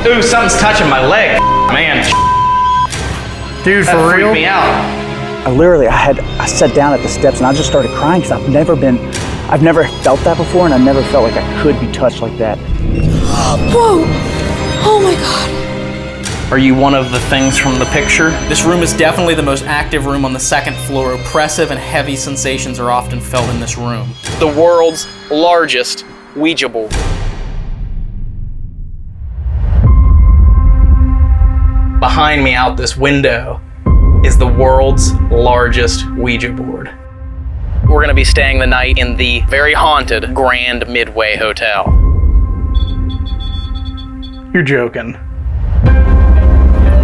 Ooh, something's touching my leg, man. Dude, That for real? freaked me out. I sat down at the steps and I just started crying because I've never felt that before, and I never felt like I could be touched like that. Whoa! Oh my God. Are you one of the things from the picture? This room is definitely the most active room on the second floor. Oppressive and heavy sensations are often felt in this room. The world's largest Ouija board. Behind me out this window is the world's largest Ouija board. We're gonna be staying the night in the very haunted Grand Midway Hotel. You're joking.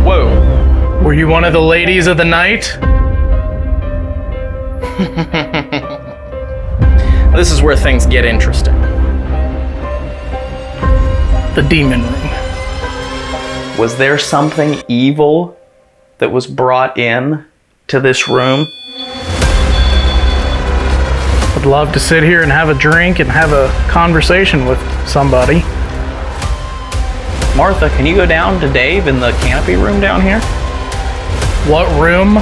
Whoa. Were you one of the ladies of the night? This is where things get interesting. The demon room. Was there something evil that was brought in to this room? I'd love to sit here and have a drink and have a conversation with somebody. Martha, can you go down to Dave in the canopy room down here? What room?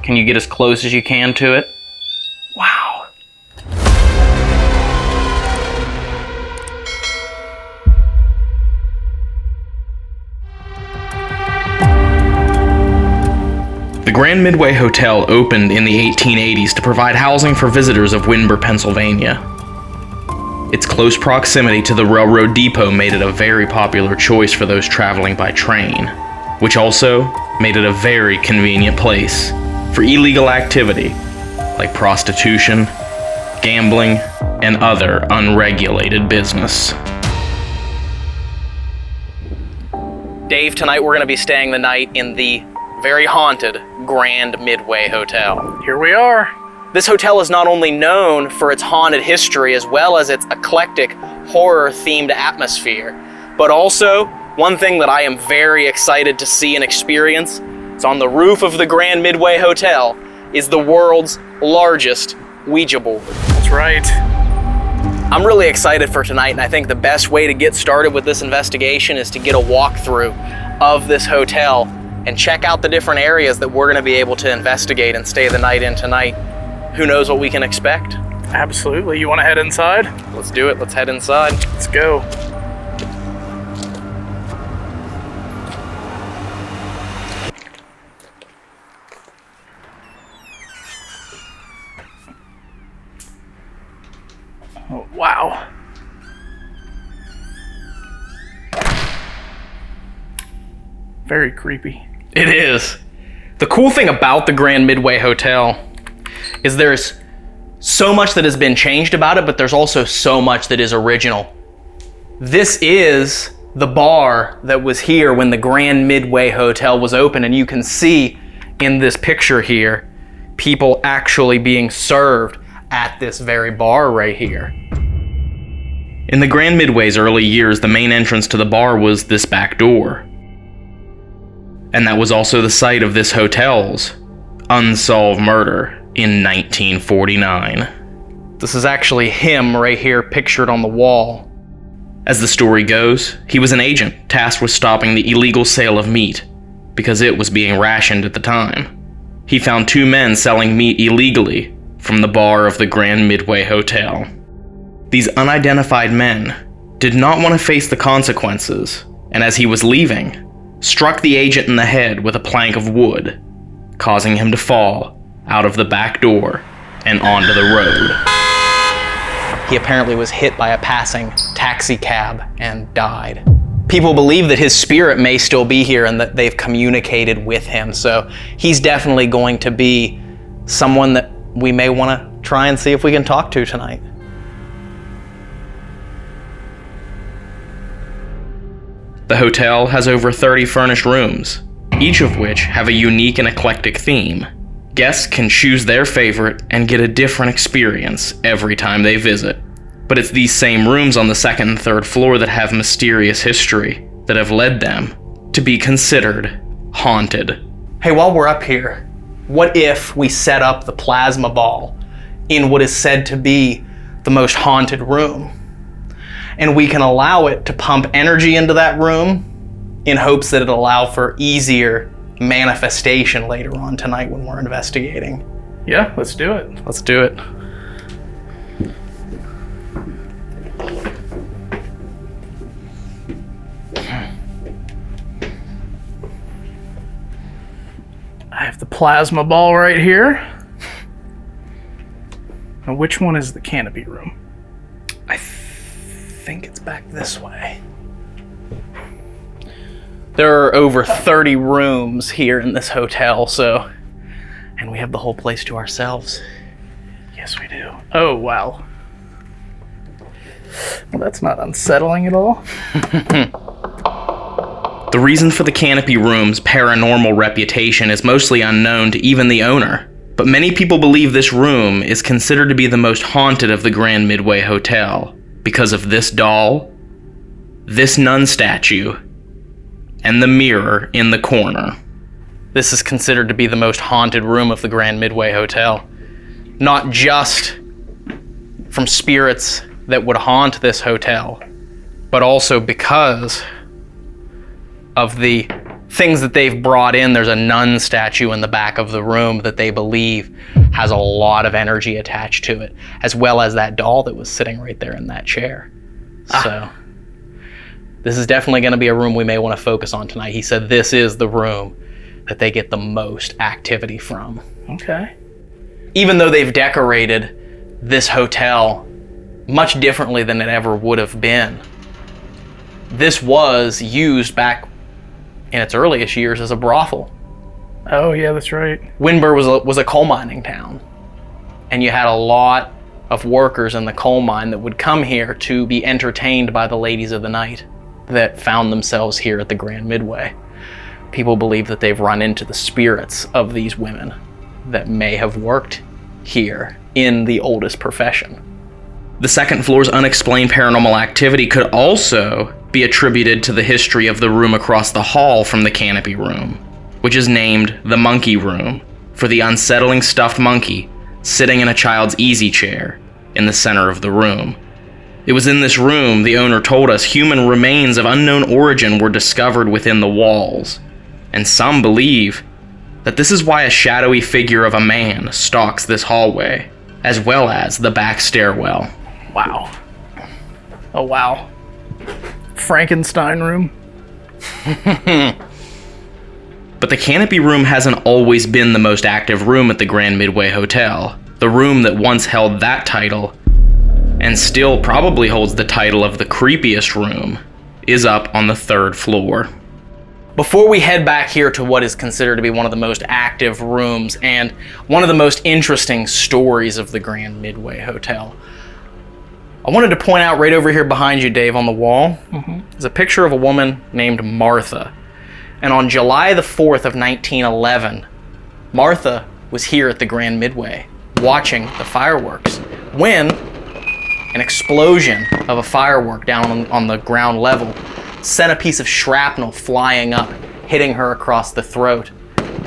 Can you get as close as you can to it? Wow. The Grand Midway Hotel opened in the 1880s to provide housing for visitors of Windber, Pennsylvania. Its close proximity to the railroad depot made it a very popular choice for those traveling by train, which also made it a very convenient place for illegal activity like prostitution, gambling, and other unregulated business. Dave, tonight we're going to be staying the night in the very haunted Grand Midway Hotel. Here we are. This hotel is not only known for its haunted history as well as its eclectic horror-themed atmosphere, but also one thing that I am very excited to see and experience is on the roof of the Grand Midway Hotel is the world's largest Ouija board. That's right. I'm really excited for tonight, and I think the best way to get started with this investigation is to get a walkthrough of this hotel and check out the different areas that we're going to be able to investigate and stay the night in tonight. Who knows what we can expect? Absolutely. You want to head inside? Let's do it. Let's head inside. Let's go. Oh, wow. Very creepy. It is. The cool thing about the Grand Midway Hotel is there's so much that has been changed about it, but there's also so much that is original. This is the bar that was here when the Grand Midway Hotel was open, and you can see in this picture here, people actually being served at this very bar right here. In the Grand Midway's early years, the main entrance to the bar was this back door. And that was also the site of this hotel's unsolved murder in 1949. This is actually him right here pictured on the wall. As the story goes, he was an agent tasked with stopping the illegal sale of meat because it was being rationed at the time. He found two men selling meat illegally from the bar of the Grand Midway Hotel. These unidentified men did not want to face the consequences, and as he was leaving, struck the agent in the head with a plank of wood, causing him to fall out of the back door and onto the road. He apparently was hit by a passing taxi cab and died. People believe that his spirit may still be here and that they've communicated with him, so he's definitely going to be someone that we may want to try and see if we can talk to tonight. The hotel has over 30 furnished rooms, each of which have a unique and eclectic theme. Guests can choose their favorite and get a different experience every time they visit. But it's these same rooms on the second and third floor that have mysterious history that have led them to be considered haunted. Hey, while we're up here, what if we set up the plasma ball in what is said to be the most haunted room? and we can allow it to pump energy into that room in hopes that it'll allow for easier manifestation later on tonight when we're investigating. Yeah, let's do it. Let's do it. I have the plasma ball right here. Now, which one is the canopy room? I think it's back this way. There are over 30 rooms here in this hotel, and we have the whole place to ourselves. Yes, we do. Oh, wow. Well, that's not unsettling at all. The reason for the canopy room's paranormal reputation is mostly unknown to even the owner, but many people believe this room is considered to be the most haunted of the Grand Midway Hotel because of this doll, this nun statue, and the mirror in the corner. This is considered to be the most haunted room of the Grand Midway Hotel. Not just from spirits that would haunt this hotel, but also because of the things that they've brought in. There's a nun statue in the back of the room that they believe has a lot of energy attached to it, as well as that doll that was sitting right there in that chair. So this is definitely going to be a room we may want to focus on tonight. He said this is the room that they get the most activity from. Okay. Even though they've decorated this hotel much differently than it ever would have been, this was used back in its earliest years as a brothel. Oh, yeah, that's right. Windber was a coal mining town, and you had a lot of workers in the coal mine that would come here to be entertained by the ladies of the night that found themselves here at the Grand Midway. People believe that they've run into the spirits of these women that may have worked here in the oldest profession. The second floor's unexplained paranormal activity could also be attributed to the history of the room across the hall from the canopy room, which is named the monkey room for the unsettling stuffed monkey sitting in a child's easy chair in the center of the room. It was in this room, the owner told us, human remains of unknown origin were discovered within the walls, and some believe that this is why a shadowy figure of a man stalks this hallway, as well as the back stairwell. Wow. Oh, wow. Frankenstein room. But the canopy room hasn't always been the most active room at the Grand Midway Hotel. The room that once held that title, and still probably holds the title of the creepiest room, is up on the third floor. Before we head back here to what is considered to be one of the most active rooms and one of the most interesting stories of the Grand Midway Hotel, I wanted to point out right over here behind you, Dave, on the wall, is a picture of a woman named Martha. And on July the 4th of 1911, Martha was here at the Grand Midway watching the fireworks when an explosion of a firework down on the ground level sent a piece of shrapnel flying up, hitting her across the throat.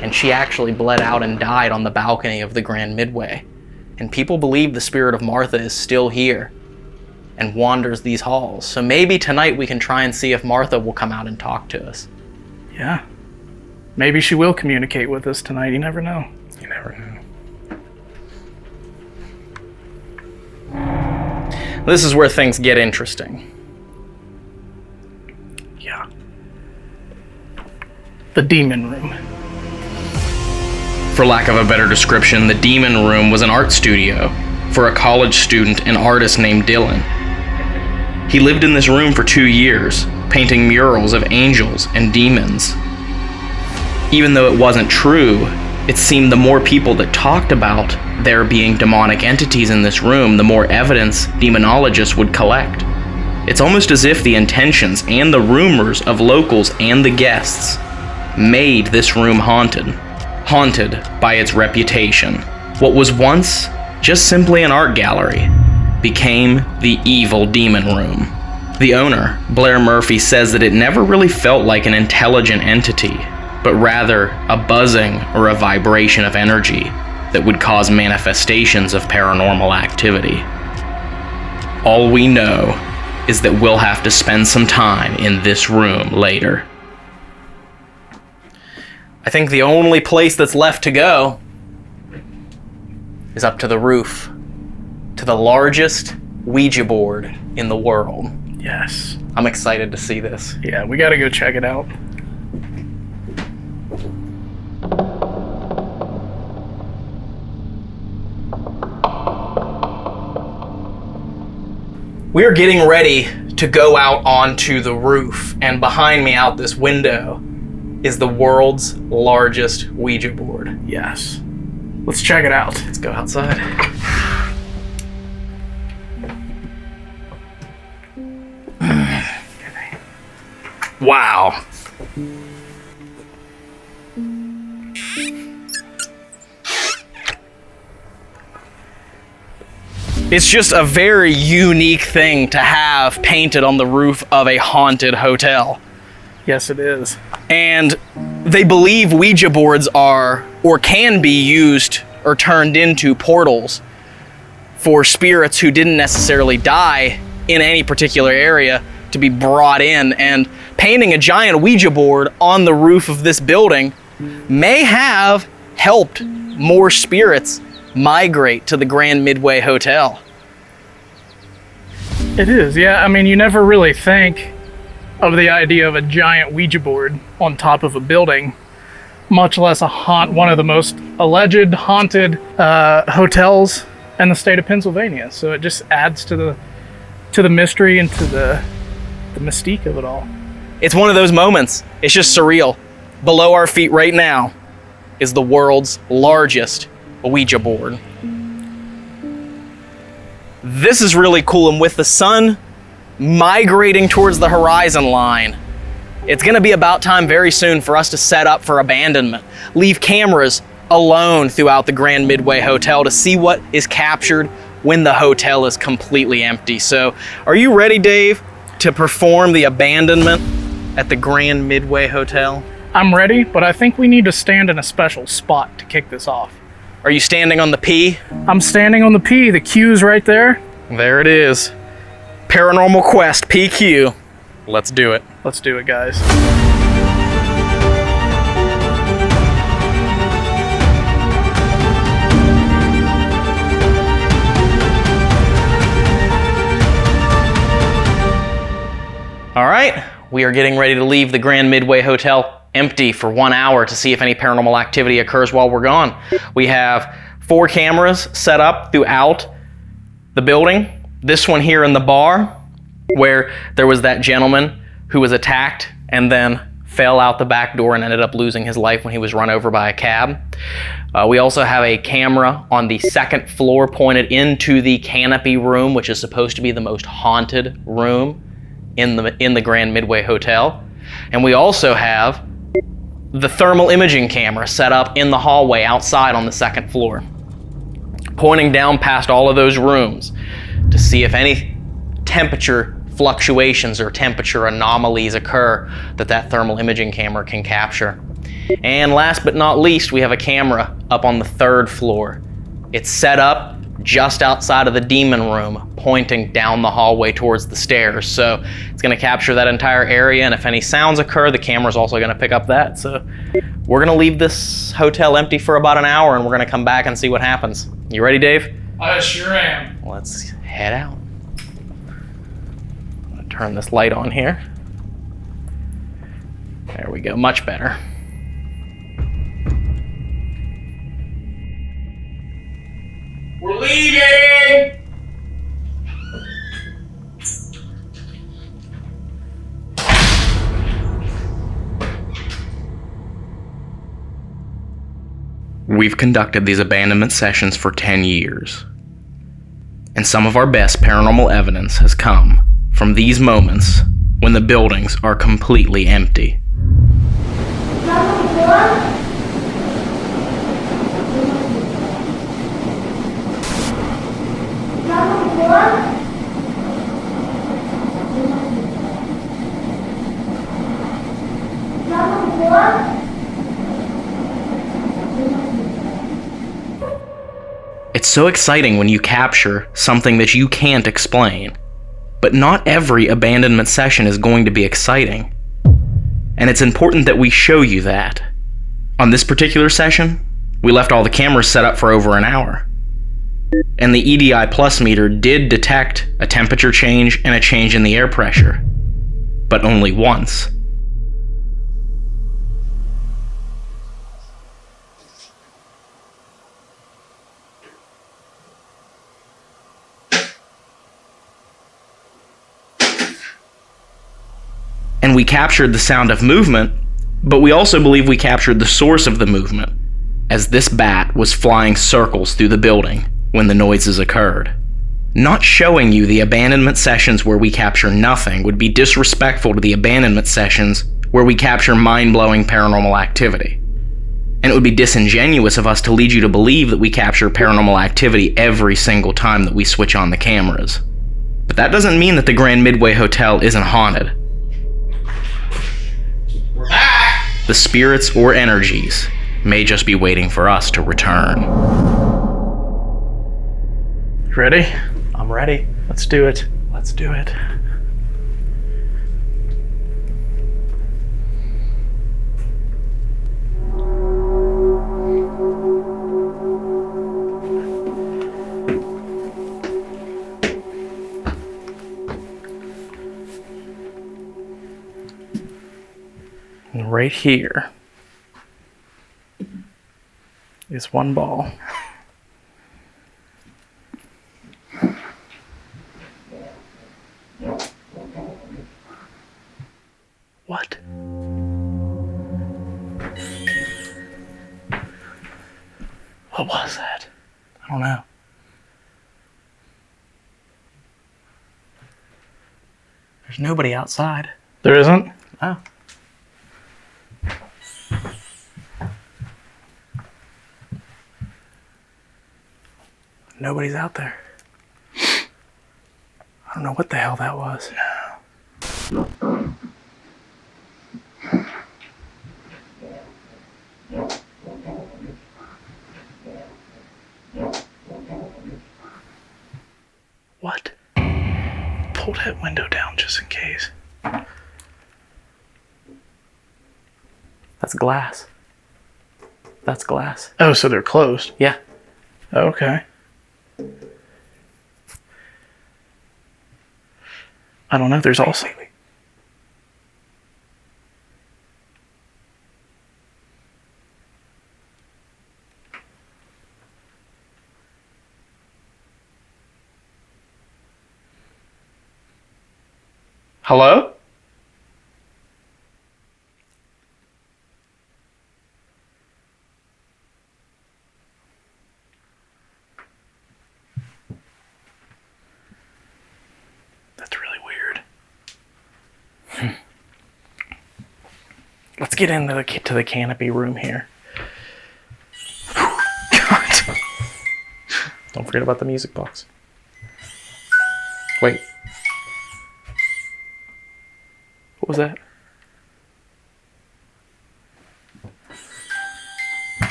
And she actually bled out and died on the balcony of the Grand Midway. And people believe the spirit of Martha is still here and wanders these halls. So maybe tonight we can try and see if Martha will come out and talk to us. Yeah. Maybe she will communicate with us tonight. You never know. You never know. This is where things get interesting. Yeah. The demon room. For lack of a better description, the demon room was an art studio for a college student and artist named Dylan. He lived in this room for 2 years, painting murals of angels and demons. Even though it wasn't true, it seemed the more people that talked about there being demonic entities in this room, the more evidence demonologists would collect. It's almost as if the intentions and the rumors of locals and the guests made this room haunted. Haunted by its reputation. What was once just simply an art gallery became the evil demon room. The owner, Blair Murphy, says that it never really felt like an intelligent entity, but rather a buzzing or a vibration of energy that would cause manifestations of paranormal activity. All we know is that we'll have to spend some time in this room later. I think the only place that's left to go is up to the roof, to the largest Ouija board in the world. Yes. I'm excited to see this. Yeah, we gotta go check it out. We're getting ready to go out onto the roof, and behind me out this window is the world's largest Ouija board. Yes. Let's check it out. Let's go outside. Wow. It's just a very unique thing to have painted on the roof of a haunted hotel. Yes, it is. And they believe Ouija boards are, or can be used or turned into portals for spirits who didn't necessarily die in any particular area to be brought in. And painting a giant Ouija board on the roof of this building may have helped more spirits migrate to the Grand Midway Hotel. It is, yeah. I mean, you never really think of the idea of a giant Ouija board on top of a building, much less one of the most alleged haunted hotels in the state of Pennsylvania. So it just adds to the mystery and to the mystique of it all. It's one of those moments. It's just surreal. Below our feet right now is the world's largest Ouija board. This is really cool, and with the sun migrating towards the horizon line, it's gonna be about time very soon for us to set up for abandonment. Leave cameras alone throughout the Grand Midway Hotel to see what is captured when the hotel is completely empty. So, are you ready, Dave, to perform the abandonment at the Grand Midway Hotel? I'm ready, but I think we need to stand in a special spot to kick this off. Are you standing on the P? I'm standing on the P. The Q's right there. There it is. Paranormal Quest, PQ. Let's do it. Let's do it, guys. All right, we are getting ready to leave the Grand Midway Hotel empty for 1 hour to see if any paranormal activity occurs while we're gone. We have 4 cameras set up throughout the building. This one here in the bar, where there was that gentleman who was attacked and then fell out the back door and ended up losing his life when he was run over by a cab. We also have a camera on the 2nd floor pointed into the canopy room, which is supposed to be the most haunted room in the Grand Midway Hotel. And we also have the thermal imaging camera set up in the hallway outside on the 2nd floor, pointing down past all of those rooms to see if any temperature fluctuations or temperature anomalies occur that thermal imaging camera can capture. And last but not least, we have a camera up on the 3rd floor. It's set up just outside of the demon room, pointing down the hallway towards the stairs. So it's going to capture that entire area, and if any sounds occur, the camera's also going to pick up that. So we're going to leave this hotel empty for about an hour, and we're going to come back and see what happens. You ready, Dave? I sure am. Let's head out. I'm going to turn this light on here. There we go, much better. We're leaving! We've conducted these abandonment sessions for 10 years, and some of our best paranormal evidence has come from these moments when the buildings are completely empty. It's so exciting when you capture something that you can't explain. But not every abandonment session is going to be exciting. And it's important that we show you that. On this particular session, we left all the cameras set up for over an hour. And the EDI plus meter did detect a temperature change and a change in the air pressure. But only once. And we captured the sound of movement, but we also believe we captured the source of the movement, as this bat was flying circles through the building when the noises occurred. Not showing you the abandonment sessions where we capture nothing would be disrespectful to the abandonment sessions where we capture mind-blowing paranormal activity. And it would be disingenuous of us to lead you to believe that we capture paranormal activity every single time that we switch on the cameras. But that doesn't mean that the Grand Midway Hotel isn't haunted. We're back! The spirits or energies may just be waiting for us to return. Ready? I'm ready. Let's do it. Let's do it. And right here is one ball. What? What was that? I don't know. There's nobody outside. There isn't? Oh. Nobody's out there. I don't know what the hell that was. What? Pull that window down just in case. That's glass. That's glass. Oh, so they're closed. Yeah. Okay. I don't know. There's also... Wait. Hello? That's really weird. Let's get into the canopy room here. God. Don't forget about the music box. Wait. What was that?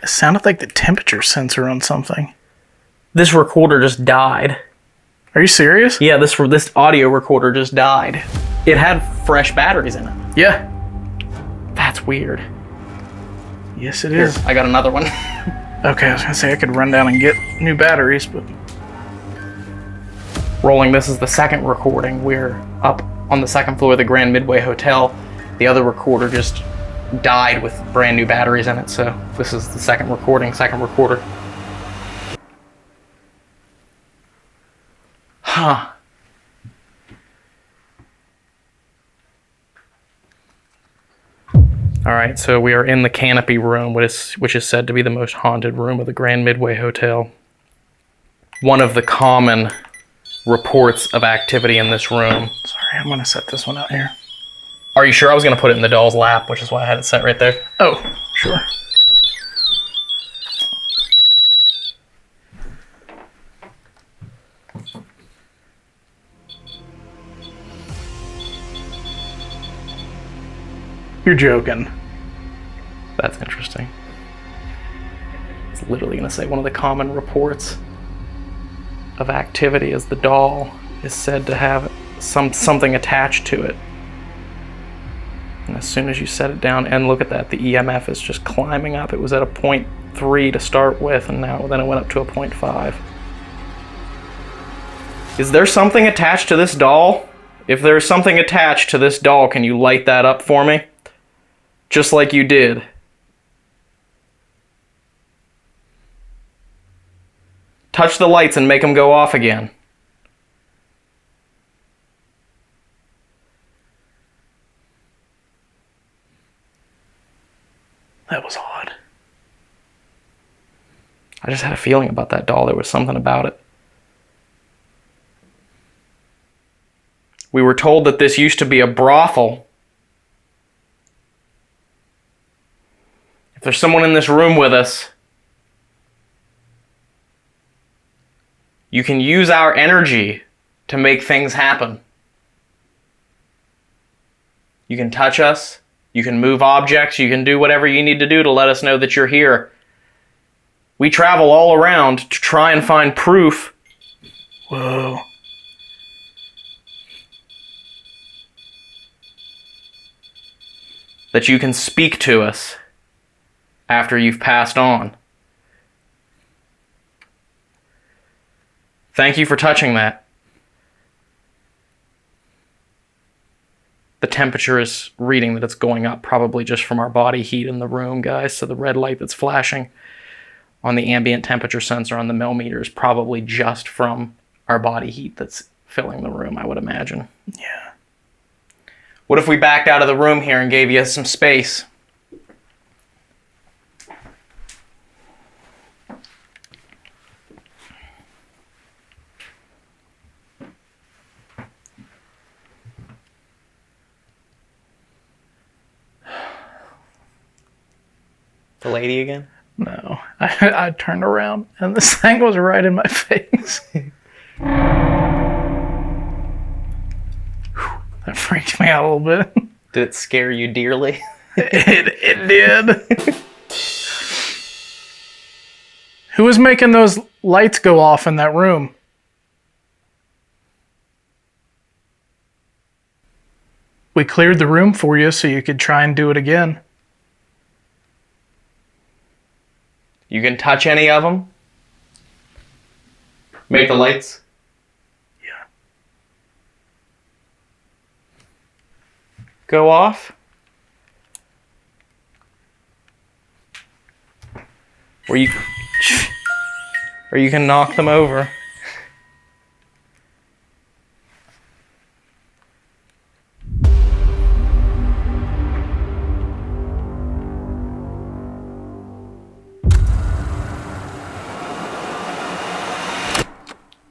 It sounded like the temperature sensor on something. This recorder just died. Are you serious? Yeah, this audio recorder just died. It had fresh batteries in it. Yeah. That's weird. Yes, it Here, is. I got another one. Okay, I was gonna say I could run down and get new batteries, but... Rolling, this is the second recording. We're up on the second floor of the Grand Midway Hotel. The other recorder just died with brand new batteries in it, so this is the second recorder. Huh. Alright, so we are in the canopy room, which is said to be the most haunted room of the Grand Midway Hotel. One of the common reports of activity in this room. Sorry, I'm gonna set this one out here. Are you sure? I was going to put it in the doll's lap, which is why I had it set right there. Oh, sure. You're joking. That's interesting. It's literally going to say one of the common reports. of activity as the doll is said to have something attached to it. And as soon as you set it down, and look at that, the EMF is just climbing up. It was at a 0.3 to start with, and then it went up to a 0.5. Is there something attached to this doll? If there's something attached to this doll, can you light that up for me? Just like you did. Touch the lights and make them go off again. That was odd. I just had a feeling about that doll. There was something about it. We were told that this used to be a brothel. If there's someone in this room with us, you can use our energy to make things happen. You can touch us. You can move objects. You can do whatever you need to do to let us know that you're here. We travel all around to try and find proof. Whoa. That you can speak to us after you've passed on. Thank you for touching that. The temperature is reading that it's going up, probably just from our body heat in the room, guys. So the red light that's flashing on the ambient temperature sensor on the millimeter is probably just from our body heat that's filling the room, I would imagine. Yeah. What if we backed out of the room here and gave you some space? The lady again? No. I turned around and this thing was right in my face. That freaked me out a little bit. Did it scare you dearly? It did. Who was making those lights go off in that room? We cleared the room for you so you could try and do it again. You can touch any of them? Make the lights? Yeah. Go off? Or you can knock them over.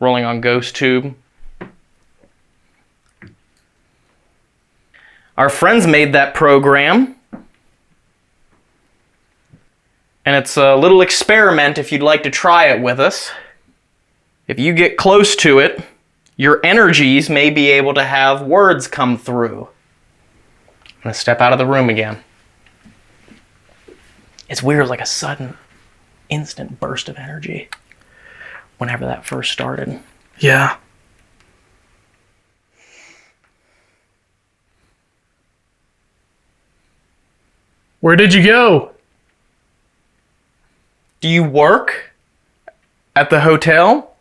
Rolling on Ghost Tube. Our friends made that program. And it's a little experiment if you'd like to try it with us. If you get close to it, your energies may be able to have words come through. I'm gonna step out of the room again. It's weird, like a sudden, instant burst of energy. Whenever that first started. Yeah. Where did you go? Do you work at the hotel?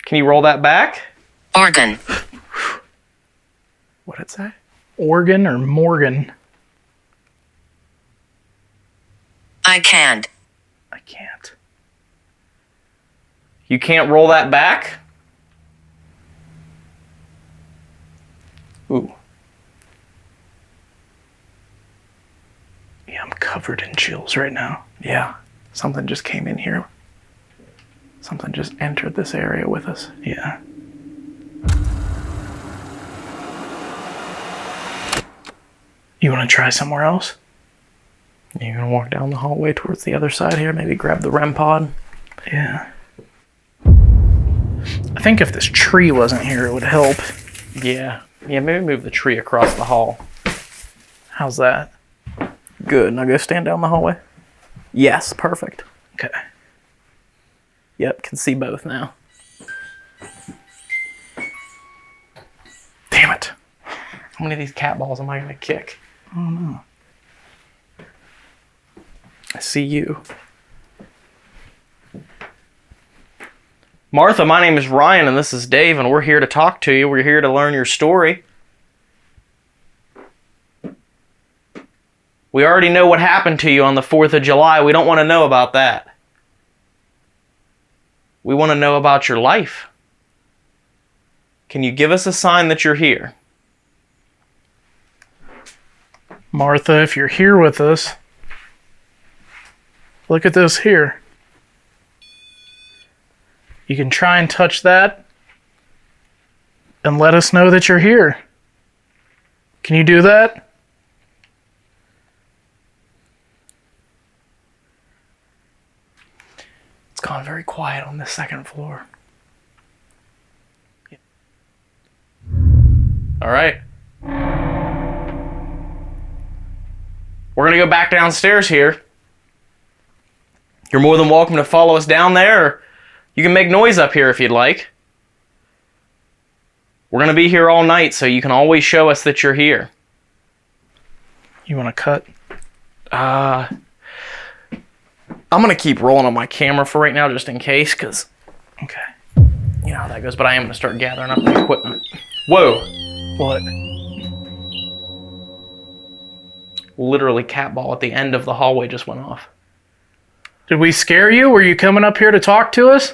Can you roll that back? Organ. What did it say? Organ or Morgan? I can't. I can't. You can't roll that back? Ooh. Yeah, I'm covered in chills right now. Yeah. Something just came in here. Something just entered this area with us. Yeah. You want to try somewhere else? You're gonna walk down the hallway towards the other side here, maybe grab the REM pod. Yeah. I think if this tree wasn't here, it would help. Yeah. Yeah, maybe move the tree across the hall. How's that? Good. Now go stand down the hallway. Yes, perfect. Okay. Yep, can see both now. Damn it. How many of these cat balls am I going to kick? I don't know. I see you. Martha, my name is Ryan and this is Dave and we're here to talk to you. We're here to learn your story. We already know what happened to you on the 4th of July. We don't want to know about that. We want to know about your life. Can you give us a sign that you're here? Martha, if you're here with us, look at this here. You can try and touch that and let us know that you're here. Can you do that? It's gone very quiet on the second floor. All right. We're going to go back downstairs here. You're more than welcome to follow us down there, or you can make noise up here if you'd like. We're going to be here all night, so you can always show us that you're here. You want to cut? I'm going to keep rolling on my camera for right now, just in case, because Okay. you know how that goes, but I am going to start gathering up the equipment. Whoa. What? Literally cat ball at the end of the hallway just went off. Did we scare you? Were you coming up here to talk to us?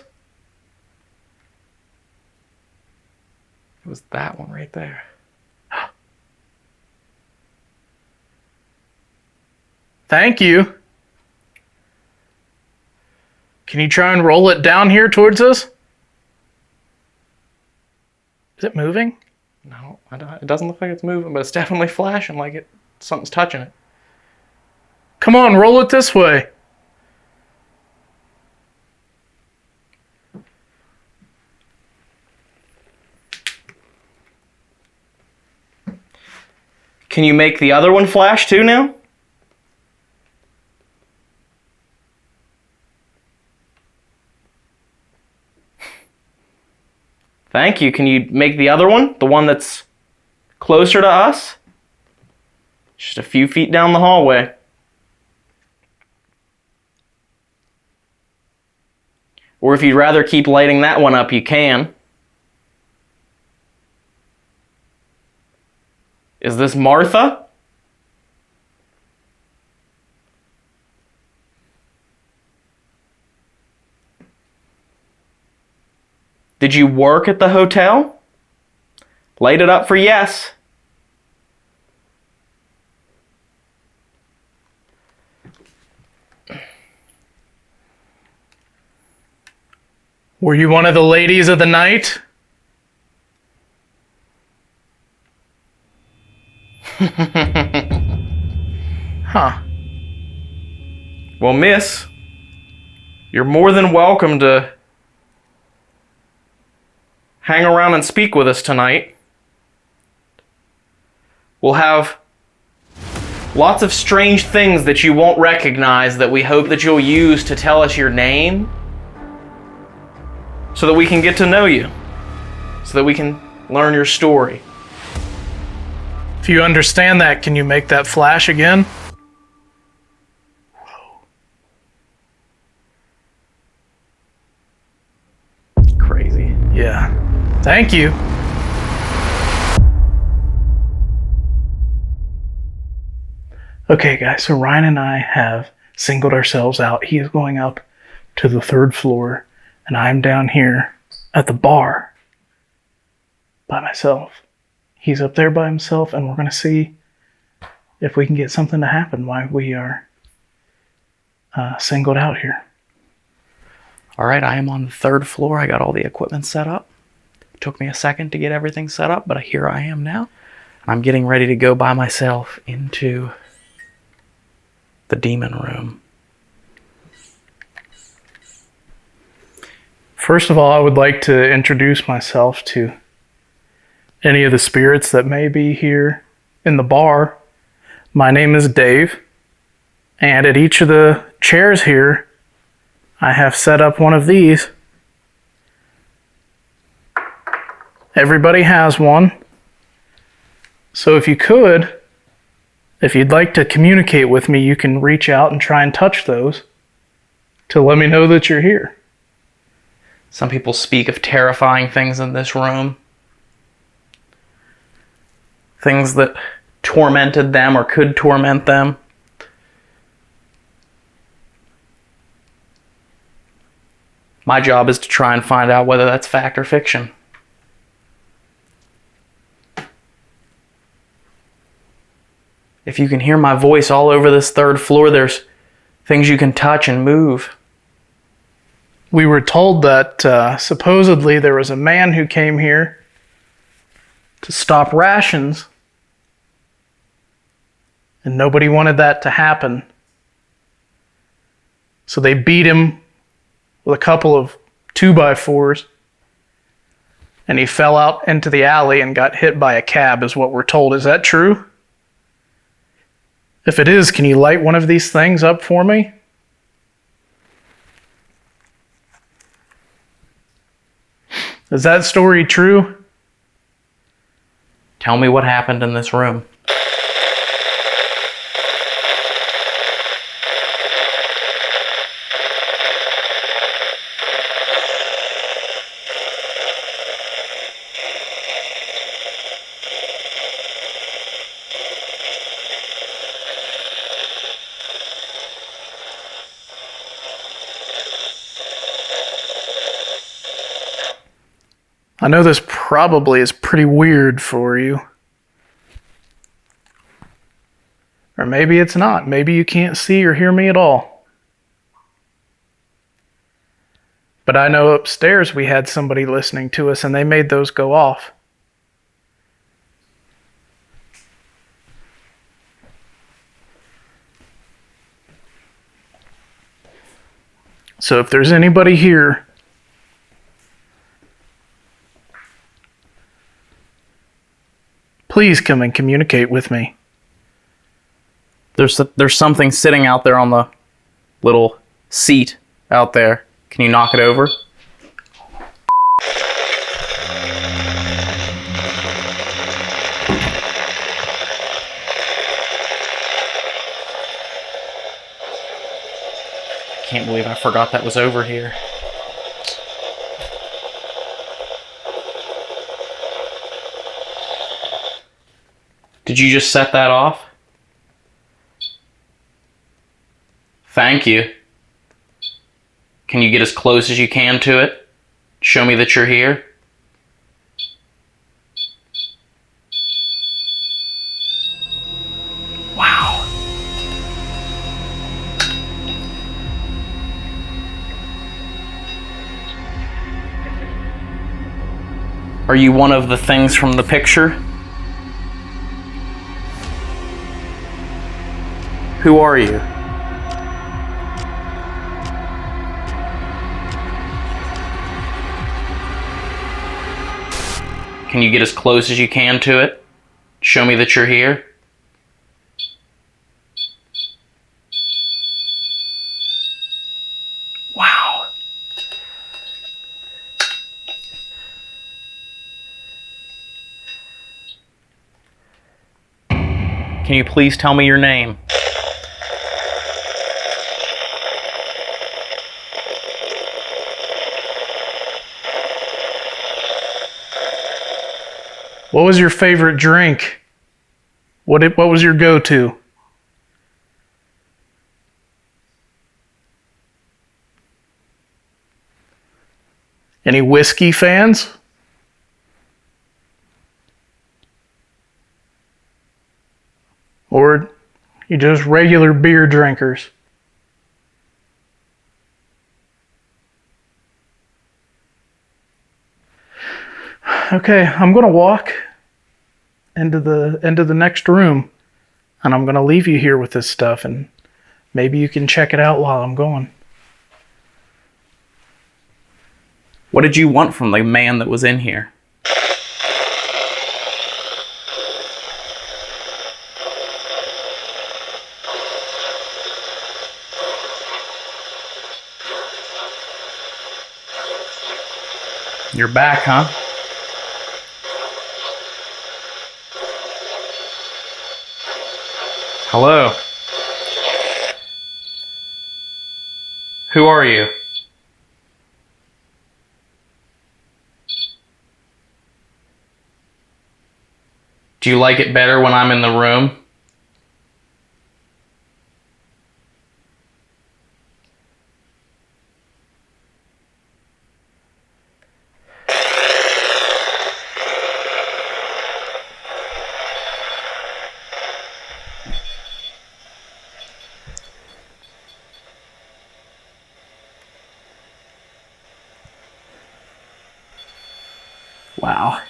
It was that one right there. Thank you. Can you try and roll it down here towards us? Is it moving? No, it doesn't look like it's moving, but it's definitely flashing like something's touching it. Come on, roll it this way. Can you make the other one flash too now? Thank you. Can you make the other one? The one that's closer to us? Just a few feet down the hallway. Or if you'd rather keep lighting that one up, you can. Is this Martha? Did you work at the hotel? Light it up for yes. Were you one of the ladies of the night? Huh. Well, miss, you're more than welcome to hang around and speak with us tonight. We'll have lots of strange things that you won't recognize that we hope that you'll use to tell us your name so that we can get to know you, so that we can learn your story. If you understand that, can you make that flash again? Crazy. Yeah. Thank you. Okay, guys, so Ryan and I have singled ourselves out. He is going up to the 3rd floor, and I'm down here at the bar by myself. He's up there by himself, and we're going to see if we can get something to happen while we are singled out here. All right, I am on the 3rd floor. I got all the equipment set up. It took me a second to get everything set up, but here I am now. I'm getting ready to go by myself into the demon room. First of all, I would like to introduce myself to any of the spirits that may be here in the bar, my name is Dave, and at each of the chairs here, I have set up one of these. Everybody has one. So if you'd like to communicate with me, you can reach out and try and touch those to let me know that you're here. Some people speak of terrifying things in this room. Things that tormented them or could torment them. My job is to try and find out whether that's fact or fiction. If you can hear my voice all over this third floor, there's things you can touch and move. We were told that supposedly there was a man who came here to stop rations, and nobody wanted that to happen. So they beat him with a couple of 2x4s, and he fell out into the alley and got hit by a cab, is what we're told. Is that true? If it is, can you light one of these things up for me? Is that story true? Tell me what happened in this room. I know this probably is pretty weird for you. Or maybe it's not. Maybe you can't see or hear me at all. But I know upstairs we had somebody listening to us and they made those go off. So if there's anybody here please come and communicate with me. There's something sitting out there on the little seat out there. Can you knock it over? Can't believe I forgot that was over here. Did you just set that off? Thank you. Can you get as close as you can to it? Show me that you're here. Wow. Are you one of the things from the picture? Who are you? Can you get as close as you can to it? Show me that you're here. Wow. Can you please tell me your name? What was your favorite drink? What was your go-to? Any whiskey fans? Or you just regular beer drinkers? Okay, I'm gonna walk into the next room, and I'm gonna leave you here with this stuff, and maybe you can check it out while I'm going. What did you want from the man that was in here? You're back, huh? Hello. Who are you? Do you like it better when I'm in the room? Wow.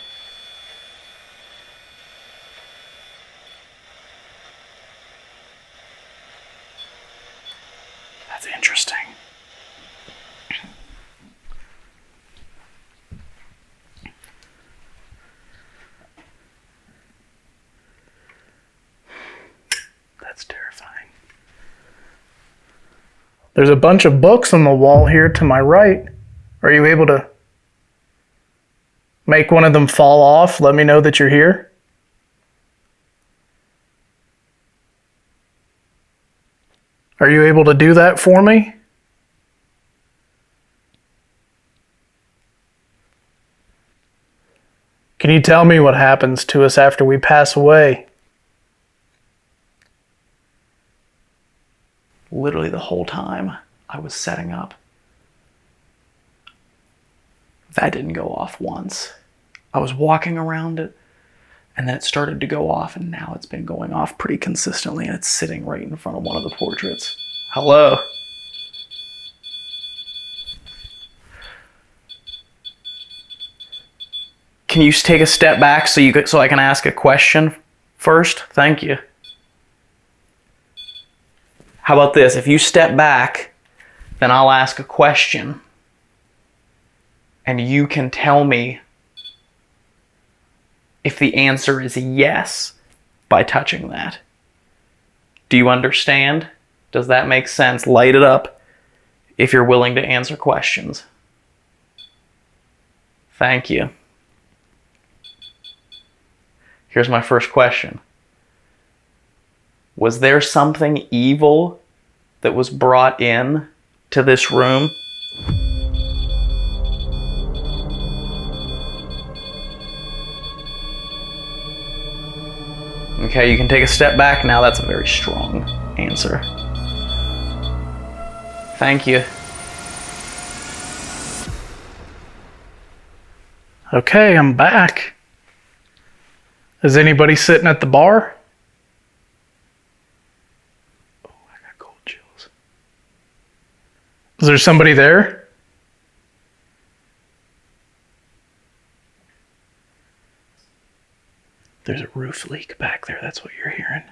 That's interesting. That's terrifying. There's a bunch of books on the wall here to my right. Are you able to make one of them fall off? Let me know that you're here. Are you able to do that for me? Can you tell me what happens to us after we pass away? Literally the whole time I was setting up, that didn't go off once. I was walking around it, and then it started to go off, and now it's been going off pretty consistently, and it's sitting right in front of one of the portraits. Hello. Can you take a step back so I can ask a question first? Thank you. How about this? If you step back, then I'll ask a question, and you can tell me if the answer is yes by touching that. Do you understand? Does that make sense? Light it up if you're willing to answer questions. Thank you. Here's my first question. Was there something evil that was brought in to this room? Okay, you can take a step back now. That's a very strong answer. Thank you. Okay, I'm back. Is anybody sitting at the bar? Oh, I got cold chills. Is there somebody there? There's a roof leak back there. That's what you're hearing.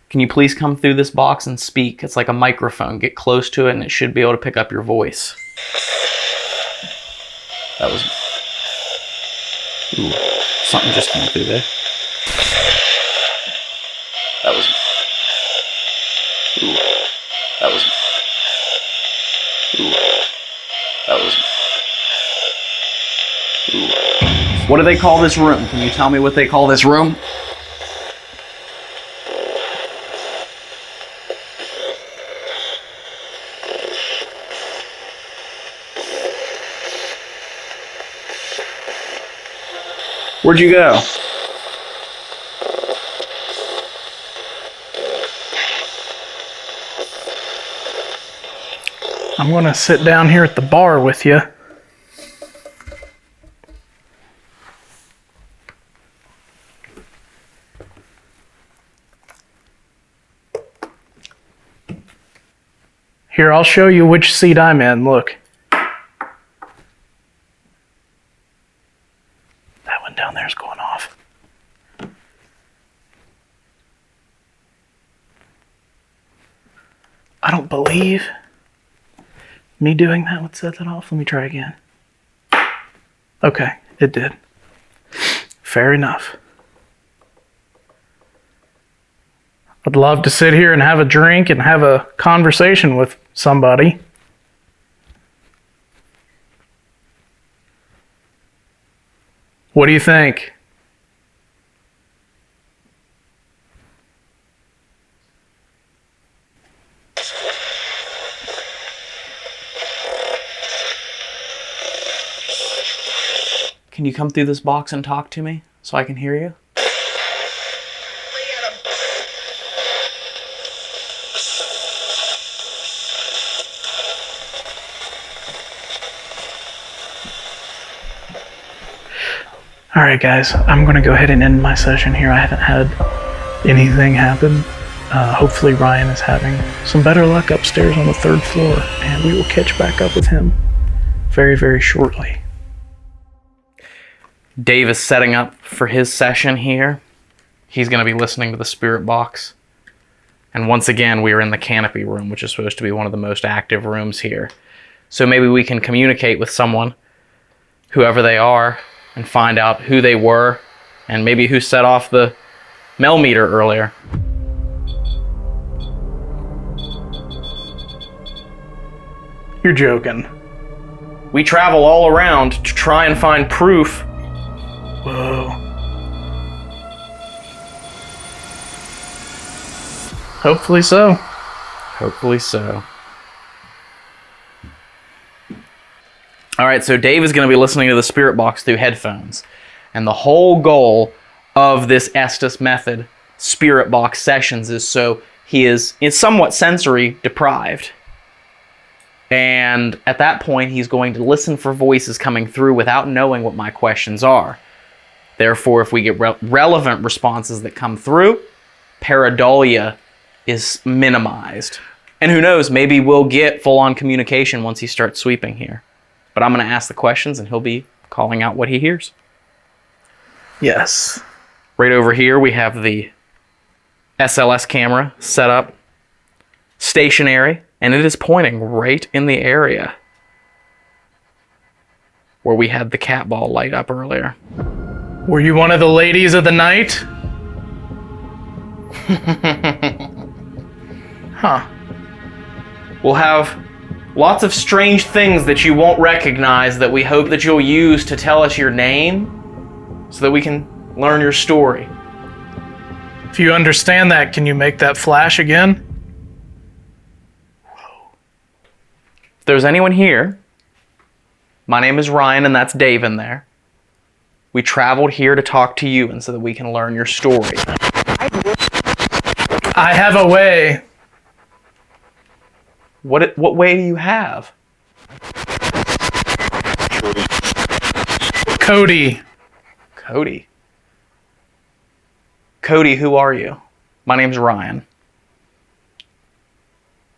Can you please come through this box and speak? It's like a microphone. Get close to it and it should be able to pick up your voice. That was... Ooh, something just came through there. That was... Ooh, that was... Ooh, that was... Ooh. What do they call this room? Can you tell me what they call this room? Where'd you go? I'm going to sit down here at the bar with you. Here, I'll show you which seat I'm in. Look. That one down there is going off. I don't believe me doing that would set that off. Let me try again. Okay, it did. Fair enough. I'd love to sit here and have a drink and have a conversation with somebody. What do you think? Can you come through this box and talk to me so I can hear you? All right, guys, I'm going to go ahead and end my session here. I haven't had anything happen. Hopefully Ryan is having some better luck upstairs on the 3rd floor, and we will catch back up with him very, very shortly. Dave is setting up for his session here. He's going to be listening to the spirit box. And once again, we are in the canopy room, which is supposed to be one of the most active rooms here. So maybe we can communicate with someone, whoever they are, and find out who they were, and maybe who set off the Mel meter earlier. You're joking. We travel all around to try and find proof. Whoa. Hopefully so. Hopefully so. All right, so Dave is going to be listening to the spirit box through headphones. And the whole goal of this Estes method spirit box sessions is so he is somewhat sensory deprived. And at that point, he's going to listen for voices coming through without knowing what my questions are. Therefore, if we get relevant responses that come through, pareidolia is minimized. And who knows, maybe we'll get full-on communication once he starts sweeping here. But I'm going to ask the questions, and he'll be calling out what he hears. Yes. Right over here, we have the SLS camera set up, stationary, and it is pointing right in the area where we had the cat ball light up earlier. Were you one of the ladies of the night? Huh. We'll have lots of strange things that you won't recognize that we hope that you'll use to tell us your name so that we can learn your story. If you understand that, can you make that flash again? If there's anyone here, my name is Ryan and that's Dave in there. We traveled here to talk to you and so that we can learn your story. I have a way. What way do you have? Cody. Cody. Cody, who are you? My name's Ryan.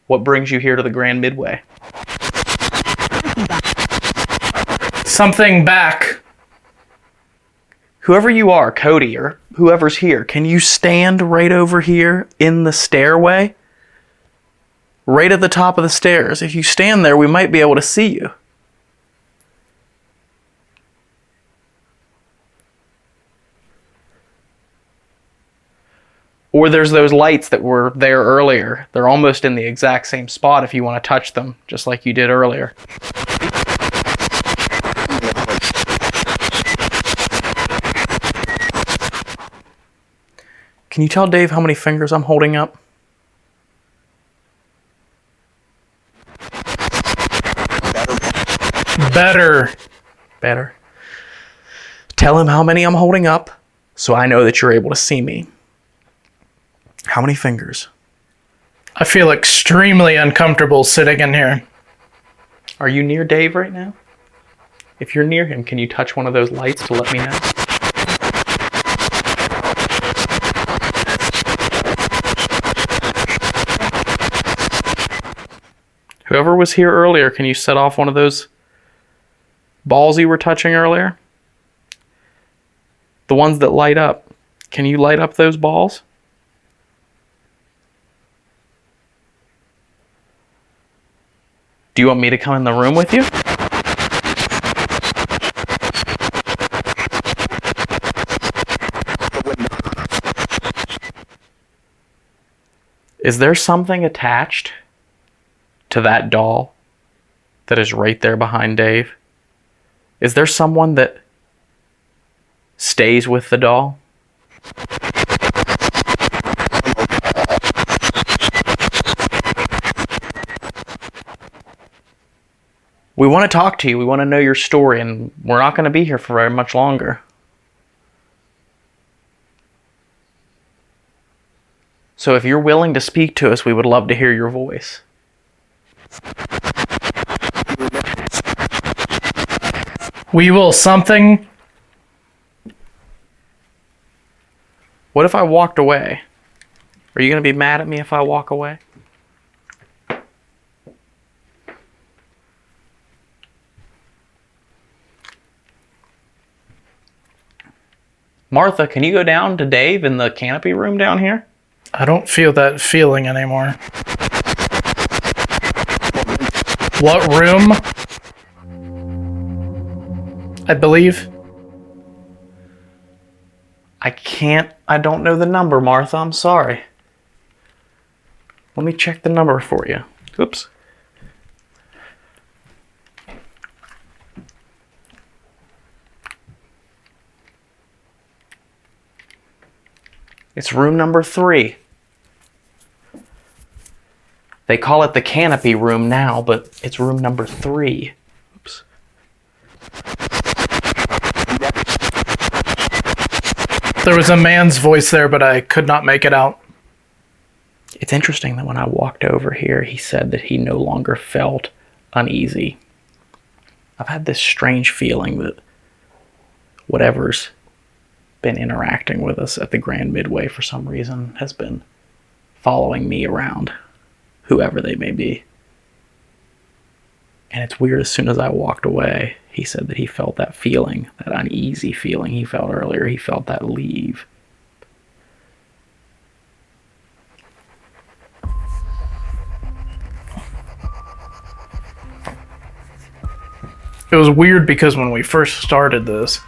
What brings you here to the Grand Midway? Something back. Whoever you are, Cody, or whoever's here, can you stand right over here in the stairway? Right at the top of the stairs. If you stand there, we might be able to see you. Or there's those lights that were there earlier. They're almost in the exact same spot if you want to touch them, just like you did earlier. Can you tell Dave how many fingers I'm holding up? Better. Tell him how many I'm holding up so I know that you're able to see me. How many fingers? I feel extremely uncomfortable sitting in here. Are you near Dave right now? If you're near him, can you touch one of those lights to let me know? Whoever was here earlier, can you set off one of those balls you were touching earlier? The ones that light up. Can you light up those balls? Do you want me to come in the room with you? Is there something attached to that doll that is right there behind Dave? Is there someone that stays with the doll. We want to talk to you. We want to know your story, and we're not going to be here for very much longer. So if you're willing to speak to us, we would love to hear your voice. We will something. What if I walked away? Are you going to be mad at me if I walk away? Martha, can you go down to Dave in the canopy room down here? I don't feel that feeling anymore. What room? I believe. I don't know the number, Martha. I'm sorry. Let me check the number for you. Oops. It's room number 3. They call it the canopy room now, but it's room number 3. Oops. There was a man's voice there, but I could not make it out. It's interesting that when I walked over here, he said that he no longer felt uneasy. I've had this strange feeling that whatever's been interacting with us at the Grand Midway for some reason has been following me around, whoever they may be. And it's weird, as soon as I walked away, he said that he felt that feeling, that uneasy feeling he felt earlier. He felt that leave. It was weird because when we first started this,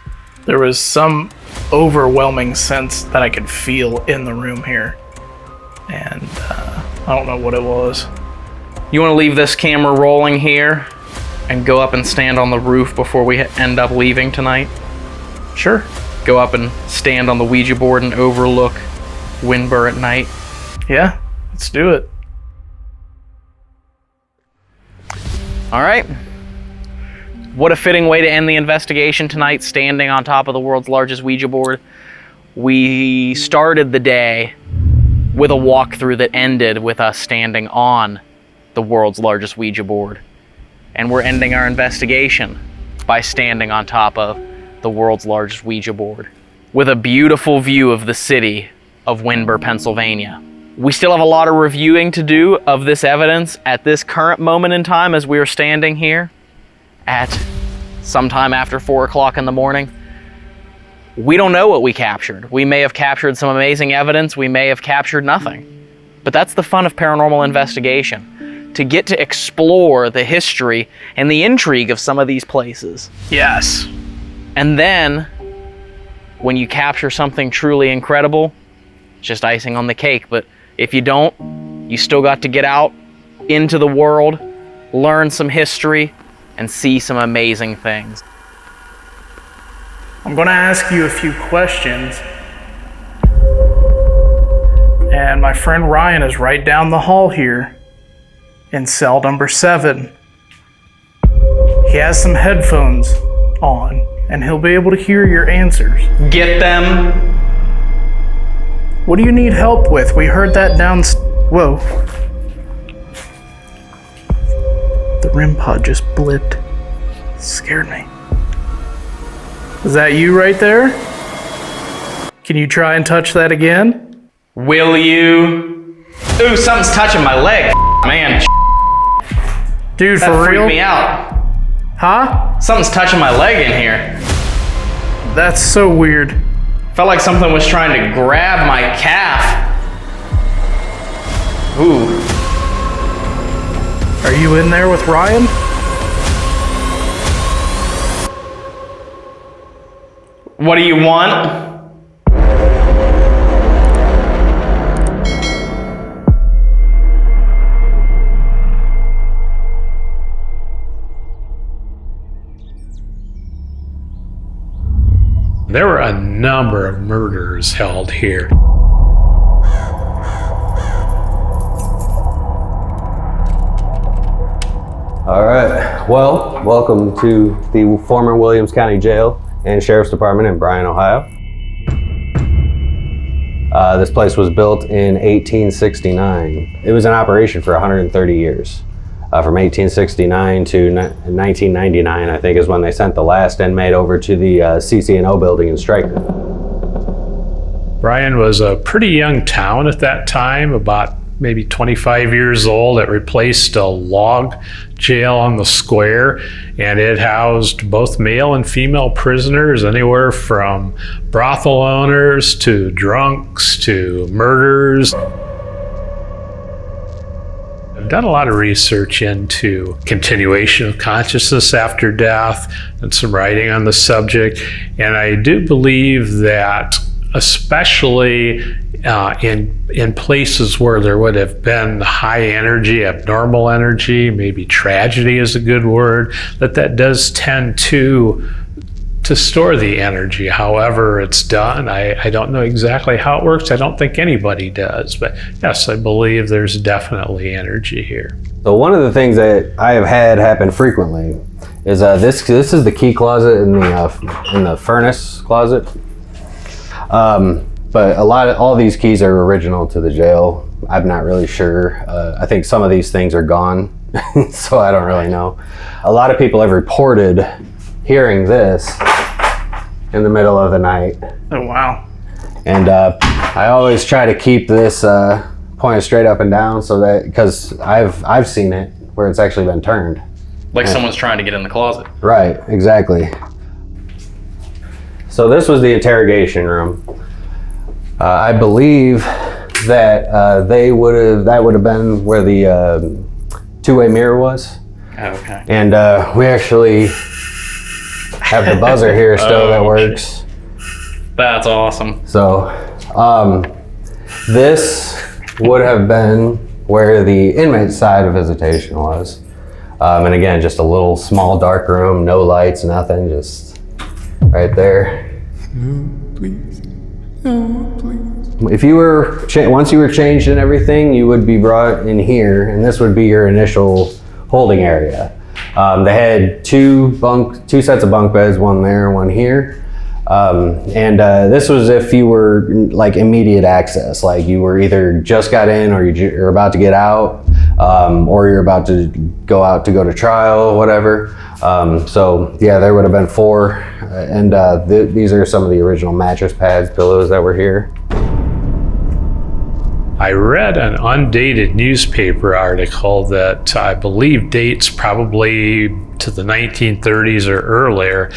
there was some overwhelming sense that I could feel in the room here. And I don't know what it was. You want to leave this camera rolling here and go up and stand on the roof before we end up leaving tonight? Sure. Go up and stand on the Ouija board and overlook Windber at night? Yeah, let's do it. All right. What a fitting way to end the investigation tonight, standing on top of the world's largest Ouija board. We started the day with a walkthrough that ended with us standing on the world's largest Ouija board. And we're ending our investigation by standing on top of the world's largest Ouija board with a beautiful view of the city of Windber, Pennsylvania. We still have a lot of reviewing to do of this evidence at this current moment in time as we are standing here at sometime after 4 o'clock in the morning. We don't know what we captured. We may have captured some amazing evidence. We may have captured nothing. But that's the fun of paranormal investigation, to get to explore the history and the intrigue of some of these places. Yes. And then, when you capture something truly incredible, it's just icing on the cake. But if you don't, you still got to get out into the world, learn some history, and see some amazing things. I'm going to ask you a few questions. And my friend Ryan is right down the hall here in cell number 7. He has some headphones on, and he'll be able to hear your answers. Get them. What do you need help with? We heard that Whoa. The REM pod just blipped. Scared me. Is that you right there? Can you try and touch that again? Will you? Ooh, something's touching my leg. Man, Dude, that for freaked real? me out. Huh? Something's touching my leg in here. That's so weird. Felt like something was trying to grab my calf. Ooh. Are you in there with Ryan? What do you want? There were a number of murders held here. All right, well, welcome to the former Williams County Jail and Sheriff's Department in Bryan, Ohio. This place was built in 1869. It was in operation for 130 years. From 1869 to 1999, I think, is when they sent the last inmate over to the CC&O building in Stryker. Bryan was a pretty young town at that time, about maybe 25 years old. It replaced a log jail on the square, and it housed both male and female prisoners, anywhere from brothel owners to drunks to murderers. I've done a lot of research into continuation of consciousness after death and some writing on the subject, and I do believe that especially in places where there would have been high energy, abnormal energy, maybe tragedy is a good word, that does tend to store the energy. However it's done, I don't know exactly how it works. I don't think anybody does, but yes, I believe there's definitely energy here. So one of the things that I have had happen frequently is this is the key closet in the furnace closet. But all these keys are original to the jail. I'm not really sure. I think some of these things are gone, so I don't really know. A lot of people have reported hearing this in the middle of the night. Oh, wow. And I always try to keep this pointed straight up and down, so that, because I've seen it where it's actually been turned. Like someone's trying to get in the closet. Right, exactly. So this was the interrogation room. I believe that that would have been where the two-way mirror was. Okay. And we actually have the buzzer here still that works. That's awesome. So this would have been where the inmate side of visitation was. And again, just a little small dark room, no lights, nothing, just right there. No, please. No, please. If you were once you were changed and everything, you would be brought in here, and this would be your initial holding area. They had two sets of bunk beds, one there, one here. And this was if you were like immediate access, like you were either just got in or you're about to get out, or you're about to go out to go to trial, whatever. So yeah, there would have been four, and these are some of the original mattress pads, pillows that were here. I read an undated newspaper article that I believe dates probably to the 1930s or earlier,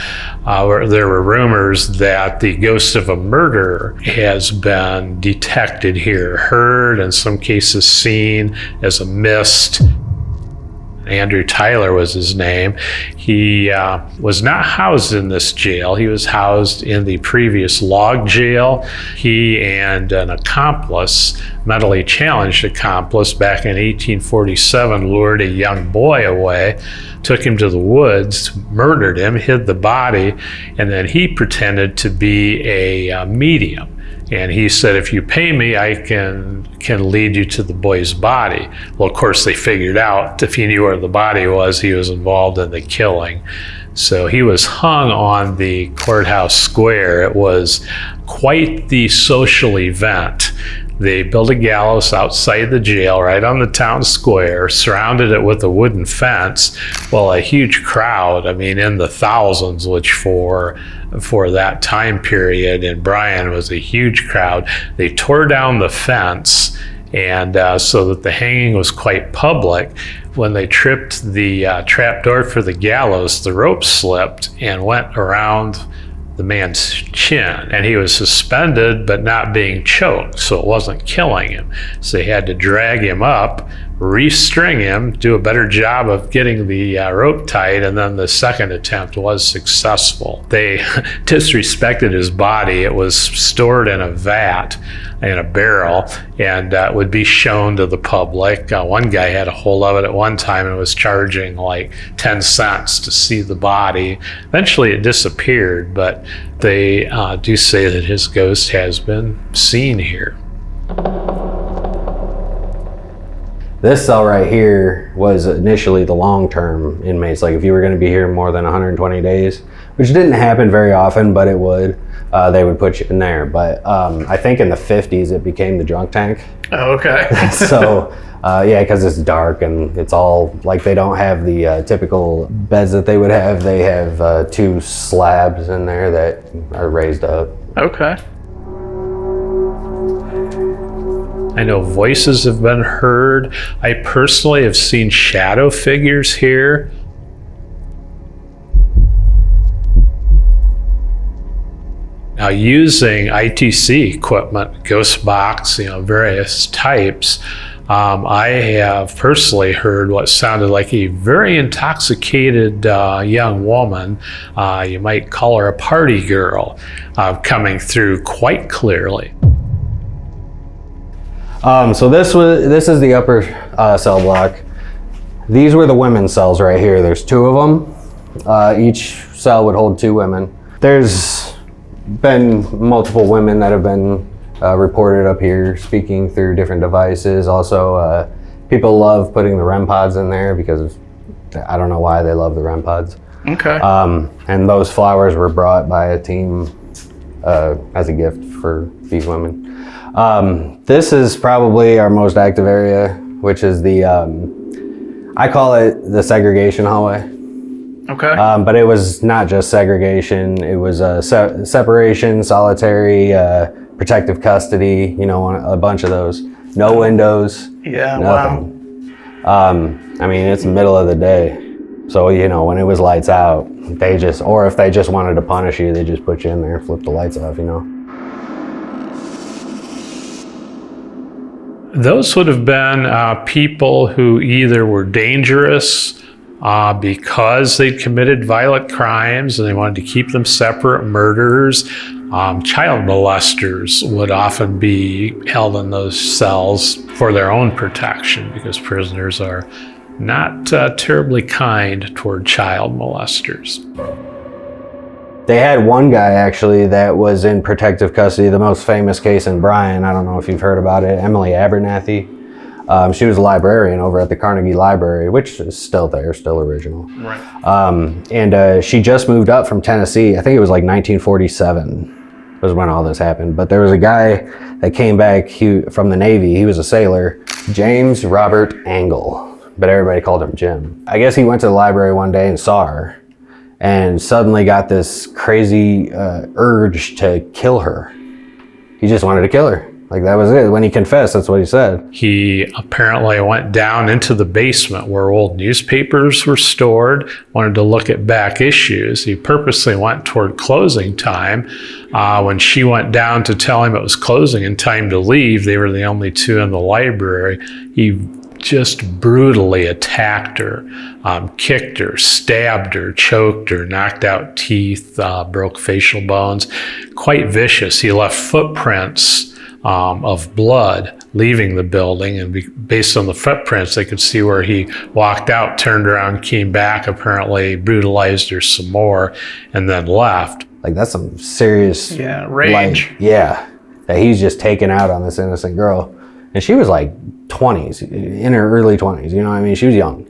where there were rumors that the ghost of a murderer has been detected here, heard, in some cases seen as a mist. Andrew Tyler was his name. He was not housed in this jail. He was housed in the previous log jail. He and an accomplice, mentally challenged accomplice, back in 1847, lured a young boy away, took him to the woods, murdered him, hid the body, and then he pretended to be a medium. And he said, if you pay me, I can lead you to the boy's body. Well, of course, they figured out if he knew where the body was, he was involved in the killing. So he was hung on the courthouse square. It was quite the social event. They built a gallows outside the jail, right on the town square, surrounded it with a wooden fence. Well, a huge crowd, I mean, in the thousands, which for that time period in Bryan was a huge crowd. They tore down the fence, and so that the hanging was quite public. When they tripped the trap door for the gallows, the rope slipped and went around the man's chin, and he was suspended but not being choked, so it wasn't killing him. So they had to drag him up, restring him, do a better job of getting the rope tight, and then the second attempt was successful. They disrespected his body. It was stored in a vat, in a barrel, and would be shown to the public. One guy had a hold of it at one time and was charging like 10 cents to see the body. Eventually it disappeared, but they do say that his ghost has been seen here. This cell right here was initially the long-term inmates. Like if you were going to be here more than 120 days, which didn't happen very often, but it would, they would put you in there. But I think in the 50s it became the drunk tank. Oh, okay. So yeah, because it's dark and it's all like they don't have the typical beds that they would have. They have 2 slabs in there that are raised up. Okay. I know voices have been heard. I personally have seen shadow figures here. Now, using ITC equipment, ghost box, various types, I have personally heard what sounded like a very intoxicated young woman. You might call her a party girl, coming through quite clearly. So this is the upper cell block. These were the women's cells right here. There's 2 of them. Each cell would hold 2 women. There's been multiple women that have been reported up here speaking through different devices. Also, people love putting the REM pods in there because I don't know why they love the REM pods. Okay. And those flowers were brought by a team as a gift for these women. This is probably our most active area, which is the, I call it the segregation hallway. Okay. But it was not just segregation. It was separation, solitary, protective custody, a bunch of those. No windows. Yeah, nothing. Wow. I mean, it's the middle of the day. So, when it was lights out, or if they just wanted to punish you, they just put you in there and flip the lights off, Those would have been people who either were dangerous because they'd committed violent crimes and they wanted to keep them separate, murderers. Child molesters would often be held in those cells for their own protection because prisoners are not terribly kind toward child molesters. They had one guy actually that was in protective custody, the most famous case in Bryan. I don't know if you've heard about it, Emily Abernathy. She was a librarian over at the Carnegie Library, which is still there, still original. Right. And she just moved up from Tennessee. I think it was like 1947 was when all this happened. But there was a guy that came back from the Navy. He was a sailor, James Robert Angle, but everybody called him Jim. I guess he went to the library one day and saw her and suddenly got this crazy urge to kill her. He just wanted to kill her. Like that was it. When he confessed, that's what he said. He apparently went down into the basement where old newspapers were stored, wanted to look at back issues. He purposely went toward closing time. When she went down to tell him it was closing and time to leave, they were the only 2 in the library. He just brutally attacked her, kicked her, stabbed her, choked her, knocked out teeth, broke facial bones. Quite vicious. He left footprints of blood leaving the building, and based on the footprints they could see where he walked out, turned around, came back, apparently brutalized her some more, and then left. Like that's some serious rage. That he's just taking out on this innocent girl. And she was like 20s, in her early 20s, I mean? She was young.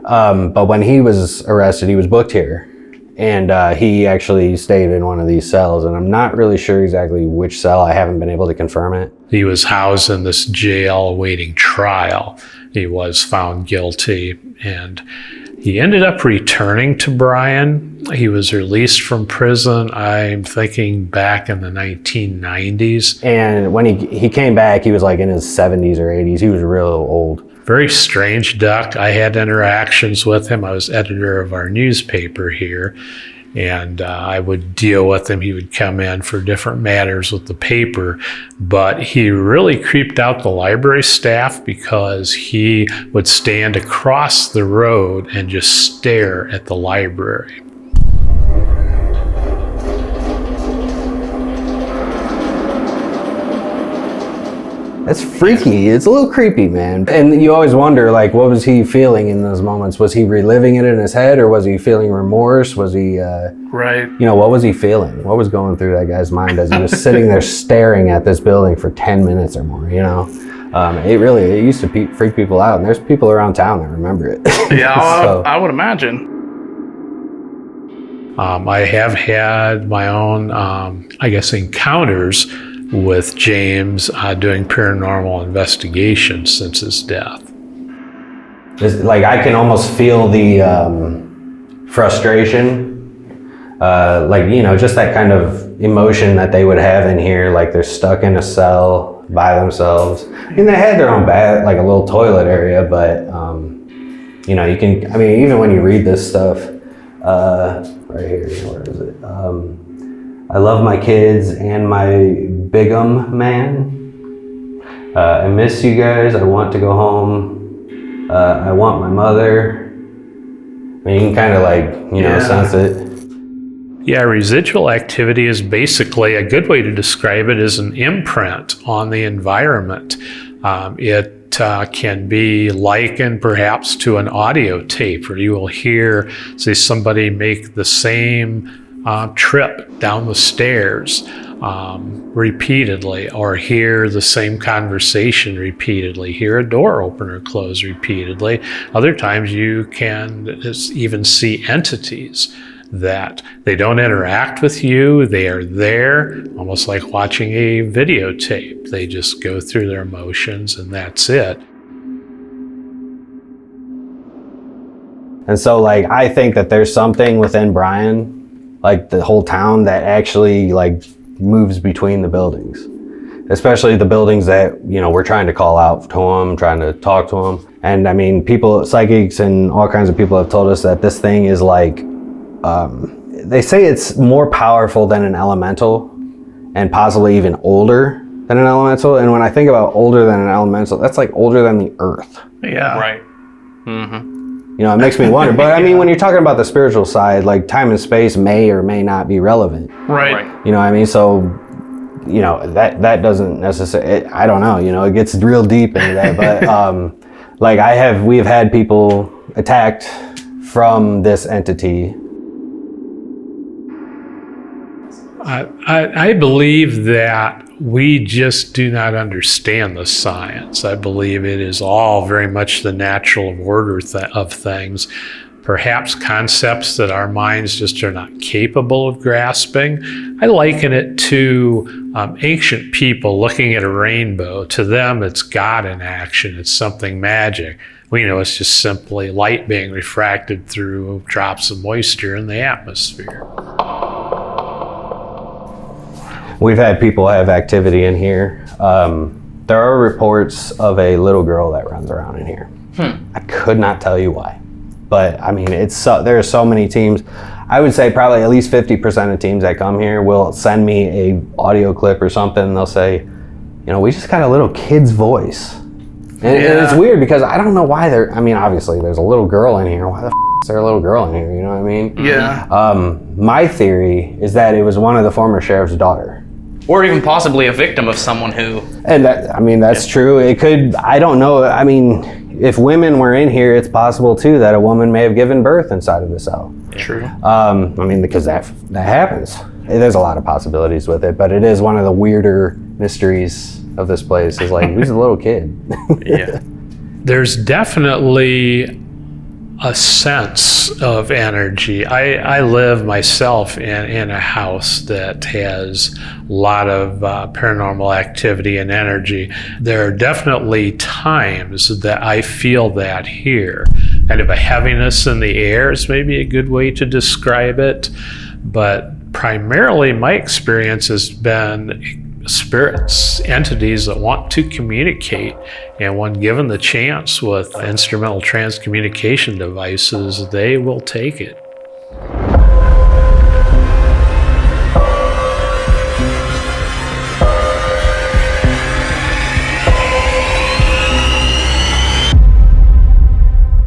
But when he was arrested, he was booked here. And he actually stayed in one of these cells. And I'm not really sure exactly which cell. I haven't been able to confirm it. He was housed in this jail awaiting trial. He was found guilty, and he ended up returning to Bryan. He was released from prison, I'm thinking back in the 1990s. And when he came back, he was like in his 70s or 80s. He was real old. Very strange duck. I had interactions with him. I was editor of our newspaper here, and I would deal with him. He would come in for different matters with the paper, but he really creeped out the library staff because he would stand across the road and just stare at the library. It's freaky. It's a little creepy, man. And you always wonder, like, what was he feeling in those moments? Was he reliving it in his head, or was he feeling remorse? Was he, Right. you know, what was he feeling? What was going through that guy's mind as he was sitting there staring at this building for 10 minutes or more, you know? It used to freak people out, and there's people around town that remember it. Yeah, So- I would imagine. I have had my own, encounters with James doing paranormal investigations since his death. Like, I can almost feel the frustration, just that kind of emotion that they would have in here, like they're stuck in a cell by themselves. I mean, they had their own bath, like a little toilet area, but even when you read this stuff, right here, where is it? I love my kids and my bigum man. I miss you guys. I want to go home. I want my mother. I mean, you can kind of sense it. Yeah, residual activity is basically a good way to describe it as an imprint on the environment. It can be likened perhaps to an audio tape where you will hear, say, somebody make the same trip down the stairs repeatedly, or hear the same conversation repeatedly, hear a door open or close repeatedly. Other times you can even see entities that they don't interact with you. They are there, almost like watching a videotape. They just go through their emotions and that's it. And so, like, I think that there's something within Brian, like the whole town, that actually like moves between the buildings, especially the buildings that, you know, we're trying to call out to them, trying to talk to them. And I mean, people, psychics and all kinds of people have told us that this thing is like, they say it's more powerful than an elemental and possibly even older than an elemental. And when I think about older than an elemental, that's like older than the earth. Yeah. Right. Mm-hmm. You know, it makes me wonder. But I mean, when you're talking about the spiritual side, like time and space may or may not be relevant. Right. You know what I mean? So, you know, that doesn't necessarily, I don't know, you know, it gets real deep into that. But we've had people attacked from this entity. I believe that we just do not understand the science. I believe it is all very much the natural order of things. Perhaps concepts that our minds just are not capable of grasping. I liken it to ancient people looking at a rainbow. To them, it's God in action. It's something magic. We know it's just simply light being refracted through drops of moisture in the atmosphere. We've had people have activity in here. There are reports of a little girl that runs around in here. I could not tell you why. But I mean, there are so many teams. I would say probably at least 50% of teams that come here will send me a audio clip or something. And they'll say, you know, we just got a little kid's voice. And it's weird because I don't know why obviously there's a little girl in here. Why the is there a little girl in here? You know what I mean? Yeah. My theory is that it was one of the former sheriff's daughter. Or even possibly a victim of someone who... And that's true. It could, I don't know. I mean, if women were in here, it's possible too that a woman may have given birth inside of the cell. True. Because that happens. There's a lot of possibilities with it, but it is one of the weirder mysteries of this place, is like, who's the little kid? Yeah. There's definitely a sense of energy. I live myself in a house that has a lot of paranormal activity and energy. There are definitely times that I feel that here. Kind of a heaviness in the air is maybe a good way to describe it. But primarily my experience has been spirits, entities that want to communicate, and when given the chance with instrumental transcommunication devices, they will take it.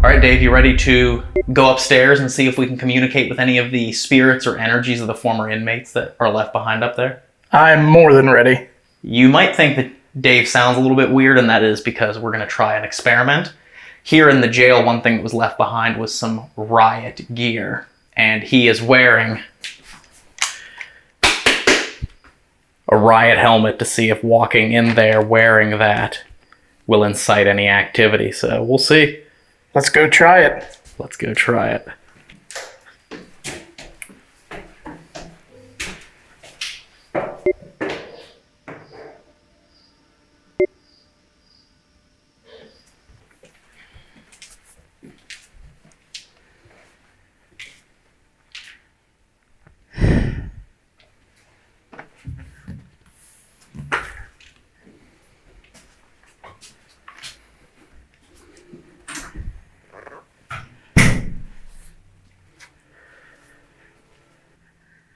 All right, Dave, you ready to go upstairs and see if we can communicate with any of the spirits or energies of the former inmates that are left behind up there? I'm more than ready. You might think that Dave sounds a little bit weird, and that is because we're going to try an experiment. Here in the jail, one thing that was left behind was some riot gear, and he is wearing a riot helmet to see if walking in there wearing that will incite any activity. So we'll see. Let's go try it. Let's go try it.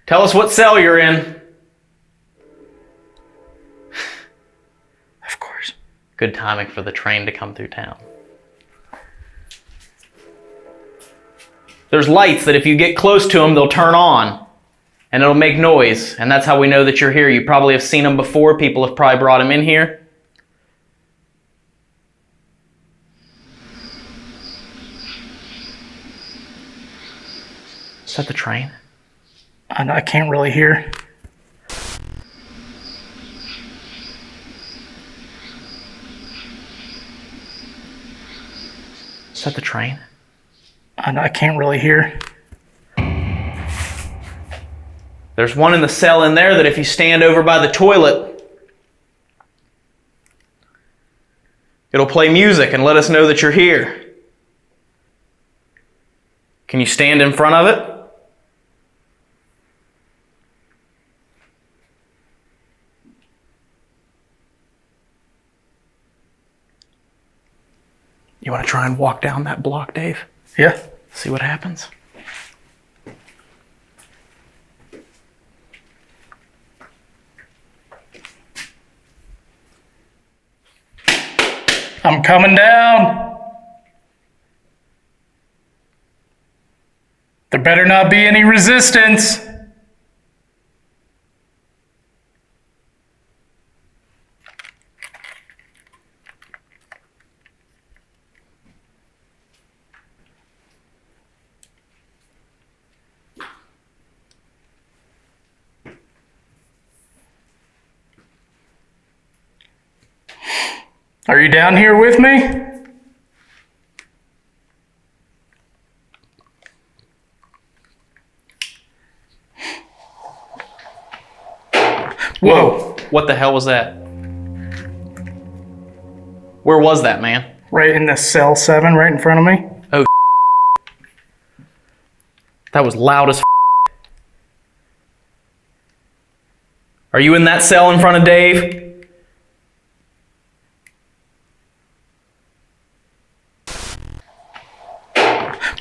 Tell us what cell you're in. Of course. Good timing for the train to come through town. There's lights that if you get close to them, they'll turn on. And it'll make noise. And that's how we know that you're here. You probably have seen them before. People have probably brought them in here. Is that the train? I can't really hear. Is that the train? I can't really hear. There's one in the cell in there that if you stand over by the toilet, it'll play music and let us know that you're here. Can you stand in front of it? You want to try and walk down that block, Dave? Yeah. See what happens? I'm coming down. There better not be any resistance. Are you down here with me? Whoa. What the hell was that? Where was that, man? Right in the cell 7 right in front of me. Oh, that was loud as Are you in that cell in front of Dave?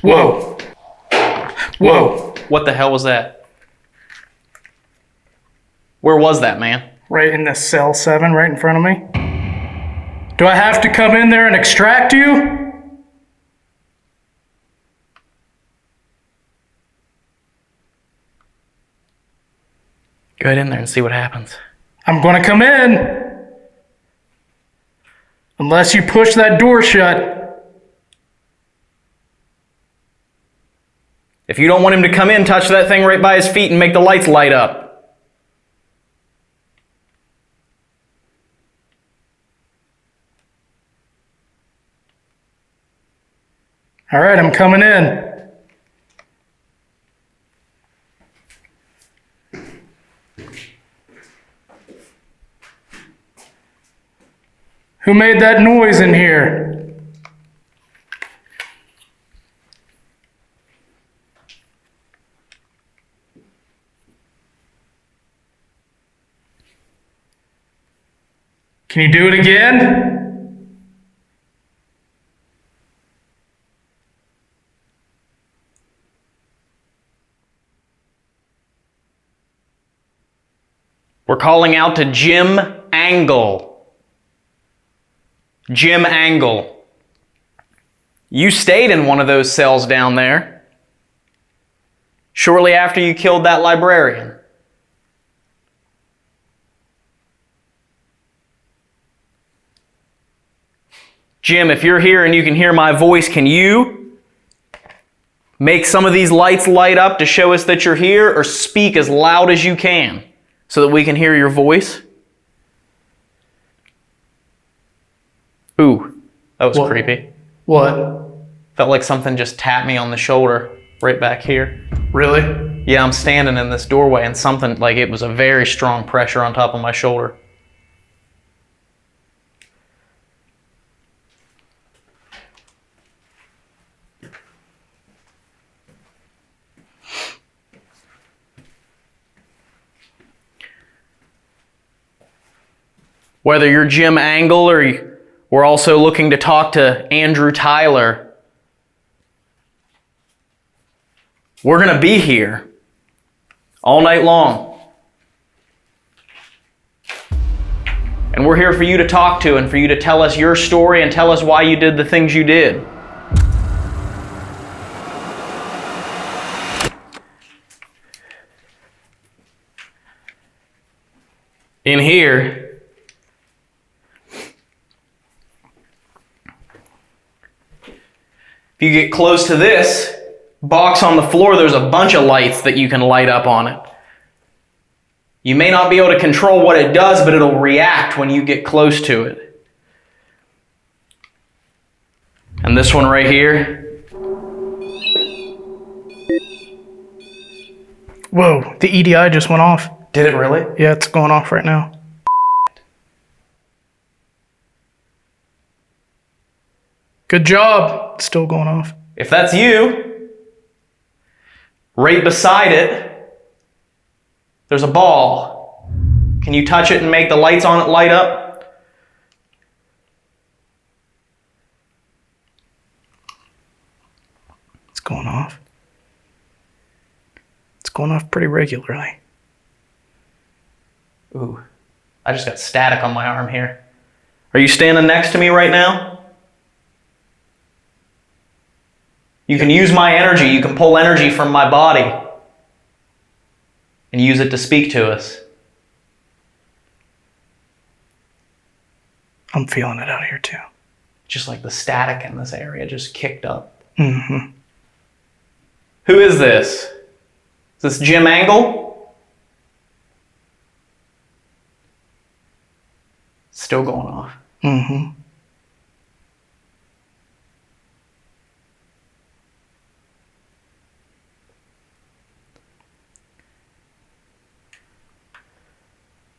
Whoa. Whoa. What the hell was that? Where was that, man? Right in the cell 7 right in front of me. Do I have to come in there and extract you? Go ahead in there and see what happens. I'm gonna come in. Unless you push that door shut. If you don't want him to come in, touch that thing right by his feet and make the lights light up. All right, I'm coming in. Who made that noise in here? Can you do it again? We're calling out to Jim Angle. Jim Angle. You stayed in one of those cells down there shortly after you killed that librarian. Jim, if you're here and you can hear my voice, can you make some of these lights light up to show us that you're here, or speak as loud as you can so that we can hear your voice? Ooh, that was creepy. What? Felt like something just tapped me on the shoulder right back here. Really? Yeah, I'm standing in this doorway and something, like it was a very strong pressure on top of my shoulder. Whether you're Jim Angle or we're also looking to talk to Andrew Tyler, we're going to be here all night long. And we're here for you to talk to and for you to tell us your story and tell us why you did the things you did. In here, if you get close to this box on the floor, there's a bunch of lights that you can light up on it. You may not be able to control what it does, but it'll react when you get close to it. And this one right here. Whoa, the EDI just went off. Did it really? Yeah, it's going off right now. Good job. It's still going off. If that's you, right beside it, there's a ball. Can you touch it and make the lights on it light up? It's going off. It's going off pretty regularly. Ooh, I just got static on my arm here. Are you standing next to me right now? You can use my energy. You can pull energy from my body and use it to speak to us. I'm feeling it out here too. Just like the static in this area just kicked up. Mm-hmm. Who is this? Is this Jim Angle? Still going off. Mm-hmm.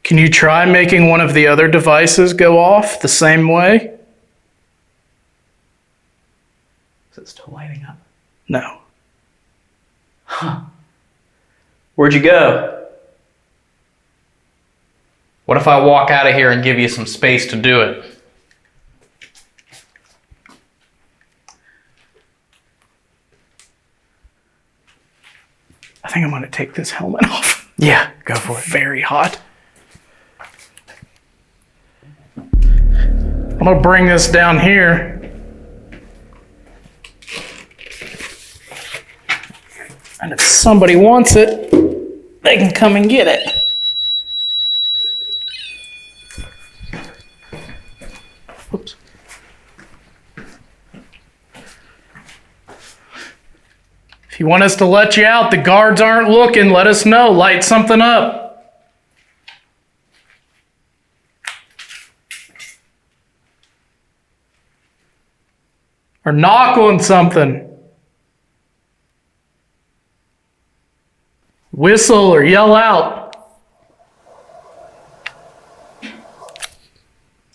Can you try making one of the other devices go off the same way? Is it still lighting up? No. Huh. Where'd you go? What if I walk out of here and give you some space to do it? I think I'm going to take this helmet off. Yeah, go for it. Very hot. I'm going to bring this down here. And if somebody wants it, they can come and get it. Oops. If you want us to let you out, the guards aren't looking, let us know. Light something up. Or knock on something. Whistle or yell out.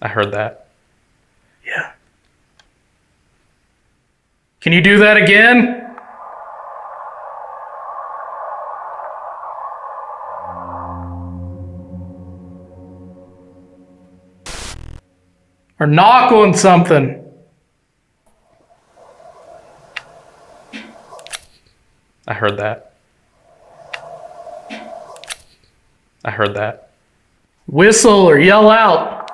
I heard that. Yeah. Can you do that again? Or knock on something. I heard that. I heard that. Whistle or yell out.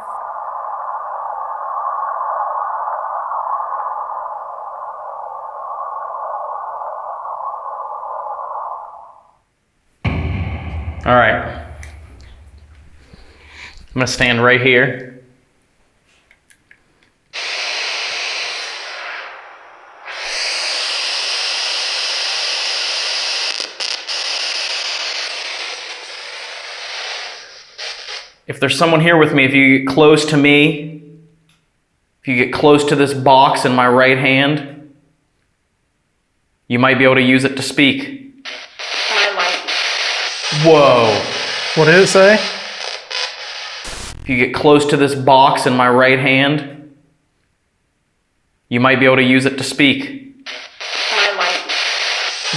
All right. I'm going to stand right here. If there's someone here with me, if you get close to me, if you get close to this box in my right hand, you might be able to use it to speak. Whoa. What did it say? If you get close to this box in my right hand, you might be able to use it to speak.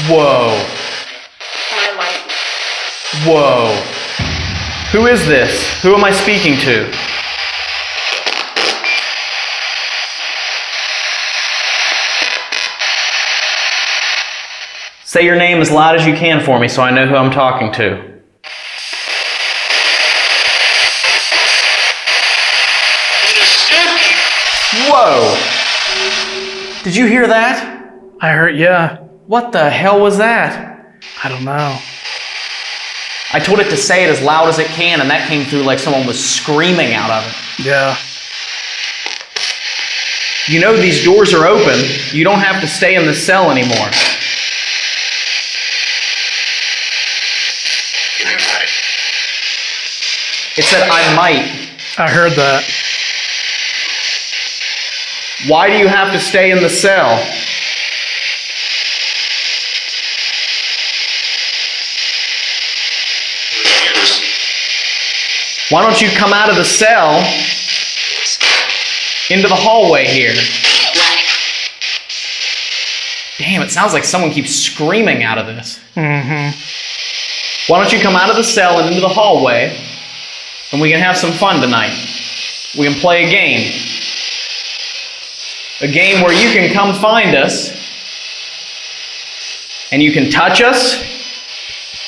Whoa. Whoa. Who is this? Who am I speaking to? Say your name as loud as you can for me so I know who I'm talking to. Whoa! Did you hear that? I heard, yeah. What the hell was that? I don't know. I told it to say it as loud as it can, and that came through like someone was screaming out of it. Yeah. You know these doors are open. You don't have to stay in the cell anymore. It said, I might. I heard that. Why do you have to stay in the cell? Why don't you come out of the cell into the hallway here? Damn, it sounds like someone keeps screaming out of this. Mm-hmm. Why don't you come out of the cell and into the hallway, and we can have some fun tonight. We can play a game. A game where you can come find us, and you can touch us,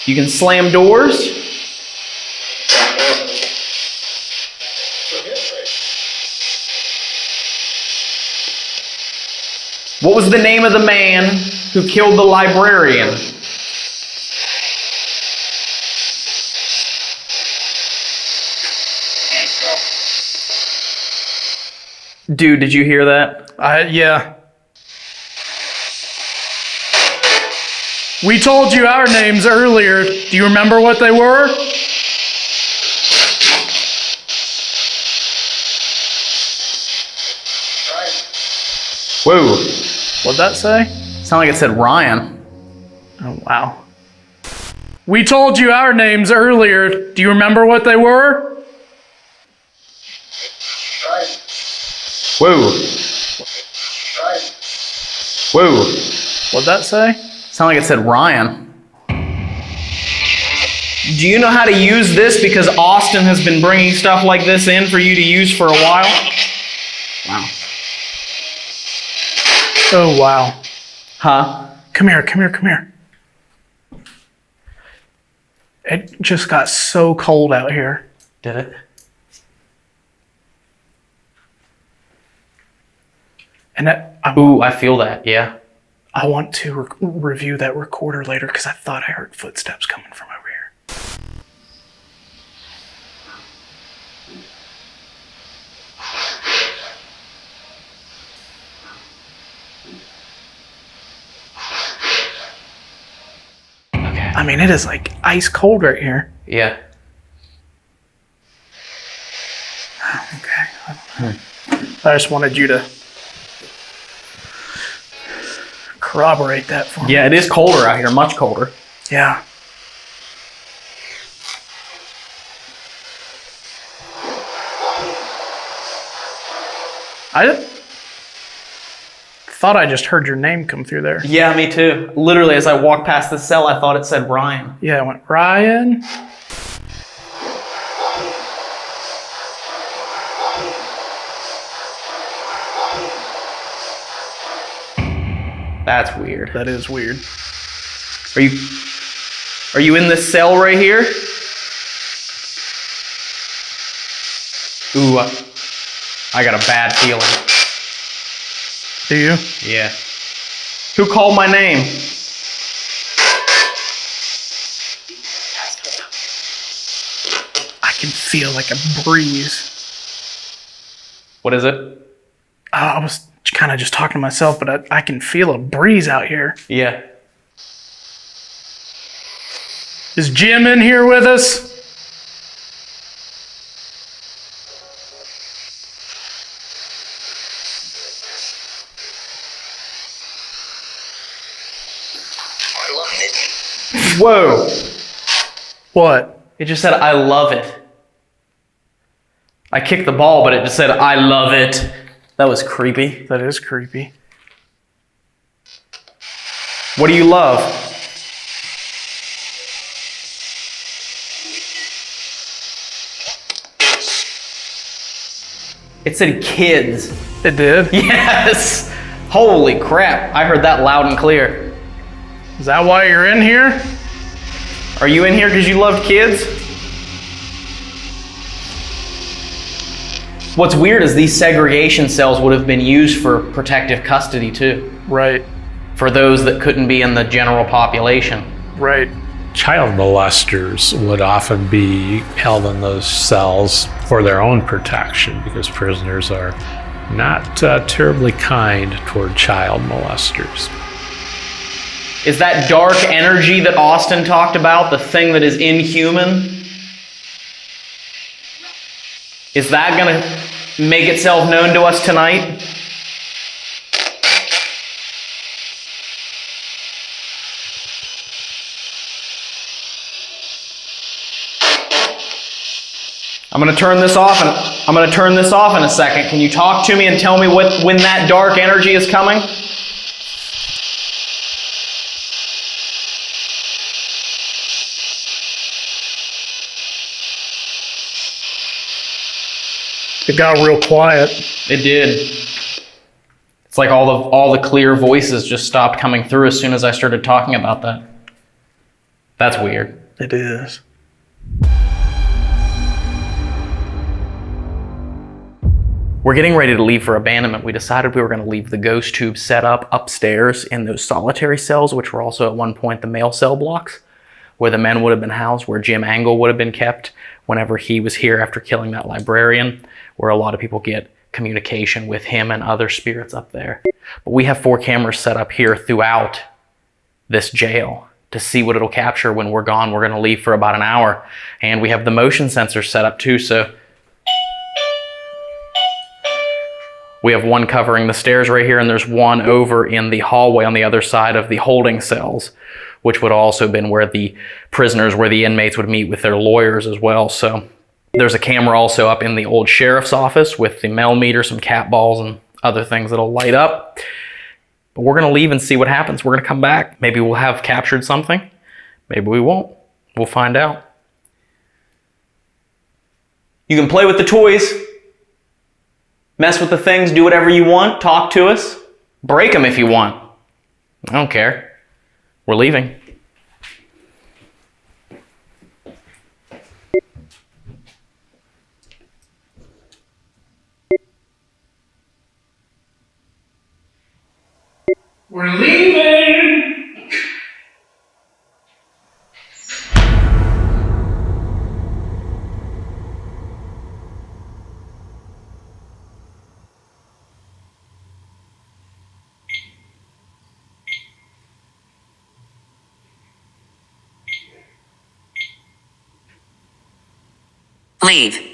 you can slam doors, what was the name of the man who killed the librarian? Dude, did you hear that? Yeah. We told you our names earlier. Do you remember what they were? Whoa. What'd that say? Sounded like it said Ryan. Oh, wow. We told you our names earlier. Do you remember what they were? Whoa. Whoa. What'd that say? Sounded like it said Ryan. Do you know how to use this? Because Austin has been bringing stuff like this in for you to use for a while. Wow. Oh, wow. Huh? Come here, come here, come here. It just got so cold out here. Did it? And that, Ooh, I feel that, yeah. I want to review that recorder later because I thought I heard footsteps coming from over here. Okay. I mean, it is like ice cold right here. Yeah. Okay. I don't know. I just wanted you to corroborate that for me. Yeah, it is colder out here, much colder. Yeah. I thought I just heard your name come through there. Yeah, me too. Literally, as I walked past the cell, I thought it said Ryan. Yeah, I went, Ryan. That's weird. That is weird. Are you in this cell right here? Ooh, I got a bad feeling. Do you? Yeah. Who called my name? I can feel like a breeze. What is it? I was kind of just talking to myself, but I can feel a breeze out here. Yeah. Is Jim in here with us? Whoa. What? It just said, I love it. I kicked the ball, but it just said, I love it. That was creepy. That is creepy. What do you love? It said kids. It did? Yes. Holy crap. I heard that loud and clear. Is that why you're in here? Are you in here because you loved kids? What's weird is these segregation cells would have been used for protective custody too. Right. For those that couldn't be in the general population. Right. Child molesters would often be held in those cells for their own protection because prisoners are not terribly kind toward child molesters. Is that dark energy that Austin talked about, the thing that is inhuman? Is that going to make itself known to us tonight? I'm going to turn this off in a second. Can you talk to me and tell me when that dark energy is coming? It got real quiet. It did. It's like all the clear voices just stopped coming through as soon as I started talking about that. That's weird. It is. We're getting ready to leave for abandonment. We decided we were going to leave the ghost tube set up upstairs in those solitary cells, which were also at one point the male cell blocks, where the men would have been housed, where Jim Angle would have been kept whenever he was here after killing that librarian, where a lot of people get communication with him and other spirits up there. But we have 4 cameras set up here throughout this jail to see what it'll capture when we're gone. We're going to leave for about an hour. And we have the motion sensors set up too, so we have one covering the stairs right here, and there's one over in the hallway on the other side of the holding cells, which would also been where the prisoners, where the inmates would meet with their lawyers as well. So there's a camera also up in the old sheriff's office with the Mel meter, some cat balls, and other things that'll light up. But we're going to leave and see what happens. We're going to come back. Maybe we'll have captured something. Maybe we won't. We'll find out. You can play with the toys. Mess with the things, do whatever you want, talk to us. Break them if you want. I don't care. We're leaving. We're leaving! Leave.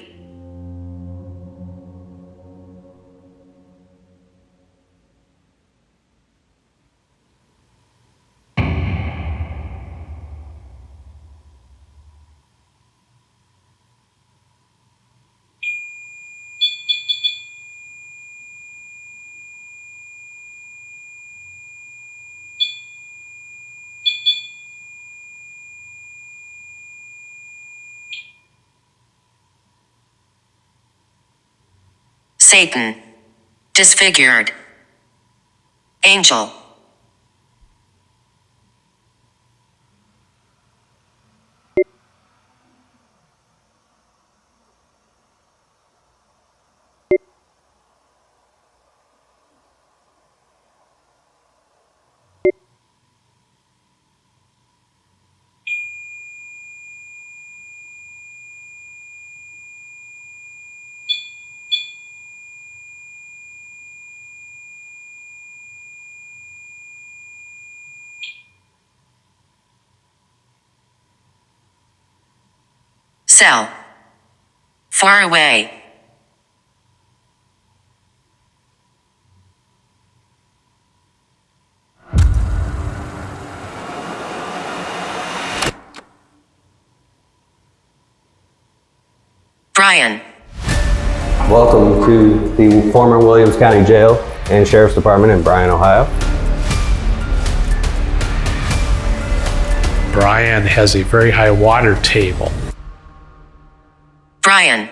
Satan. Disfigured. Angel. Cell. Far away. Brian. Welcome to the former Williams County Jail and Sheriff's Department in Bryan, Ohio. Brian has a very high water table. Brian.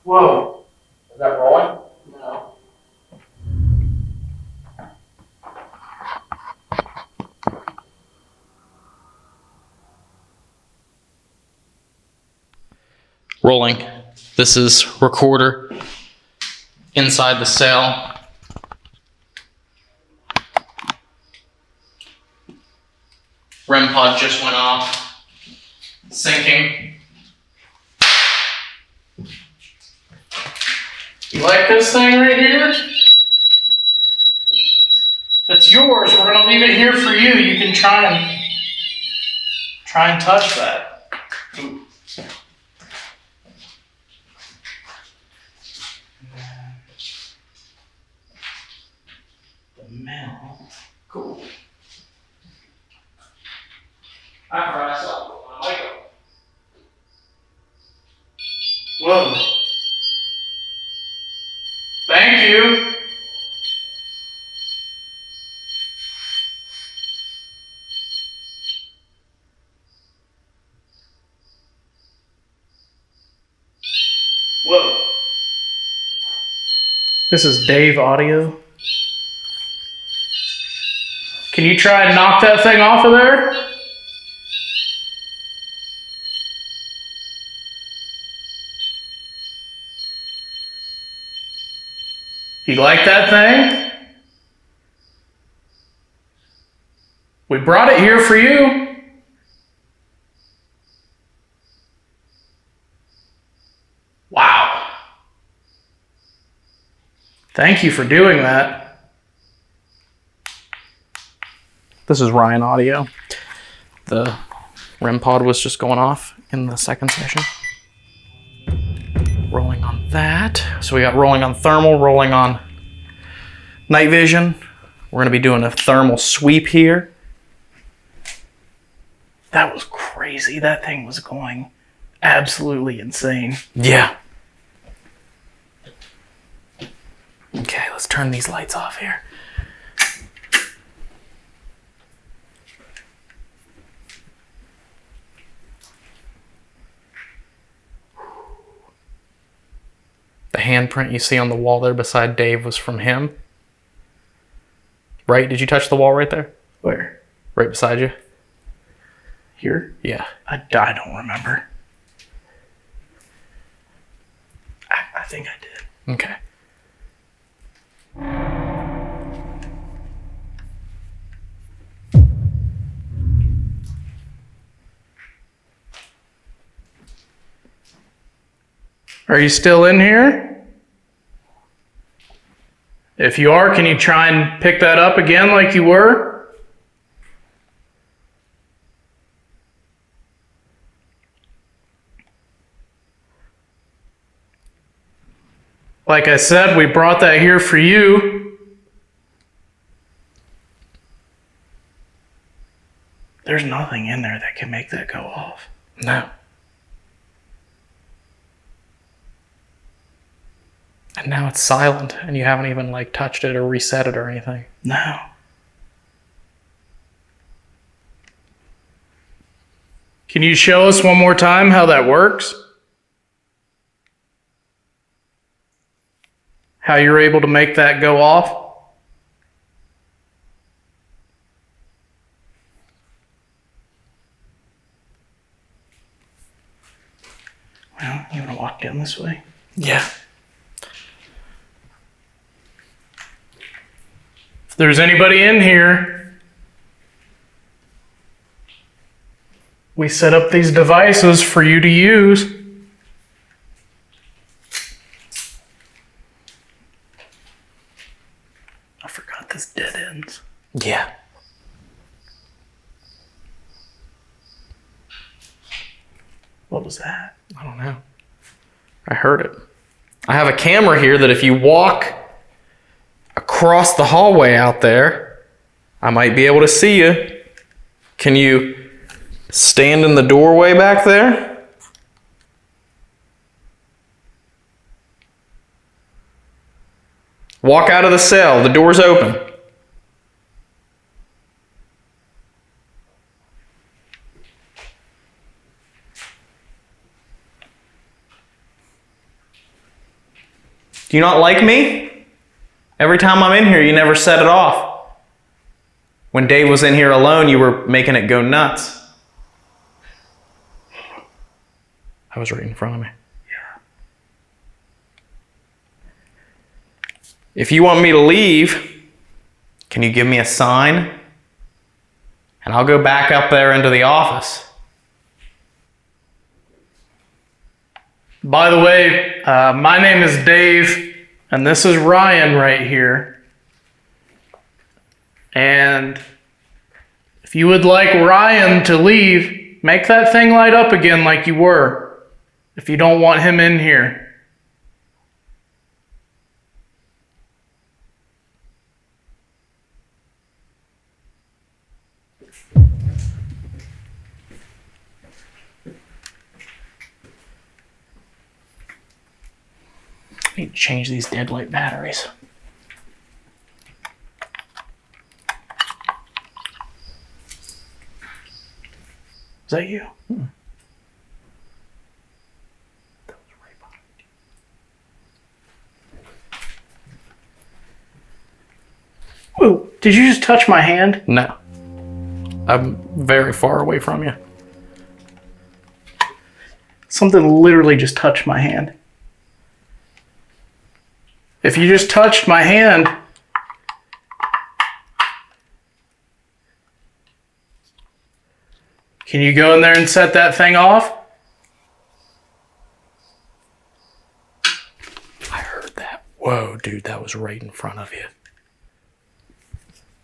Whoa. Is that rolling? No. Rolling. This is recorder inside the cell. REM pod just went off. Syncing. You like this thing right here? It's yours. We're gonna leave it here for you. You can try and touch that. Ooh. The Mel. Cool. I brought myself with my Lego. Whoa. Thank you. Whoa. This is Dave audio. Can you try and knock that thing off of there? You like that thing? We brought it here for you. Wow. Thank you for doing that. This is Ryan audio. The REM pod was just going off in the second session. Rolling on that. So we got rolling on thermal, rolling on night vision. We're going to be doing a thermal sweep here. That was crazy. That thing was going absolutely insane. Yeah. Okay, let's turn these lights off here. The handprint you see on the wall there beside Dave was from him. Right? Did you touch the wall right there? Where? Right beside you? Here? Yeah. I don't remember. I think I did. Okay. Are you still in here? If you are, can you try and pick that up again like you were? Like I said, we brought that here for you. There's nothing in there that can make that go off. No. And now it's silent, and you haven't even like touched it or reset it or anything. No. Can you show us one more time how that works? How you're able to make that go off? Well, you want to walk down this way? Yeah. If there's anybody in here, we set up these devices for you to use. I forgot this dead ends. Yeah. What was that? I don't know. I heard it. I have a camera here that if you walk across the hallway out there, I might be able to see you. Can you stand in the doorway back there? Walk out of the cell. The door's open. Do you not like me? Every time I'm in here, you never set it off. When Dave was in here alone, you were making it go nuts. I was right in front of me. Yeah. If you want me to leave, can you give me a sign? And I'll go back up there into the office. By the way, my name is Dave, and this is Ryan right here. And if you would like Ryan to leave, make that thing light up again like you were, if you don't want him in here. I need to change these dead light batteries. Is that you? That was right behind you. Whoa, did you just touch my hand? No. I'm very far away from you. Something literally just touched my hand. If you just touched my hand, can you go in there and set that thing off? I heard that. Whoa, dude, that was right in front of you.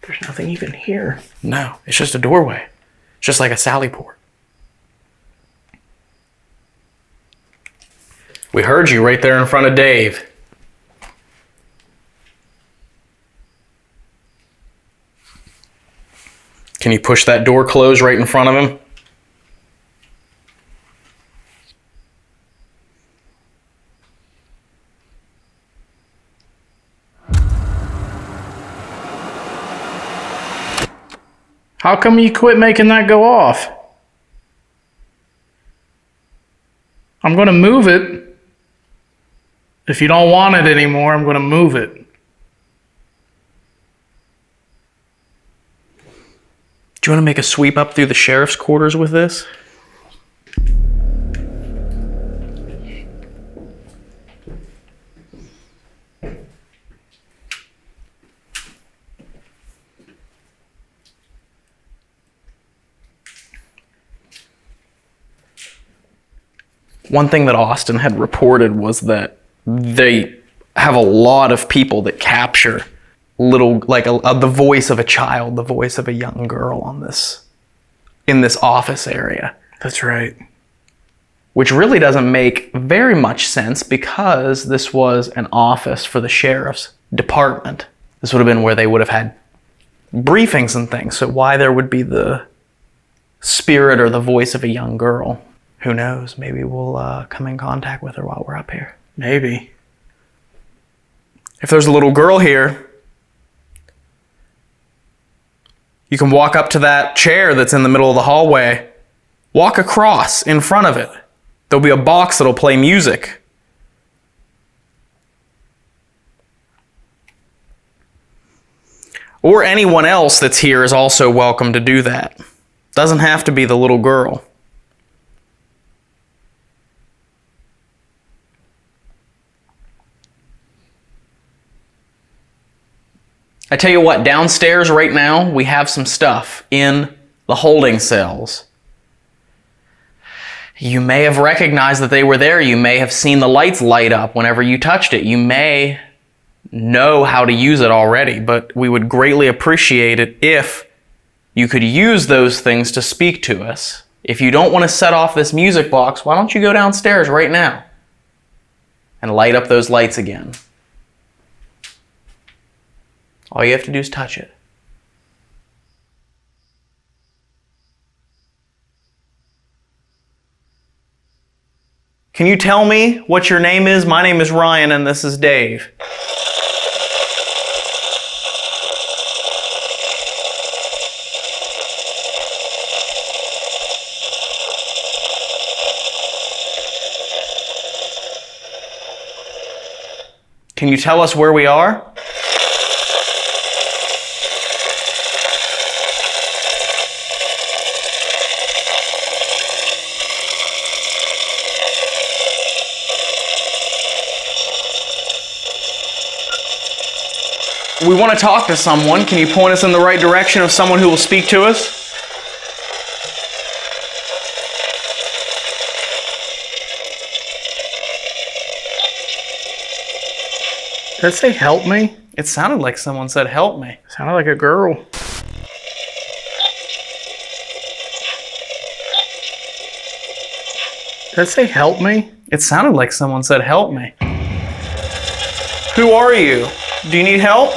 There's nothing even here. No, it's just a doorway. It's just like a sally port. We heard you right there in front of Dave. Can you push that door closed right in front of him? How come you quit making that go off? I'm going to move it. If you don't want it anymore, I'm going to move it. Do you want to make a sweep up through the sheriff's quarters with this? One thing that Austin had reported was that they have a lot of people that capture little, like the voice of a child, the voice of a young girl in this office area. That's right. Which really doesn't make very much sense because this was an office for the sheriff's department. This would have been where they would have had briefings and things. So why there would be the spirit or the voice of a young girl? Who knows? Maybe we'll come in contact with her while we're up here. Maybe. If there's a little girl here, you can walk up to that chair that's in the middle of the hallway, walk across in front of it. There'll be a box that'll play music. Or anyone else that's here is also welcome to do that. Doesn't have to be the little girl. I tell you what, downstairs right now, we have some stuff in the holding cells. You may have recognized that they were there. You may have seen the lights light up whenever you touched it. You may know how to use it already, but we would greatly appreciate it if you could use those things to speak to us. If you don't want to set off this music box, why don't you go downstairs right now and light up those lights again? All you have to do is touch it. Can you tell me what your name is? My name is Ryan and this is Dave. Can you tell us where we are? We want to talk to someone. Can you point us in the right direction of someone who will speak to us? Did it say help me? It sounded like someone said help me. Sounded like a girl. Did it say help me? It sounded like someone said help me. Who are you? Do you need help?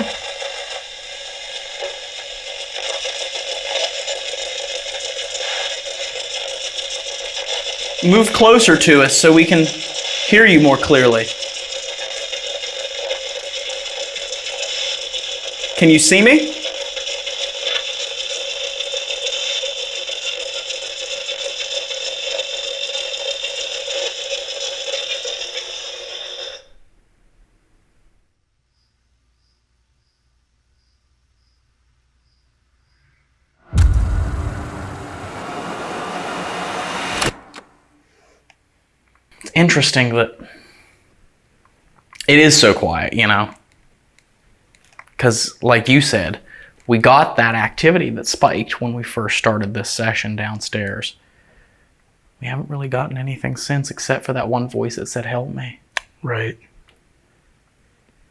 Move closer to us so we can hear you more clearly. Can you see me? It's interesting that it is so quiet, you know? Because, like you said, we got that activity that spiked when we first started this session downstairs. We haven't really gotten anything since except for that one voice that said, help me. Right.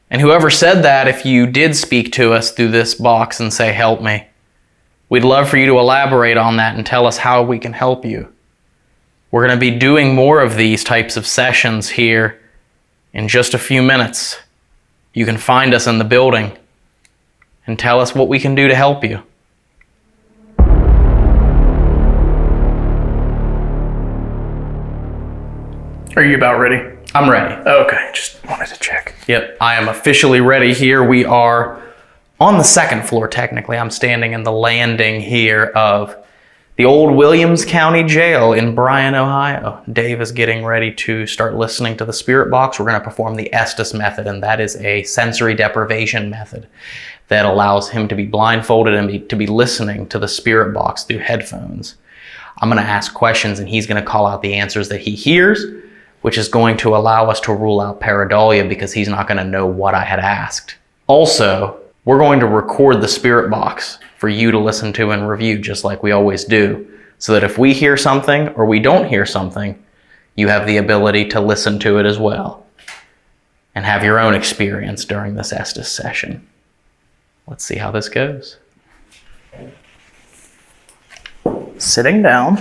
And whoever said that, if you did speak to us through this box and say, help me, we'd love for you to elaborate on that and tell us how we can help you. We're going to be doing more of these types of sessions here in just a few minutes. You can find us in the building and tell us what we can do to help you. Are you about ready? I'm ready. Okay, just wanted to check. Yep, I am officially ready here. We are on the second floor, technically. I'm standing in the landing here of the old Williams County Jail in Bryan, Ohio. Dave is getting ready to start listening to the spirit box. We're going to perform the Estes method, and that is a sensory deprivation method that allows him to be blindfolded and to be listening to the spirit box through headphones. I'm going to ask questions, and he's going to call out the answers that he hears, which is going to allow us to rule out pareidolia because he's not going to know what I had asked. Also, we're going to record the spirit box for you to listen to and review, just like we always do, so that if we hear something or we don't hear something, you have the ability to listen to it as well and have your own experience during this Estes session. Let's see how this goes. Sitting down.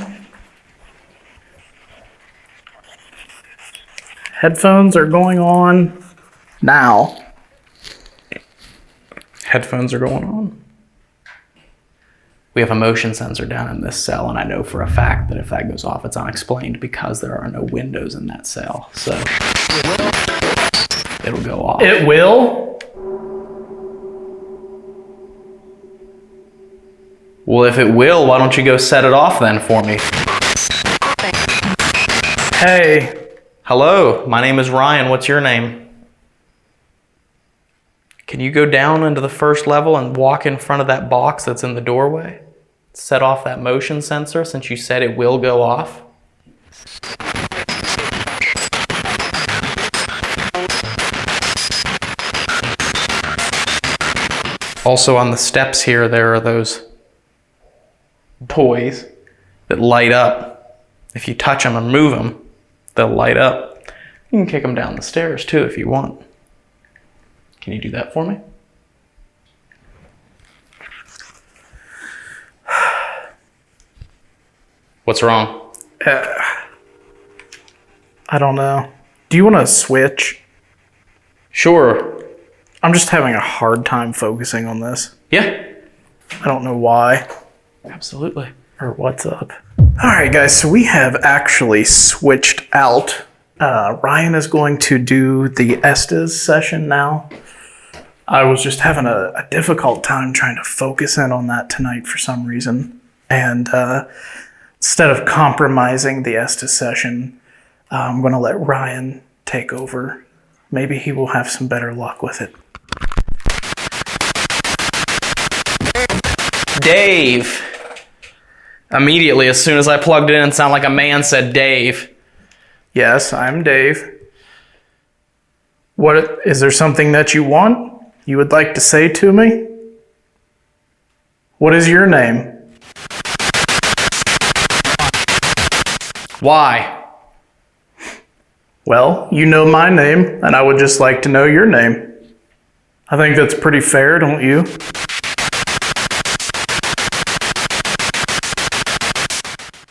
Headphones are going on now. Headphones are going on. We have a motion sensor down in this cell, and I know for a fact that if that goes off, it's unexplained because there are no windows in that cell. So it'll go off. It will? Well, if it will, why don't you go set it off then for me? Hey. Hello, my name is Ryan. What's your name? Can you go down into the first level and walk in front of that box that's in the doorway? Set off that motion sensor since you said it will go off. Also on the steps here, there are those toys that light up. If you touch them or move them, they'll light up. You can kick them down the stairs too if you want. Can you do that for me? What's wrong? I don't know. Do you want to switch? Sure. I'm just having a hard time focusing on this. Yeah. I don't know why Absolutely. or what's up. All right, guys, so we have actually switched out. Ryan is going to do the Estes session now. I was just having a difficult time trying to focus in on that tonight for some reason. And instead of compromising the Estes session, I'm going to let Ryan take over. Maybe he will have some better luck with it. Dave. Immediately, as soon as I plugged it in, it sounded like a man said Dave. Yes, I'm Dave. What is there something that you want? You would like to say to me? What is your name? Why? Well, you know my name, and I would just like to know your name. I think that's pretty fair, don't you?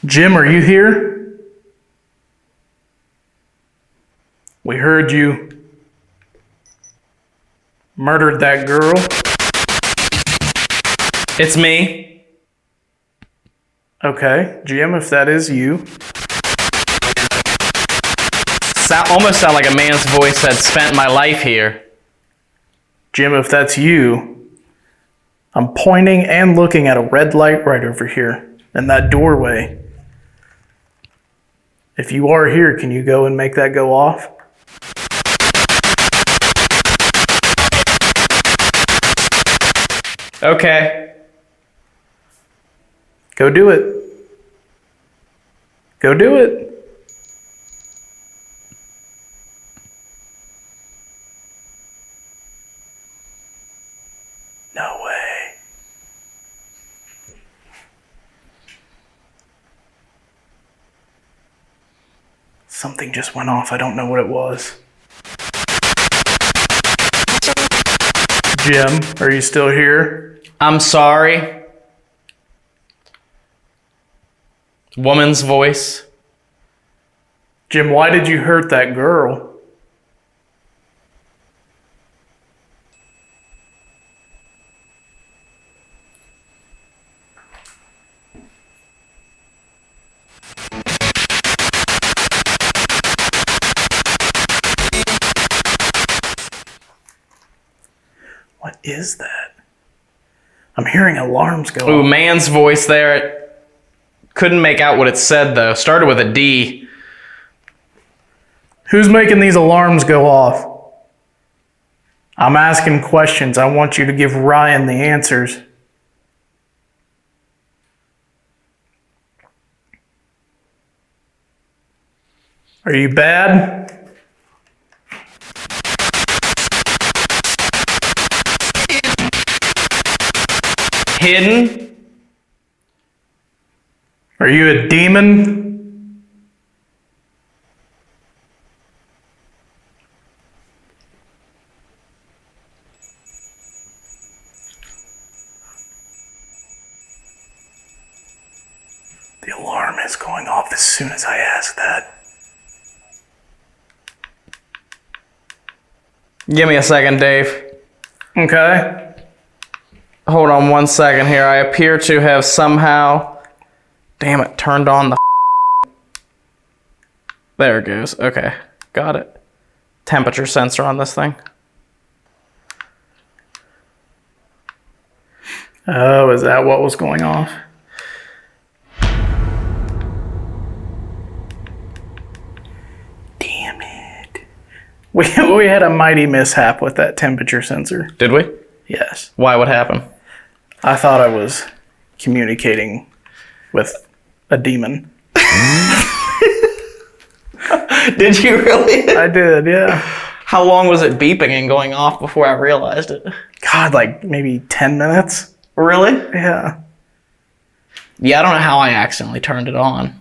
Jim, are you here? We heard you murdered that girl. It's me. Okay, Jim, if that is you. Almost sound like a man's voice that spent my life here. Jim, if that's you, I'm pointing and looking at a red light right over here in that doorway. If you are here, can you go and make that go off? Okay. Go do it. Go do it. No way. Something just went off. I don't know what it was. Jim, are you still here? I'm sorry. Woman's voice. Jim, why did you hurt that girl? What is that? I'm hearing alarms go Ooh, off. man's voice there. Couldn't make out what it said though. Started with a D. Who's making these alarms go off? I'm asking questions. I want you to give Ryan the answers. Are you bad? Hidden? Are you a demon? The alarm is going off as soon as I ask that. Give me a second, Dave. Okay. Hold on 1 second here. I appear to have somehow... Damn it, turned on the... There it goes. Okay, got it. Temperature sensor on this thing. Oh, is that what was going off? Damn it. We had a mighty mishap with that temperature sensor. Did we? Yes. Why? What happened? I thought I was communicating with a demon. Did you really? I did, yeah. How long was it beeping and going off before I realized it? God, like maybe 10 minutes. Really? Yeah. Yeah, I don't know how I accidentally turned it on.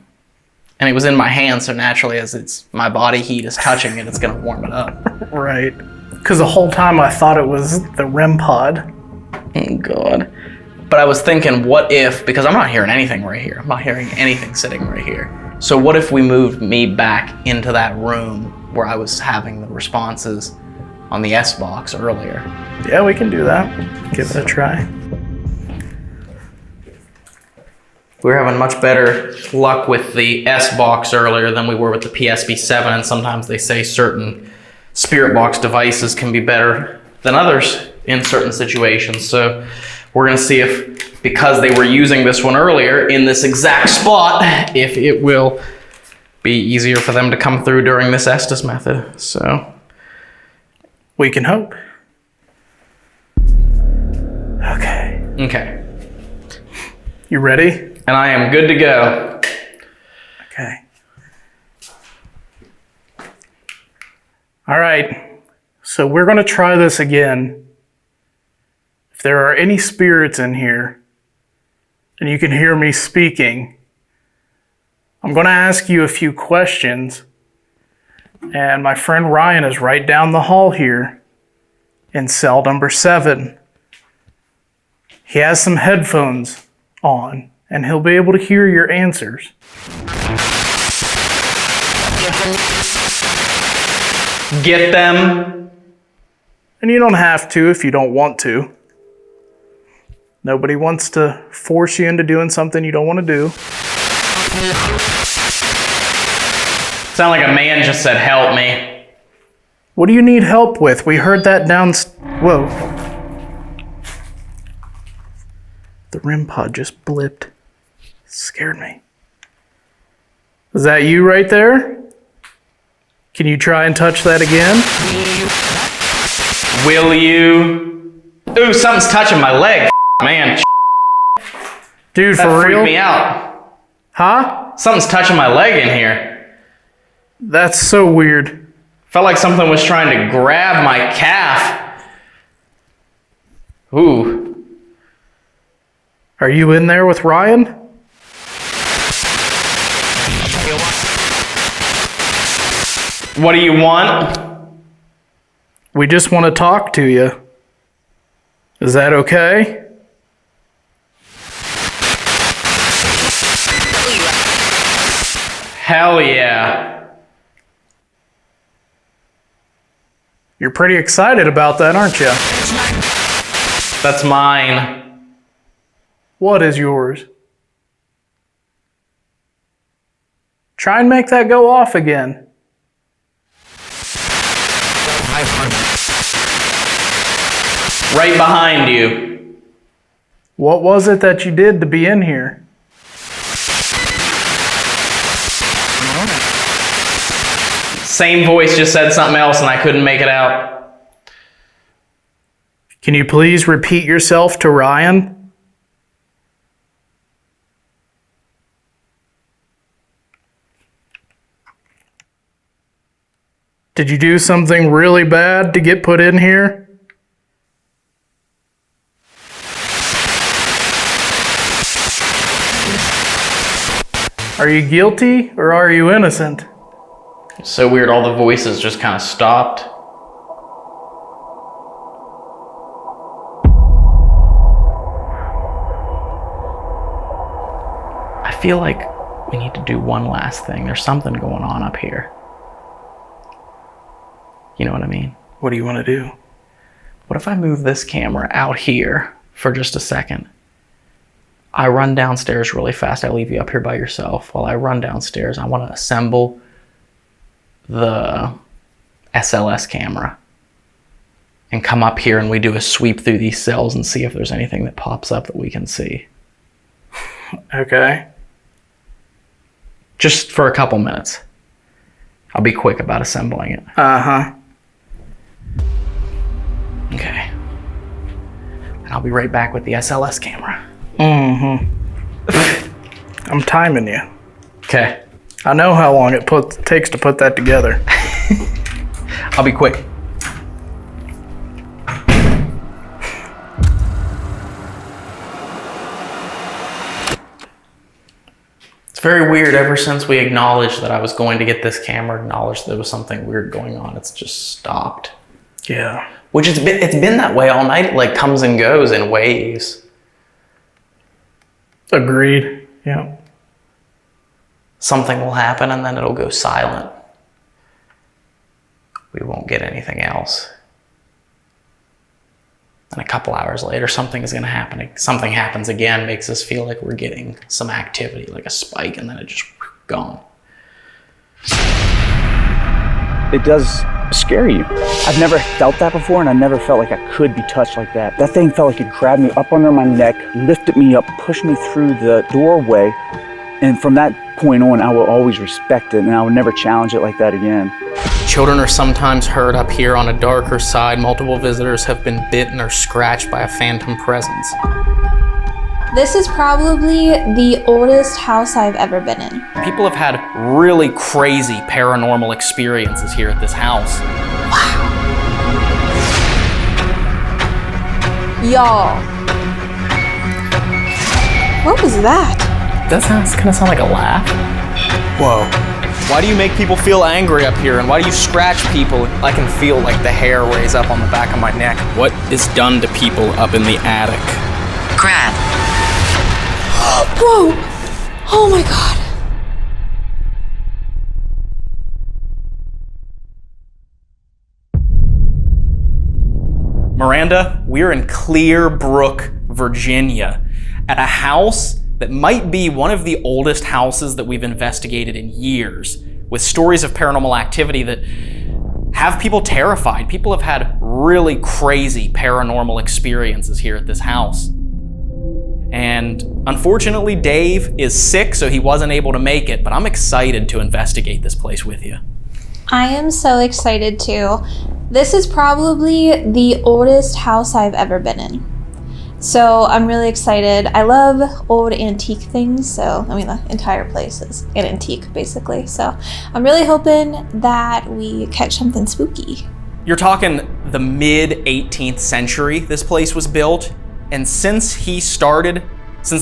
And it was in my hand, so naturally as it's my body heat is touching it, it's gonna warm it up. Right. Because the whole time I thought it was the REM pod. Oh God. But I was thinking, what if, because I'm not hearing anything right here. I'm not hearing anything sitting right here. So what if we moved me back into that room where I was having the responses on the S box earlier? Yeah, we can do that. Give it a try. We were having much better luck with the S box earlier than we were with the PSB7, and sometimes they say certain spirit box devices can be better than others in certain situations. So we're gonna see if, because they were using this one earlier in this exact spot, if it will be easier for them to come through during this Estes method. So we can hope. Okay. Okay. You ready? And I am good to go. Okay. All right. So we're going to try this again. If there are any spirits in here and you can hear me speaking, I'm going to ask you a few questions. And my friend Ryan is right down the hall here in cell number 7. He has some headphones on, and he'll be able to hear your answers. Get them. And you don't have to if you don't want to. Nobody wants to force you into doing something you don't want to do. Sound like a man just said, help me. What do you need help with? We heard that Whoa. The REM pod just blipped. Scared me. Is that you right there? Can you try and touch that again? Will you? Ooh, something's touching my leg. Man, dude, that for real? freaked me out. Huh? Something's touching my leg in here. That's so weird. Felt like something was trying to grab my calf. Ooh. Are you in there with Ryan? What do you want? We just want to talk to you. Is that okay? Hell yeah. You're pretty excited about that, aren't you? That's mine. What is yours? Try and make that go off again. Right behind you. What was it that you did to be in here? Same voice just said something else and I couldn't make it out. Can you please repeat yourself to Ryan? Did you do something really bad to get put in here? Are you guilty or are you innocent? It's so weird, all the voices just kind of stopped. I feel like we need to do one last thing. There's something going on up here. You know what I mean? What do you want to do? What if I move this camera out here for just a second? I run downstairs really fast. I leave you up here by yourself. While I run downstairs, I want to assemble the SLS camera and come up here and we do a sweep through these cells and see if there's anything that pops up that we can see. Okay. Just for a couple minutes. I'll be quick about assembling it. Uh-huh. Okay. And I'll be right back with the SLS camera. Mm-hmm. I'm timing you. Okay. I know how long it takes to put that together. I'll be quick. It's very weird. Ever since we acknowledged that I was going to get this camera, acknowledged there was something weird going on, it's just stopped. Yeah. Which it's been that way all night. It like comes and goes in waves. Agreed. Yeah. Something will happen and then it'll go silent. We won't get anything else. And a couple hours later, something is going to happen. Something happens again, makes us feel like we're getting some activity, like a spike, and then it just gone. It does scare you. I've never felt that before, and I never felt like I could be touched like that. That thing felt like it grabbed me up under my neck, lifted me up, pushed me through the doorway, and from that point on, I will always respect it, and I will never challenge it like that again. Children are sometimes heard up here on a darker side. Multiple visitors have been bitten or scratched by a phantom presence. This is probably the oldest house I've ever been in. People have had really crazy paranormal experiences here at this house. Wow. Y'all. What was that? That kind of sound like a laugh. Whoa. Why do you make people feel angry up here, and why do you scratch people? I can feel like the hair raise up on the back of my neck. What is done to people up in the attic? Grab. Whoa! Oh my god. Miranda, we're in Clear Brook, Virginia, at a house that might be one of the oldest houses that we've investigated in years, with stories of paranormal activity that have people terrified. People have had really crazy paranormal experiences here at this house. And unfortunately, Dave is sick, so he wasn't able to make it, but I'm excited to investigate this place with you. I am so excited too. This is probably the oldest house I've ever been in. So I'm really excited. I love old antique things, so I mean the entire place is an antique basically. So I'm really hoping that we catch something spooky. You're talking the mid 18th century this place was built, and since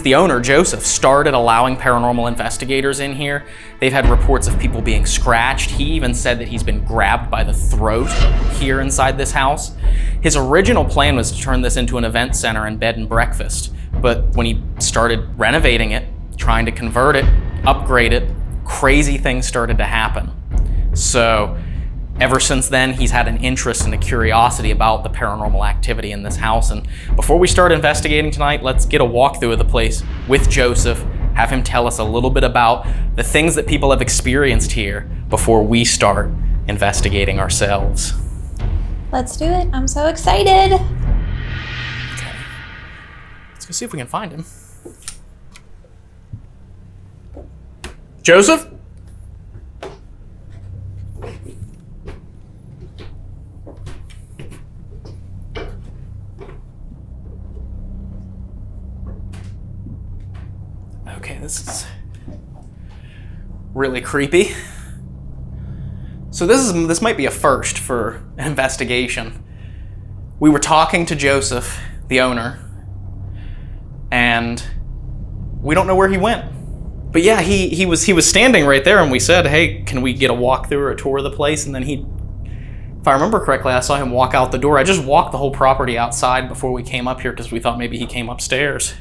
the owner, Joseph, started allowing paranormal investigators in here, they've had reports of people being scratched. He even said that he's been grabbed by the throat here inside this house. His original plan was to turn this into an event center and bed and breakfast, but when he started renovating it, trying to convert it, upgrade it, crazy things started to happen. So ever since then, he's had an interest and a curiosity about the paranormal activity in this house. And before we start investigating tonight, let's get a walkthrough of the place with Joseph, have him tell us a little bit about the things that people have experienced here before we start investigating ourselves. Let's do it. I'm so excited. Okay. Let's go see if we can find him. Joseph? Okay, this is really creepy. So this might be a first for an investigation. We were talking to Joseph, the owner, and we don't know where he went. But yeah, he was standing right there, and we said, "Hey, can we get a walkthrough or a tour of the place?" And then if I remember correctly, I saw him walk out the door. I just walked the whole property outside before we came up here because we thought maybe he came upstairs.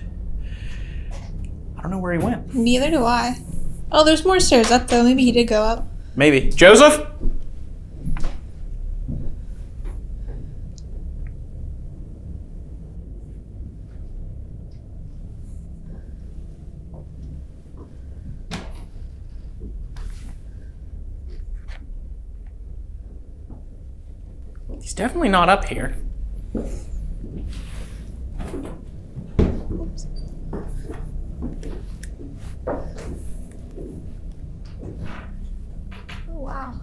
I don't know where he went. Neither do I. Oh, there's more stairs up though. Maybe he did go up. Maybe. Joseph? He's definitely not up here. Oops. Oh, wow.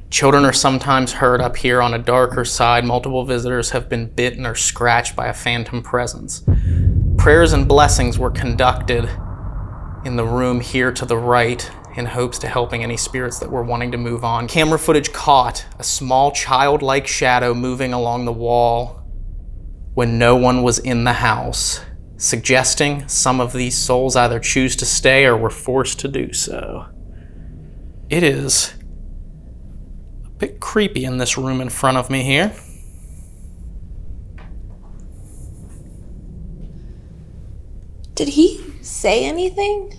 Children are sometimes heard up here on a darker side. Multiple visitors have been bitten or scratched by a phantom presence. Prayers and blessings were conducted in the room here to the right, in hopes to helping any spirits that were wanting to move on. Camera footage caught a small childlike shadow moving along the wall when no one was in the house, suggesting some of these souls either choose to stay or were forced to do so. It is a bit creepy in this room in front of me here. Did he say anything?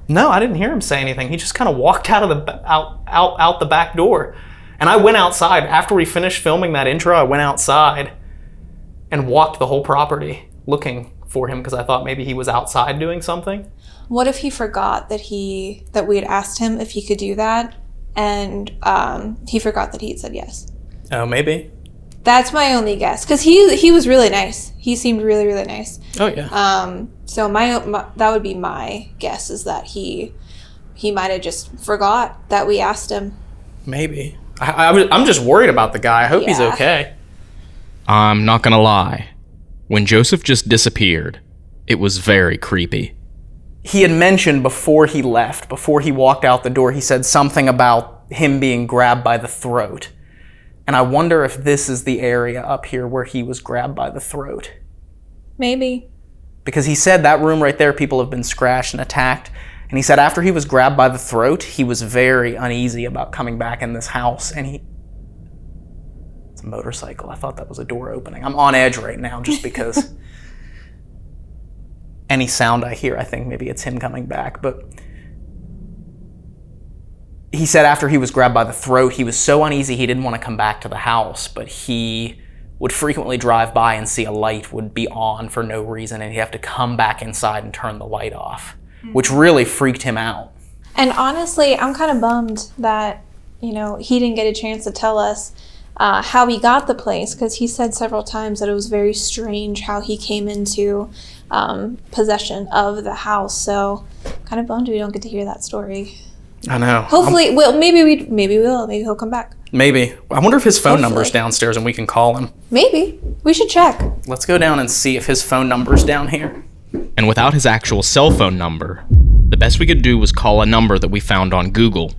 No, I didn't hear him say anything. He just kind of walked out of the out the back door. And I went outside. After we finished filming that intro, I went outside and walked the whole property looking for him because I thought maybe he was outside doing something. What if he forgot that we had asked him if he could do that, and he forgot that he had said yes? Oh, maybe. That's my only guess, because he was really nice. He seemed really, really nice. Oh yeah. So my that would be my guess, is that he might have just forgot that we asked him. Maybe. I'm just worried about the guy. I hope he's Yeah. okay. I'm not gonna lie. When Joseph just disappeared, it was very creepy. He had mentioned before he left, before he walked out the door, he said something about him being grabbed by the throat. And I wonder if this is the area up here where he was grabbed by the throat. Maybe. Because he said that room right there, people have been scratched and attacked. And he said after he was grabbed by the throat, he was very uneasy about coming back in this house. And it's a motorcycle. I thought that was a door opening. I'm on edge right now just because any sound I hear, I think maybe it's him coming back. But he said after he was grabbed by the throat, he was so uneasy he didn't want to come back to the house, but he would frequently drive by and see a light would be on for no reason, and he'd have to come back inside and turn the light off, which really freaked him out. And honestly, I'm kind of bummed that, he didn't get a chance to tell us how he got the place, because he said several times that it was very strange how he came into possession of the house. So kind of bummed we don't get to hear that story. I know. Hopefully, maybe we will. Maybe he'll come back. Maybe. I wonder if his phone Hopefully. number's downstairs and we can call him. Maybe. We should check. Let's go down and see if his phone number's down here. And without his actual cell phone number, the best we could do was call a number that we found on Google.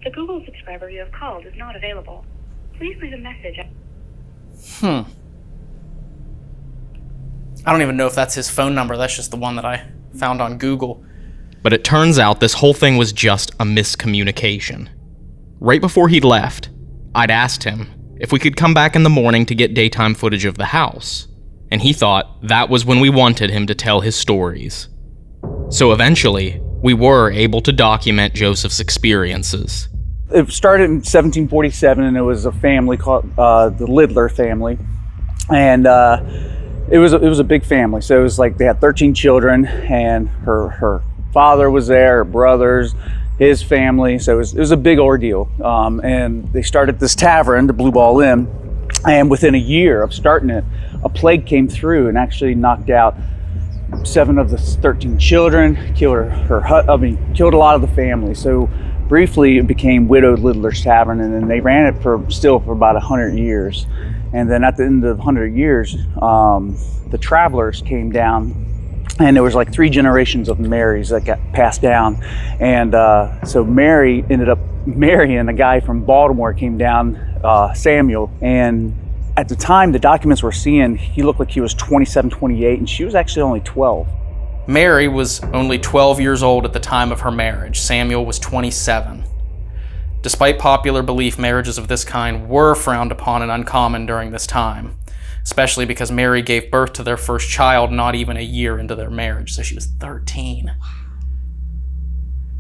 The Google subscriber you have called is not available. Please leave a message. I don't even know if that's his phone number. That's just the one that I found on Google. But it turns out this whole thing was just a miscommunication. Right before he left, I'd asked him if we could come back in the morning to get daytime footage of the house, and he thought that was when we wanted him to tell his stories. So eventually, we were able to document Joseph's experiences. It started in 1747, and it was a family called the Lidler family, and it was a big family. So it was like they had 13 children, and her father was there, her brothers, his family. So it was a big ordeal. And they started this tavern, the Blue Ball Inn, and within a year of starting it, a plague came through and actually knocked out 7 of the 13 children, killed killed a lot of the family. So briefly it became Widow Lidler's Tavern, and then they ran it for about 100 years. And then at the end of 100 years, the travelers came down, and there was like 3 generations of Marys that got passed down. And so Mary ended up marrying a guy from Baltimore, came down, Samuel, and at the time the documents we're seeing, he looked like he was 27, 28, and she was actually only 12. Mary was only 12 years old at the time of her marriage. Samuel was 27. Despite popular belief, marriages of this kind were frowned upon and uncommon during this time, especially because Mary gave birth to their first child not even a year into their marriage, so she was 13.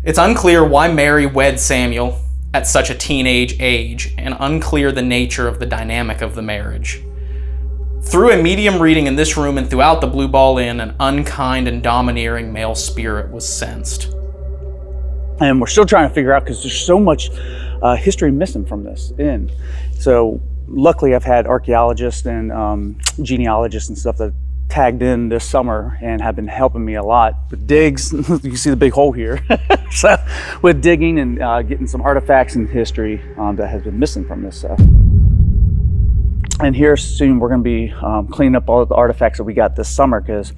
It's unclear why Mary wed Samuel at such a teenage age, and unclear the nature of the dynamic of the marriage. Through a medium reading in this room and throughout the Blue Ball Inn, an unkind and domineering male spirit was sensed. And we're still trying to figure out, because there's so much history missing from this inn. So luckily I've had archaeologists and genealogists and stuff that tagged in this summer and have been helping me a lot with digs. You can see the big hole here. So with digging and getting some artifacts and history that has been missing from this stuff. And here soon we're going to be cleaning up all the artifacts that we got this summer, because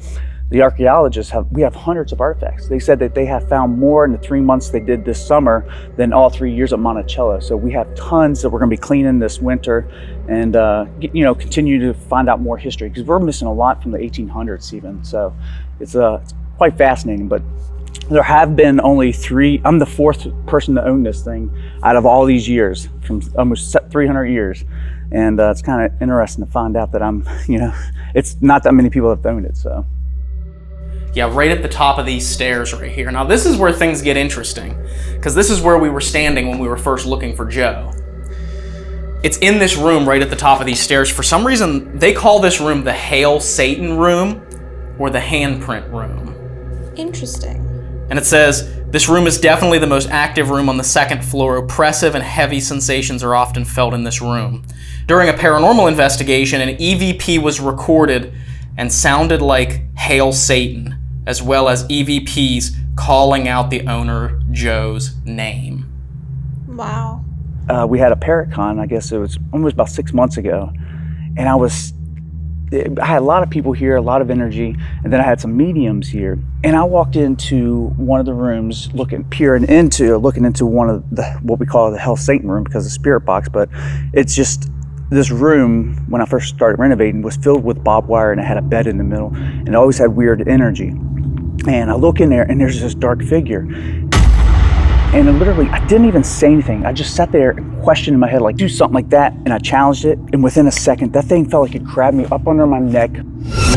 the archaeologists we have hundreds of artifacts. They said that they have found more in the 3 months they did this summer than all 3 years at Monticello. So we have tons that we're going to be cleaning this winter, and continue to find out more history, because we're missing a lot from the 1800s even. So it's quite fascinating. But there have been only 3. I'm the 4th person to own this thing out of all these years, from almost 300 years. And it's kind of interesting to find out that it's not that many people have owned it. So. Yeah, right at the top of these stairs right here. Now this is where things get interesting, because this is where we were standing when we were first looking for Joe. It's in this room right at the top of these stairs. For some reason, they call this room the Hail Satan room or the handprint room. Interesting. And it says, this room is definitely the most active room on the 2nd floor. Oppressive and heavy sensations are often felt in this room. During a paranormal investigation, an EVP was recorded and sounded like Hail Satan, as well as EVPs calling out the owner, Joe's, name. Wow. We had a Paracon, I guess it was almost about 6 months ago, and I had a lot of people here, a lot of energy, and then I had some mediums here. And I walked into one of the rooms, looking into one of what we call the Hell Satan room, because of the spirit box. But it's just, this room, when I first started renovating, was filled with barbed wire, and it had a bed in the middle, and it always had weird energy. And I look in there, and there's this dark figure. And I didn't even say anything. I just sat there and questioned in my head, like, do something like that. And I challenged it. And within a second, that thing felt like it grabbed me up under my neck,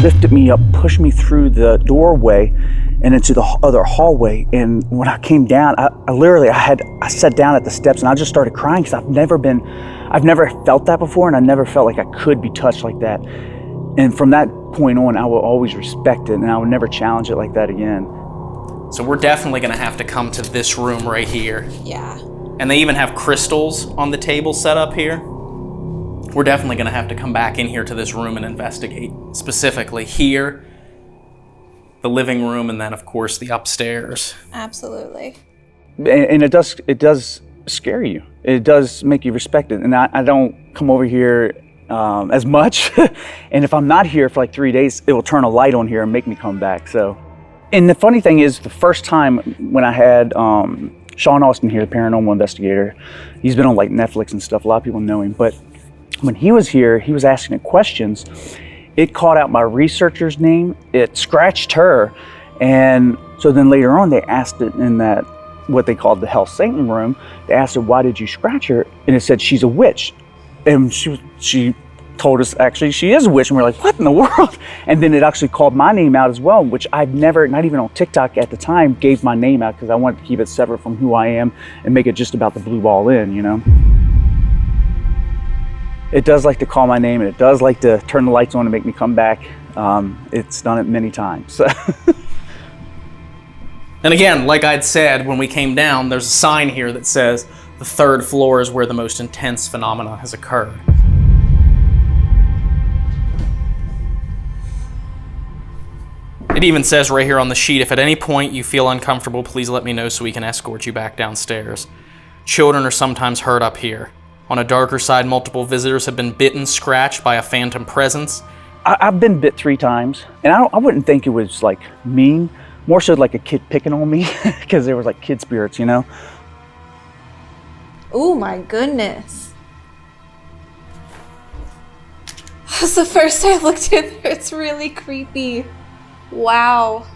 lifted me up, pushed me through the doorway and into the other hallway. And when I came down, I sat down at the steps, and I just started crying, because I've never felt that before. And I never felt like I could be touched like that. And from that point on, I will always respect it, and I would never challenge it like that again. So we're definitely gonna have to come to this room right here. Yeah. And they even have crystals on the table set up here. We're definitely gonna have to come back in here to this room and investigate. Specifically here, the living room, and then of course the upstairs. Absolutely. And it does scare you. It does make you respect it. And I don't come over here as much. And if I'm not here for like 3 days, it will turn a light on here and make me come back. So. And the funny thing is, the first time when I had Sean Austin here, the paranormal investigator, he's been on like Netflix and stuff, a lot of people know him, but when he was here, he was asking questions. It called out my researcher's name, it scratched her, and so then later on they asked it in that, what they called the Hell Satan room, they asked her, why did you scratch her? And it said, she's a witch. And she told us actually she is a witch, and we're like, what in the world? And then it actually called my name out as well, which I've never, not even on TikTok at the time, gave my name out, because I wanted to keep it separate from who I am and make it just about the Blue Ball Inn, you know? It does like to call my name, and it does like to turn the lights on and make me come back. It's done it many times. And again, like I'd said when we came down, there's a sign here that says the 3rd floor is where the most intense phenomena has occurred. It even says right here on the sheet, if at any point you feel uncomfortable, please let me know so we can escort you back downstairs. Children are sometimes heard up here. On a darker side, multiple visitors have been bitten, scratched by a phantom presence. I've been bit 3 times, and I wouldn't think it was like mean, more so like a kid picking on me, because there was like kid spirits, you know? Oh my goodness. That's the first I looked in there. It's really creepy. Wow.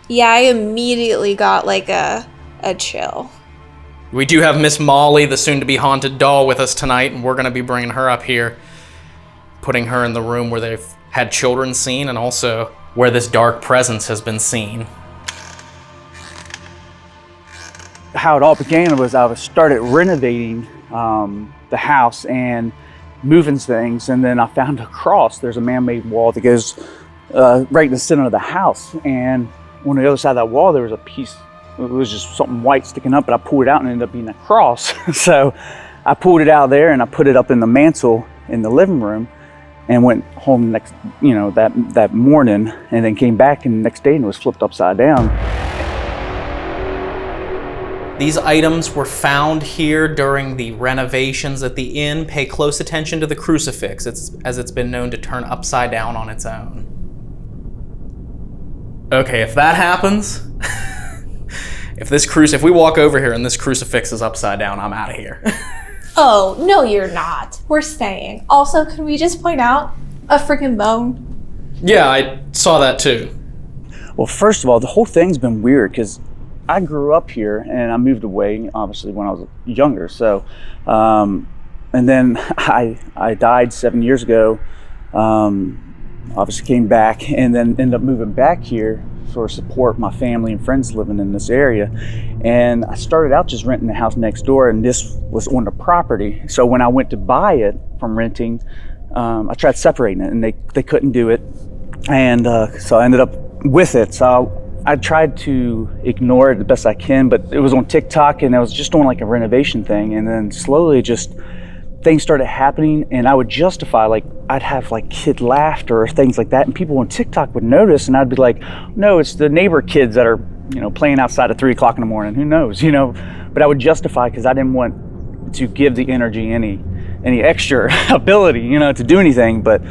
Yeah, I immediately got like a chill. We do have Miss Molly, the soon-to-be haunted doll, with us tonight, and we're going to be bringing her up here, putting her in the room where they've had children seen, and also where this dark presence has been seen. How it all began was I started renovating the house and moving things, and then I found a cross. There's a man-made wall that goes right in the center of the house, and on the other side of that wall there was a piece, it was just something white sticking up, but I pulled it out and it ended up being a cross. So I pulled it out of there and I put it up in the mantle in the living room, and went home that morning, and then came back and the next day and it was flipped upside down. These items were found here during the renovations at the inn. Pay close attention to the crucifix, as it's been known to turn upside down on its own. Okay, if that happens, if we walk over here and this crucifix is upside down, I'm out of here. Oh, no, you're not. We're staying. Also, can we just point out a freaking bone? Yeah, I saw that too. Well, first of all, the whole thing's been weird because I grew up here and I moved away, obviously, when I was younger. So, and then I died 7 years ago. Obviously came back and then ended up moving back here for support my family and friends living in this area. And I started out just renting the house next door, and this was on the property. So when I went to buy it from renting, I tried separating it and they couldn't do it. And so I ended up with it. So I tried to ignore it the best I can, but it was on TikTok and I was just doing like a renovation thing. And then slowly just things started happening, and I would justify, like I'd have like kid laughter or things like that, and people on TikTok would notice, and I'd be like, no, it's the neighbor kids that are, playing outside at 3 o'clock in the morning. Who knows, but I would justify because I didn't want to give the energy any extra ability, to do anything. But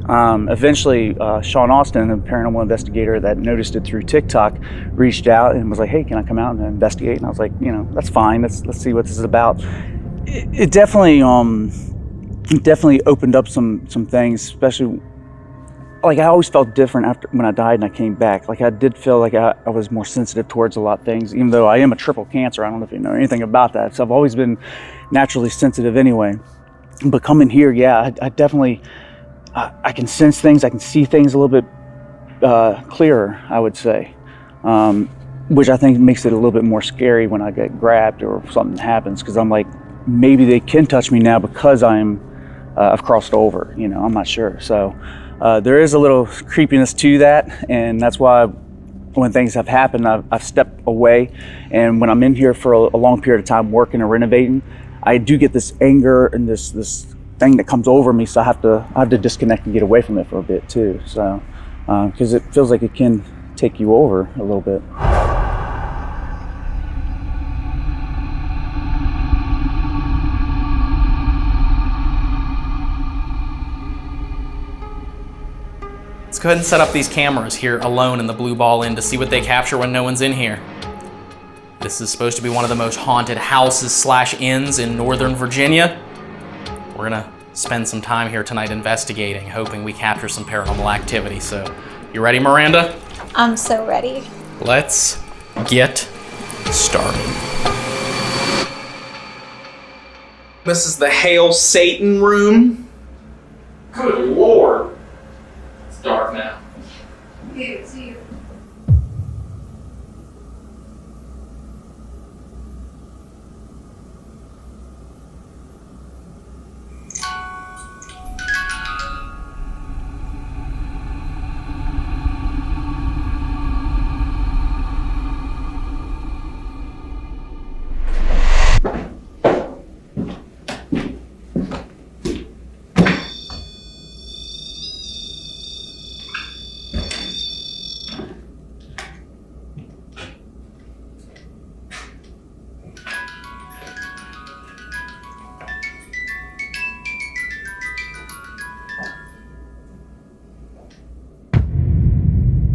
eventually Sean Austin, the paranormal investigator that noticed it through TikTok, reached out and was like, hey, can I come out and investigate? And I was like, that's fine. Let's see what this is about. It definitely opened up some things, especially like I always felt different after when I died and I came back. Like I did feel like I was more sensitive towards a lot of things, even though I am a triple cancer. I don't know if you know anything about that. So I've always been naturally sensitive anyway. But coming here, yeah, I definitely, I can sense things. I can see things a little bit clearer, I would say. Which I think makes it a little bit more scary when I get grabbed or something happens, because I'm like, maybe they can touch me now because I've crossed over, I'm not sure. So there is a little creepiness to that, and that's why when things have happened, I've stepped away. And when I'm in here for a long period of time working and renovating, I do get this anger and this thing that comes over me, so I have to disconnect and get away from it for a bit too. So because it feels like it can take you over a little bit. Let's go ahead and set up these cameras here alone in the Blue Ball Inn to see what they capture when no one's in here. This is supposed to be one of the most haunted houses / inns in Northern Virginia. We're gonna spend some time here tonight investigating, hoping we capture some paranormal activity. So, you ready, Miranda? I'm so ready. Let's get started. This is the Hail Satan room. Good Lord. It's dark now. Okay, see you.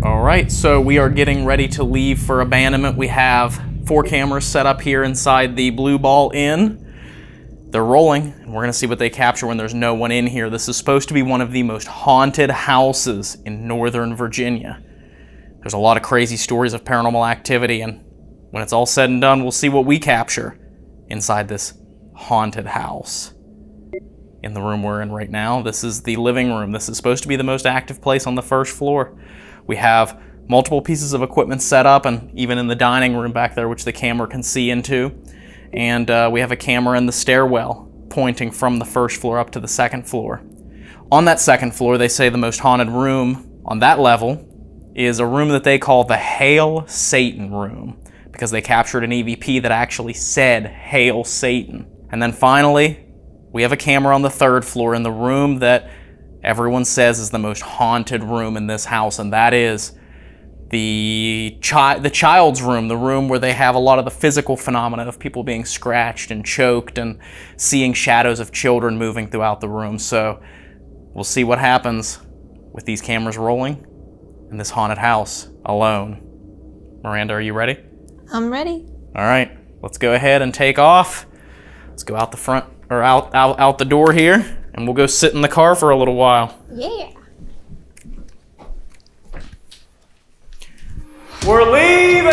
Alright, so we are getting ready to leave for abandonment. We have 4 cameras set up here inside the Blue Ball Inn. They're rolling, and we're going to see what they capture when there's no one in here. This is supposed to be one of the most haunted houses in Northern Virginia. There's a lot of crazy stories of paranormal activity, and when it's all said and done, we'll see what we capture inside this haunted house. In the room we're in right now, this is the living room. This is supposed to be the most active place on the first floor. We have multiple pieces of equipment set up, and even in the dining room back there, which the camera can see into. And we have a camera in the stairwell pointing from the first floor up to the second floor. On that second floor, they say the most haunted room on that level is a room that they call the Hail Satan room, because they captured an EVP that actually said Hail Satan. And then finally, we have a camera on the third floor in the room that everyone says is the most haunted room in this house, and that is the child's room, the room where they have a lot of the physical phenomena of people being scratched and choked and seeing shadows of children moving throughout the room. So we'll see what happens with these cameras rolling in this haunted house alone. Miranda, are you ready? I'm ready. All right, let's go ahead and take off. Let's go out the front, or out the door here, and we'll go sit in the car for a little while. Yeah. We're leaving!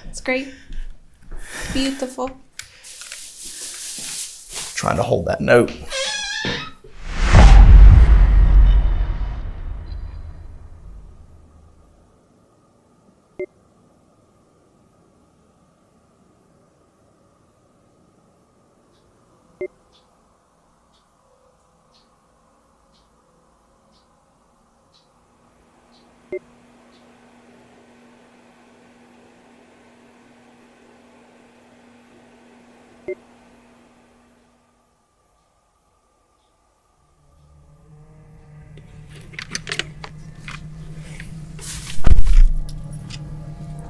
It's great. Beautiful. Trying to hold that note.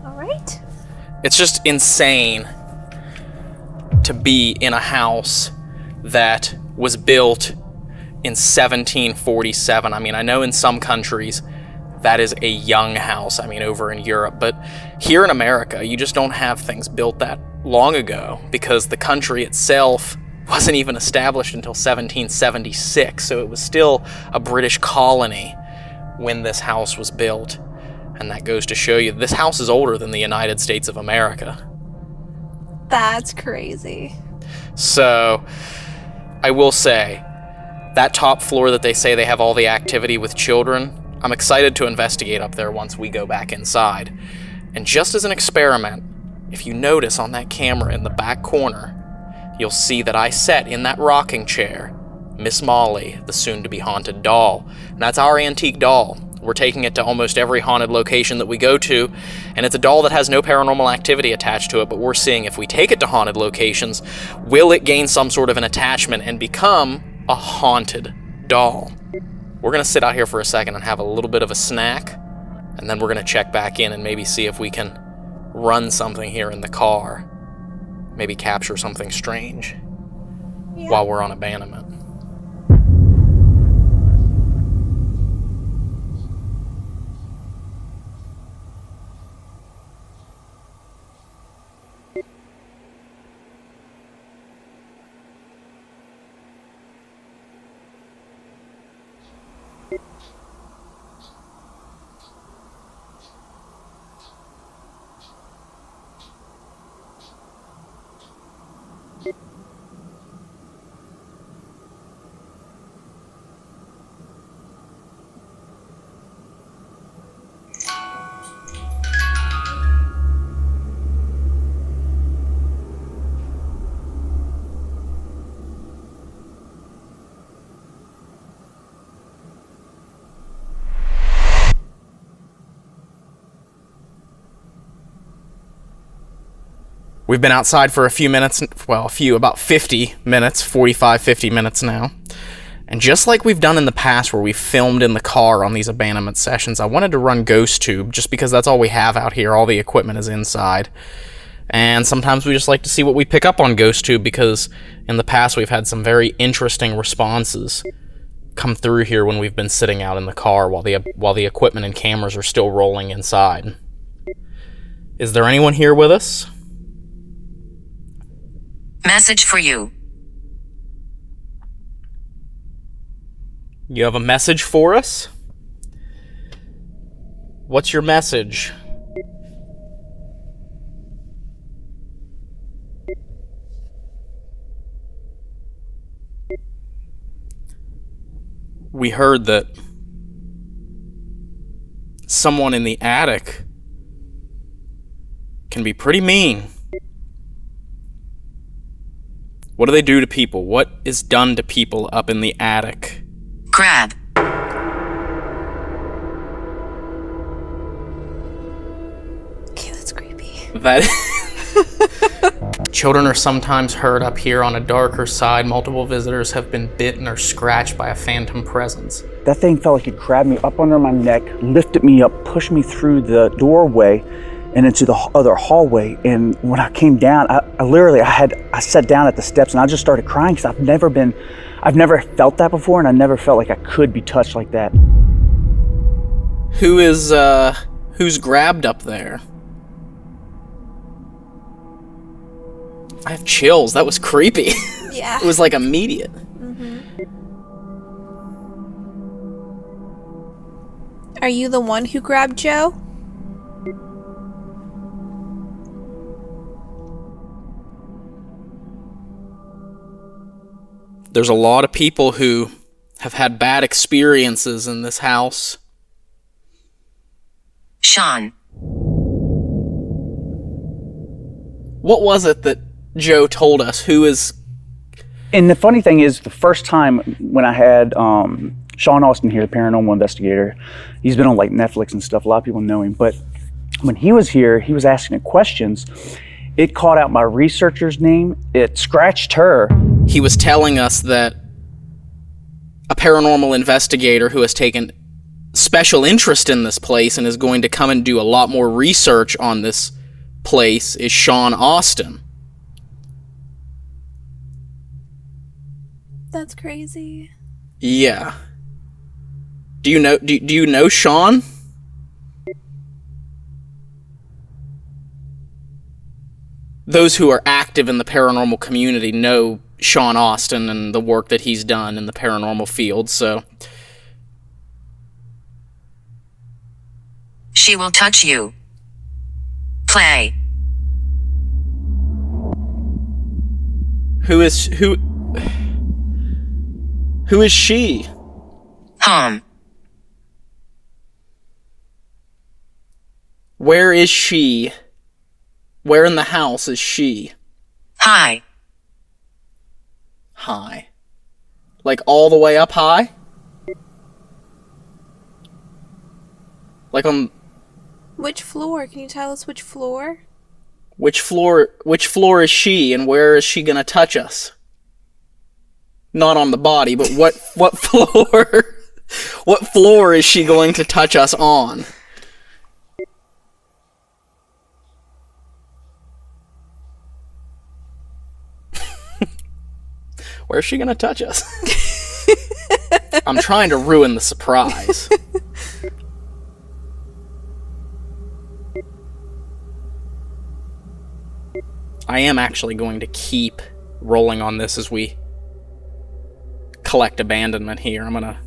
All right. It's just insane to be in a house that was built in 1747. I mean, I know in some countries that is a young house, I mean, over in Europe, but here in America, you just don't have things built that long ago because the country itself wasn't even established until 1776, so it was still a British colony when this house was built. And that goes to show you this house is older than the United States of America. That's crazy. So, I will say, that top floor that they say they have all the activity with children, I'm excited to investigate up there once we go back inside. And just as an experiment, if you notice on that camera in the back corner, you'll see that I set in that rocking chair Miss Molly, the soon-to-be haunted doll. And that's our antique doll. We're taking it to almost every haunted location that we go to, and it's a doll that has no paranormal activity attached to it, but we're seeing if we take it to haunted locations, will it gain some sort of an attachment and become a haunted doll? We're going to sit out here for a second and have a little bit of a snack, and then we're going to check back in and maybe see if we can run something here in the car. Maybe capture something strange while we're on abandonment. We've been outside for a few minutes, about 50 minutes, 45, 50 minutes now. And just like we've done in the past where we've filmed in the car on these abandonment sessions, I wanted to run Ghost Tube just because that's all we have out here. All the equipment is inside. And sometimes we just like to see what we pick up on Ghost Tube because in the past we've had some very interesting responses come through here when we've been sitting out in the car while the equipment and cameras are still rolling inside. Is there anyone here with us? Message for you. You have a message for us? What's your message? We heard that someone in the attic can be pretty mean. What do they do to people? What is done to people up in the attic? Grab. Okay, that's creepy. That Children are sometimes heard up here on a darker side. Multiple visitors have been bitten or scratched by a phantom presence. That thing felt like it grabbed me up under my neck, lifted me up, pushed me through the doorway and into the other hallway. And when I came down, I sat down at the steps and I just started crying because I've never felt that before, and I never felt like I could be touched like that. Who's grabbed up there? I have chills. That was creepy. Yeah. It was like immediate. Are you the one who grabbed Joe? There's a lot of people who have had bad experiences in this house. Sean. What was it that Joe told us? Who is... And the funny thing is, the first time when I had Sean Austin here, the paranormal investigator, he's been on like Netflix and stuff, a lot of people know him, but when he was here, he was asking the questions. It caught out my researcher's name, it scratched her. He was telling us that a paranormal investigator who has taken special interest in this place and is going to come and do a lot more research on this place is Sean Austin. That's crazy. Yeah. Do you know Sean? Those who are active in the paranormal community know Sean Austin and the work that he's done in the paranormal field, so... She will touch you. Play. Who is she? Home. Where is she? Where in the house is she? Hi. High. Like all the way up high? Like on... Which floor? Can you tell us which floor? Which floor is she, and where is she gonna touch us? Not on the body, but what floor? What floor is she going to touch us on? Where's she gonna touch us? I'm trying to ruin the surprise. I am actually going to keep rolling on this as we collect abandonment here. I'm gonna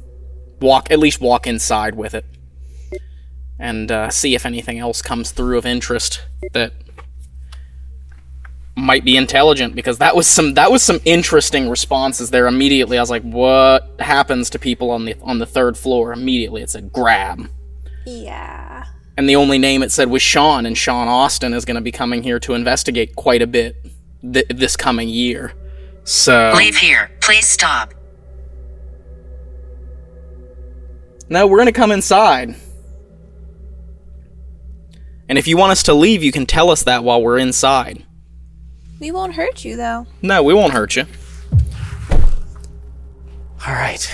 at least walk inside with it and see if anything else comes through of interest that might be intelligent, because that was some interesting responses there. Immediately I was like, what happens to people on the third floor? Immediately it said grab. Yeah. And the only name it said was Sean, and Sean Austin is going to be coming here to investigate quite a bit this coming year. So... Leave here. Please stop. No, we're going to come inside. And if you want us to leave, you can tell us that while we're inside. We won't hurt you, though. No, we won't hurt you. Alright.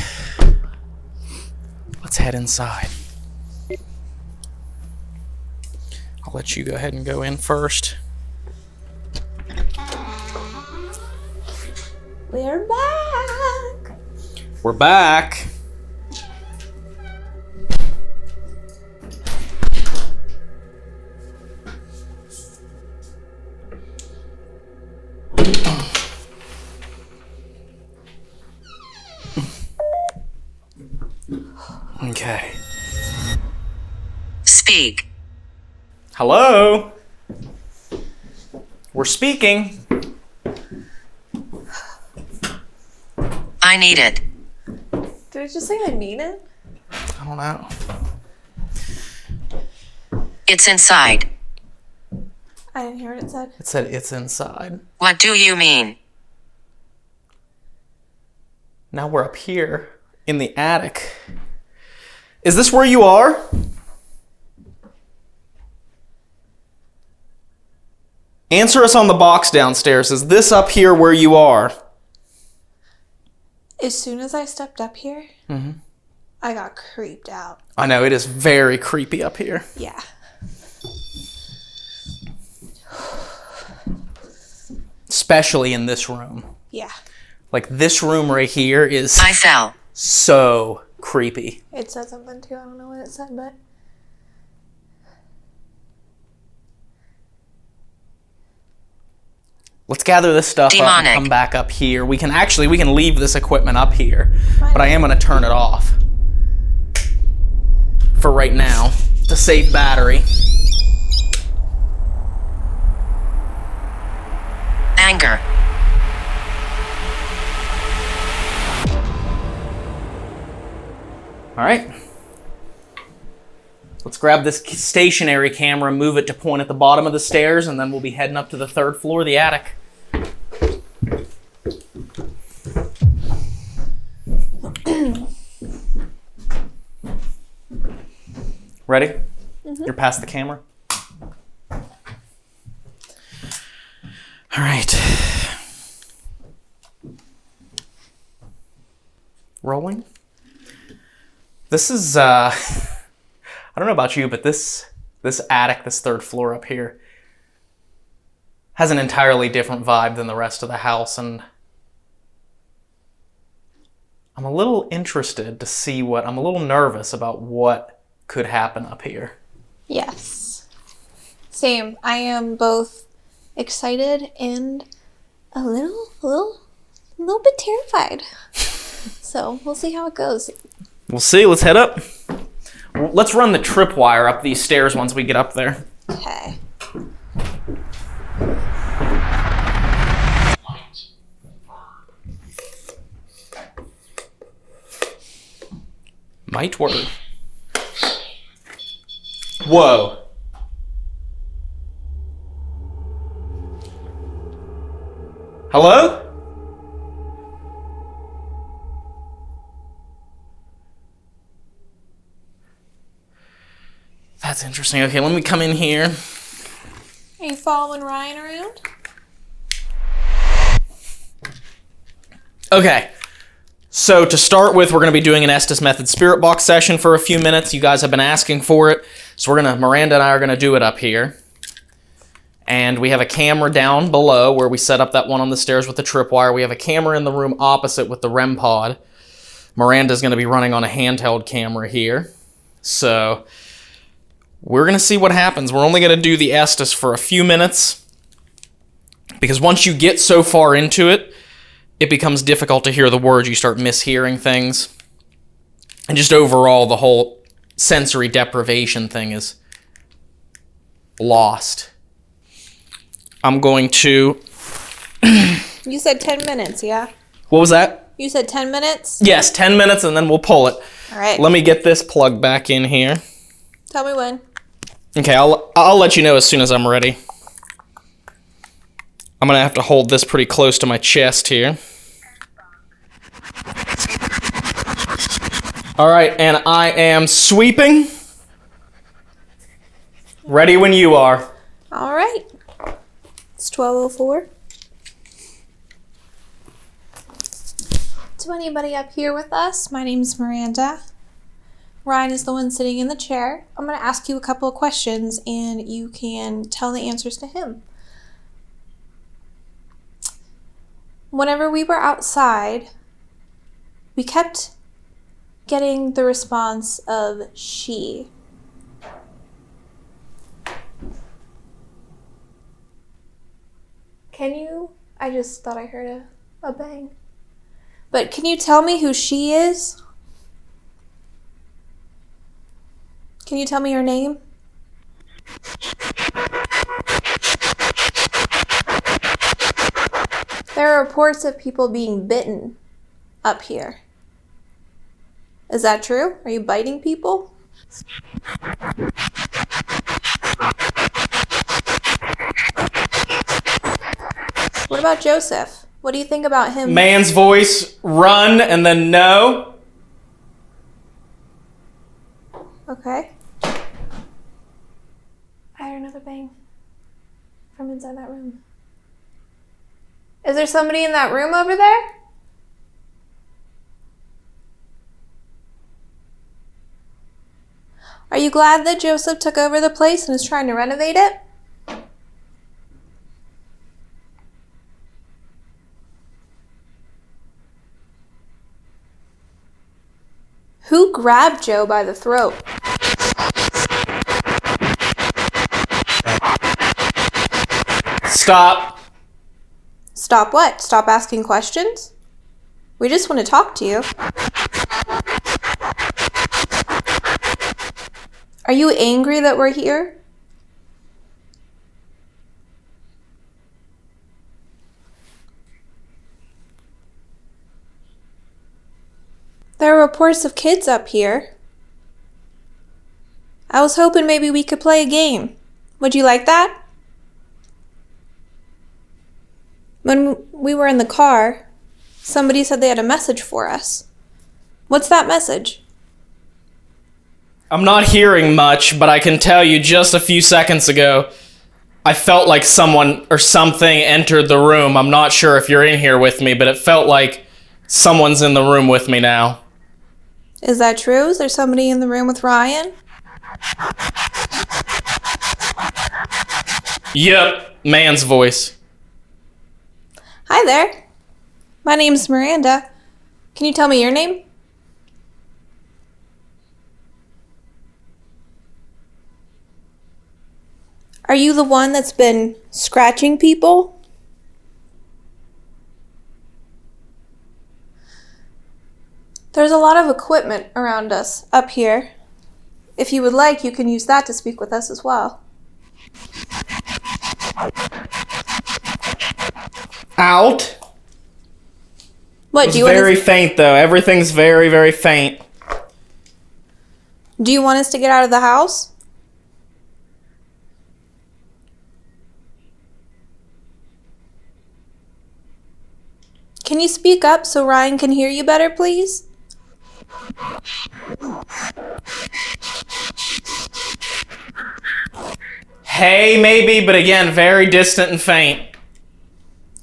Let's head inside. I'll let you go ahead and go in first. We're back. We're back. Okay. Speak. Hello? We're speaking. I need it. Did it just say I need it? I don't know. It's inside. I didn't hear what it said. It said it's inside. What do you mean? Now we're up here in the attic. Is this where you are? Answer us on the box downstairs. Is this up here where you are? As soon as I stepped up here, I got creeped out. I know, it is very creepy up here. Yeah. Especially in this room. Yeah. Like this room right here is I fell. so creepy. It said something too. I don't know what it said, but... Let's gather this stuff up and come back up here. We can leave this equipment up here, but I am going to turn it off for right now to save battery. Anger. All right. Let's grab this stationary camera, move it to point at the bottom of the stairs, and then we'll be heading up to the 3rd floor of the attic. Ready? You're past the camera? All right. Rolling. This is, I don't know about you, but this attic, this 3rd floor up here, has an entirely different vibe than the rest of the house, and I'm a little interested to see I'm a little nervous about what could happen up here. Yes. Same. I am both excited and a little bit terrified. So we'll see how it goes. We'll see. Let's head up. Let's run the tripwire up these stairs once we get up there. Okay. Might work. Whoa. Hello? That's interesting. Okay, let me come in here. Are you following Ryan around? Okay. So to start with, we're going to be doing an Estes Method Spirit Box session for a few minutes. You guys have been asking for it. So Miranda and I are going to do it up here. And we have a camera down below where we set up that one on the stairs with the tripwire. We have a camera in the room opposite with the REM pod. Miranda's going to be running on a handheld camera here. So we're going to see what happens. We're only going to do the Estes for a few minutes, because once you get so far into it, it becomes difficult to hear the words. You start mishearing things. And just overall, the whole sensory deprivation thing is lost. I'm going to... You said 10 minutes, yeah? What was that? You said 10 minutes? Yes, 10 minutes, and then we'll pull it. All right. Let me get this plugged back in here. Tell me when. Okay, I'll let you know as soon as I'm ready. I'm going to have to hold this pretty close to my chest here. All right, and I am sweeping. Ready when you are. All right. It's 12:04. To anybody up here with us, my name's Miranda. Ryan is the one sitting in the chair. I'm going to ask you a couple of questions, and you can tell the answers to him. Whenever we were outside, we kept getting the response of she. Can you? I just thought I heard a bang. But can you tell me who she is? Can you tell me her name? There are reports of people being bitten up here. Is that true? Are you biting people? What about Joseph? What do you think about him? Man's voice, run, and then no. Okay. I heard another bang from inside that room. Is there somebody in that room over there? Are you glad that Joseph took over the place and is trying to renovate it? Who grabbed Joe by the throat? Stop. Stop what? Stop asking questions? We just want to talk to you. Are you angry that we're here? There are reports of kids up here. I was hoping maybe we could play a game. Would you like that? When we were in the car, somebody said they had a message for us. What's that message? I'm not hearing much, but I can tell you just a few seconds ago, I felt like someone or something entered the room. I'm not sure if you're in here with me, but it felt like someone's in the room with me now. Is that true? Is there somebody in the room with Ryan? Yep, man's voice. Hi there. My name's Miranda. Can you tell me your name? Are you the one that's been scratching people? There's a lot of equipment around us up here. If you would like, you can use that to speak with us as well. Out? What, It's do you want very us, faint, though. Everything's very, very faint. do you want us to get out of the house? Can you speak up so Ryan can hear you better, please? Hey, maybe, but again, very distant and faint.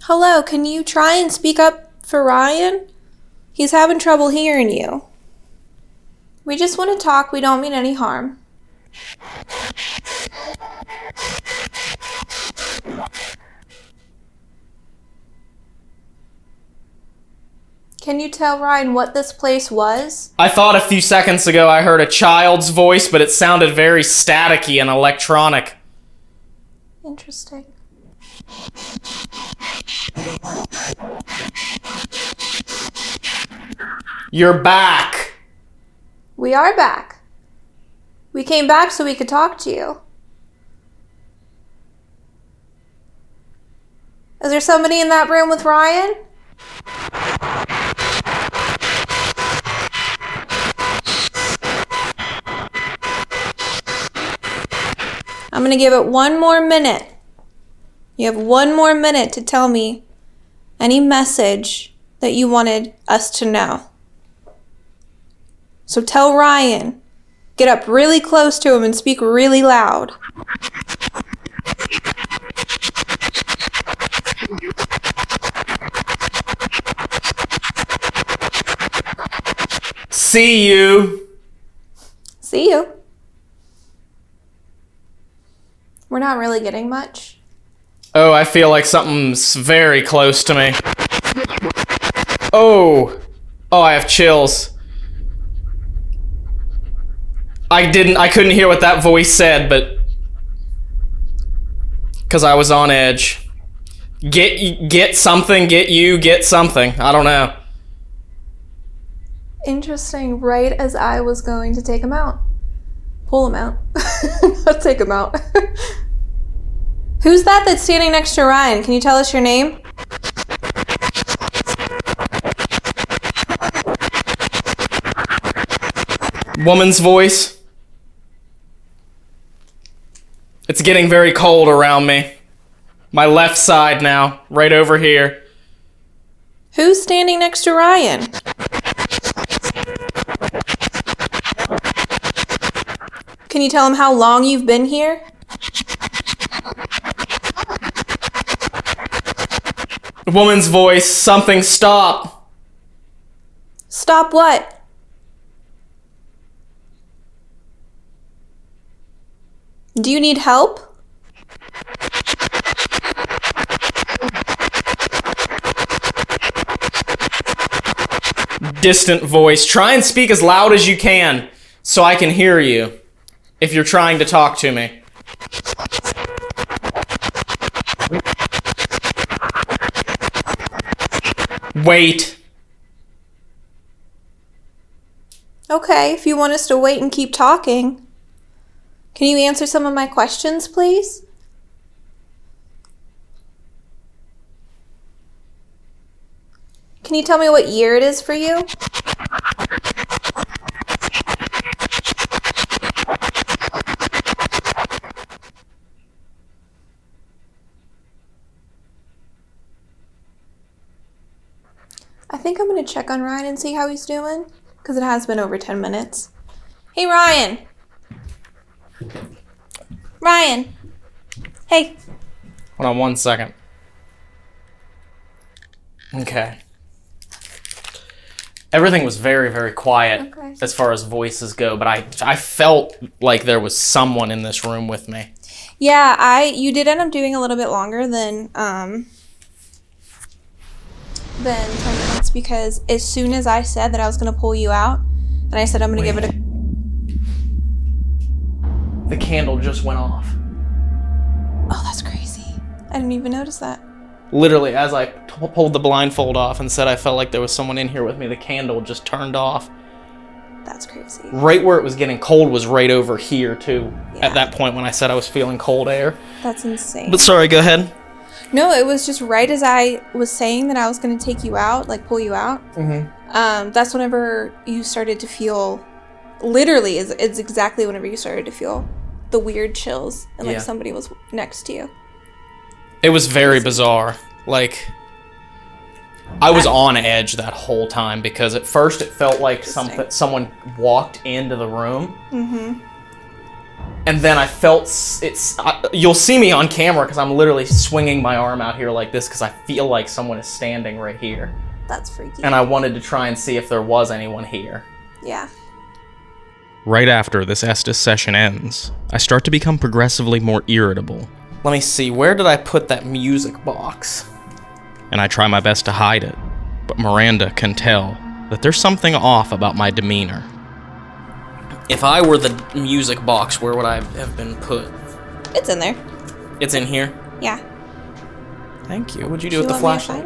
Hello, can you try and speak up for Ryan? He's having trouble hearing you. We just want to talk. We don't mean any harm. Can you tell Ryan what this place was? I thought a few seconds ago I heard a child's voice, but it sounded very staticky and electronic. Interesting. You're back. We are back. We came back so we could talk to you. Is there somebody in that room with Ryan? I'm going to give it one more minute. You have one more minute to tell me any message that you wanted us to know. So tell Ryan, get up really close to him and speak really loud. See you. See you. We're not really getting much. Oh, I feel like something's very close to me. Oh. Oh, I have chills. I couldn't hear what that voice said, but because I was on edge. Get something, get something. I don't know. Interesting. Right as I was going to take him out. Pull him out. Not take him out. Who's that that's standing next to Ryan? Can you tell us your name? Woman's voice. It's getting very cold around me. My left side now, right over here. Who's standing next to Ryan? Can you tell him how long you've been here? Woman's voice, something, stop. Stop what? Do you need help? Distant voice, try and speak as loud as you can so I can hear you if you're trying to talk to me. Wait. Okay, if you want us to wait and keep talking. Can you answer some of my questions, please? Can you tell me what year it is for you? I think I'm going to check on Ryan and see how he's doing, because it has been over 10 minutes. Hey, Ryan! Ryan! Hey! Hold on 1 second. Okay. Everything was very, very quiet as far as voices go, but I felt like there was someone in this room with me. Yeah, you did end up doing a little bit longer than 10 minutes, because as soon as I said that I was going to pull you out, and I said I'm going to give it a... The candle just went off. Oh, that's crazy. I didn't even notice that. Literally, as I pulled the blindfold off and said I felt like there was someone in here with me, the candle just turned off. That's crazy. Right where it was getting cold was right over here, too, at that point when I said I was feeling cold air. That's insane. But sorry, go ahead. No, it was just right as I was saying that I was going to take you out, like pull you out. Mm-hmm. That's whenever you started to feel, literally, it's exactly whenever you started to feel the weird chills and like somebody was next to you. It was very bizarre. Like, I was on edge that whole time because at first it felt like someone walked into the room. Mm-hmm. And then I felt you'll see me on camera because I'm literally swinging my arm out here like this because I feel like someone is standing right here. That's freaky. And I wanted to try and see if there was anyone here. Yeah. Right after this Estes session ends, I start to become progressively more irritable. Let me see, where did I put that music box? And I try my best to hide it, but Miranda can tell that there's something off about my demeanor. If I were the music box, where would I have been put? It's in there. It's in here? Yeah. Thank you. What'd you do with the flashlight?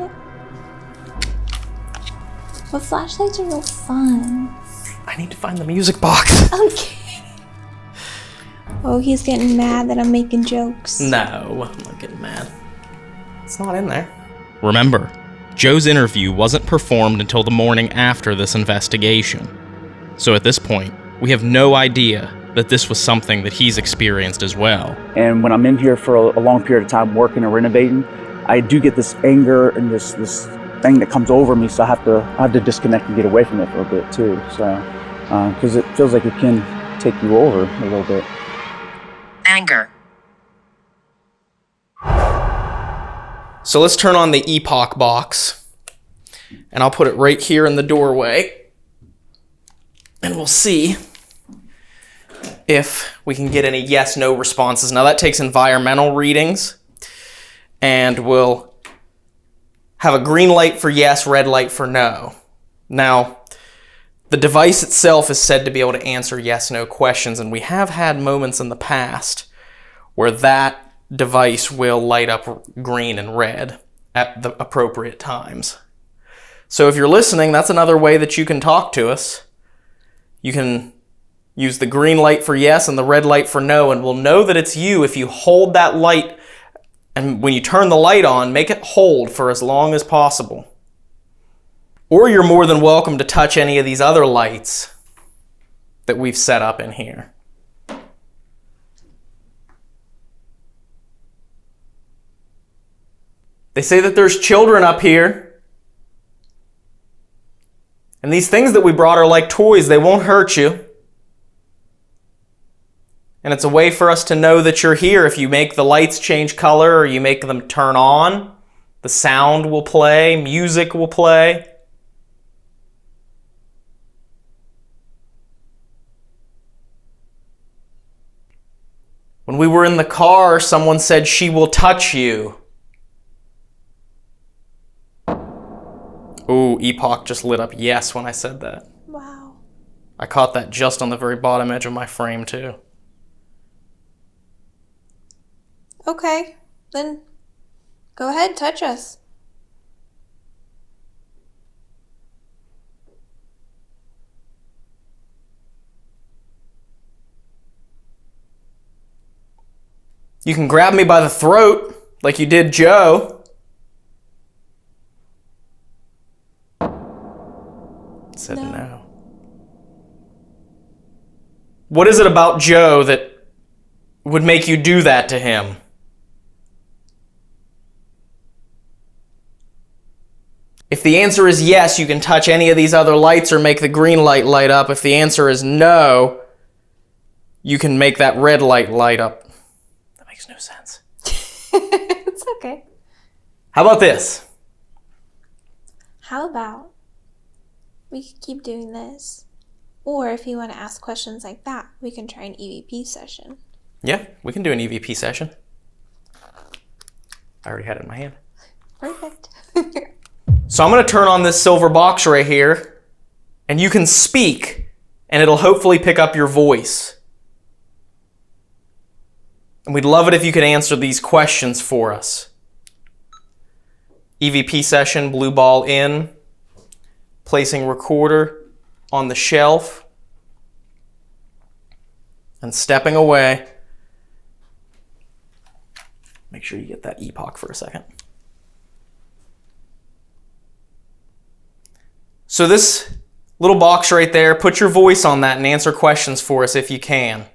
Well, flashlights are real fun. I need to find the music box. Okay. Oh, he's getting mad that I'm making jokes. No, I'm not getting mad. It's not in there. Remember, Joe's interview wasn't performed until the morning after this investigation. So at this point, we have no idea that this was something that he's experienced as well. And when I'm in here for a long period of time working and renovating, I do get this anger and this thing that comes over me, so I have to disconnect and get away from it for a bit too. So, because it feels like it can take you over a little bit. Anger. So let's turn on the epoch box, and I'll put it right here in the doorway, and we'll see if we can get any yes/no responses. Now that takes environmental readings, and we'll have a green light for yes, red light for no. Now, the device itself is said to be able to answer yes/no questions, and we have had moments in the past where that device will light up green and red at the appropriate times. So if you're listening, that's another way that you can talk to us. You can use the green light for yes and the red light for no, and we'll know that it's you if you hold that light, and when you turn the light on, make it hold for as long as possible. Or you're more than welcome to touch any of these other lights that we've set up in here. They say that there's children up here. And these things that we brought are like toys. They won't hurt you. And it's a way for us to know that you're here. If you make the lights change color or you make them turn on, the sound will play, music will play. When we were in the car, someone said, "She will touch you." Ooh, Epoch just lit up yes when I said that. Wow. I caught that just on the very bottom edge of my frame, too. Okay, then go ahead, touch us. You can grab me by the throat, like you did Joe. Said no. What is it about Joe that would make you do that to him? If the answer is yes, you can touch any of these other lights or make the green light light up. If the answer is no, you can make that red light light up. That makes no sense. It's okay. How about this? How about we could keep doing this? Or if you want to ask questions like that, we can try an EVP session. Yeah, we can do an EVP session. I already had it in my hand. Perfect. So I'm going to turn on this silver box right here, and you can speak, and it'll hopefully pick up your voice. And we'd love it if you could answer these questions for us. EVP session, blue ball in, placing recorder on the shelf, and stepping away. Make sure you get that Epoch for a second. So this little box right there, put your voice on that and answer questions for us if you can.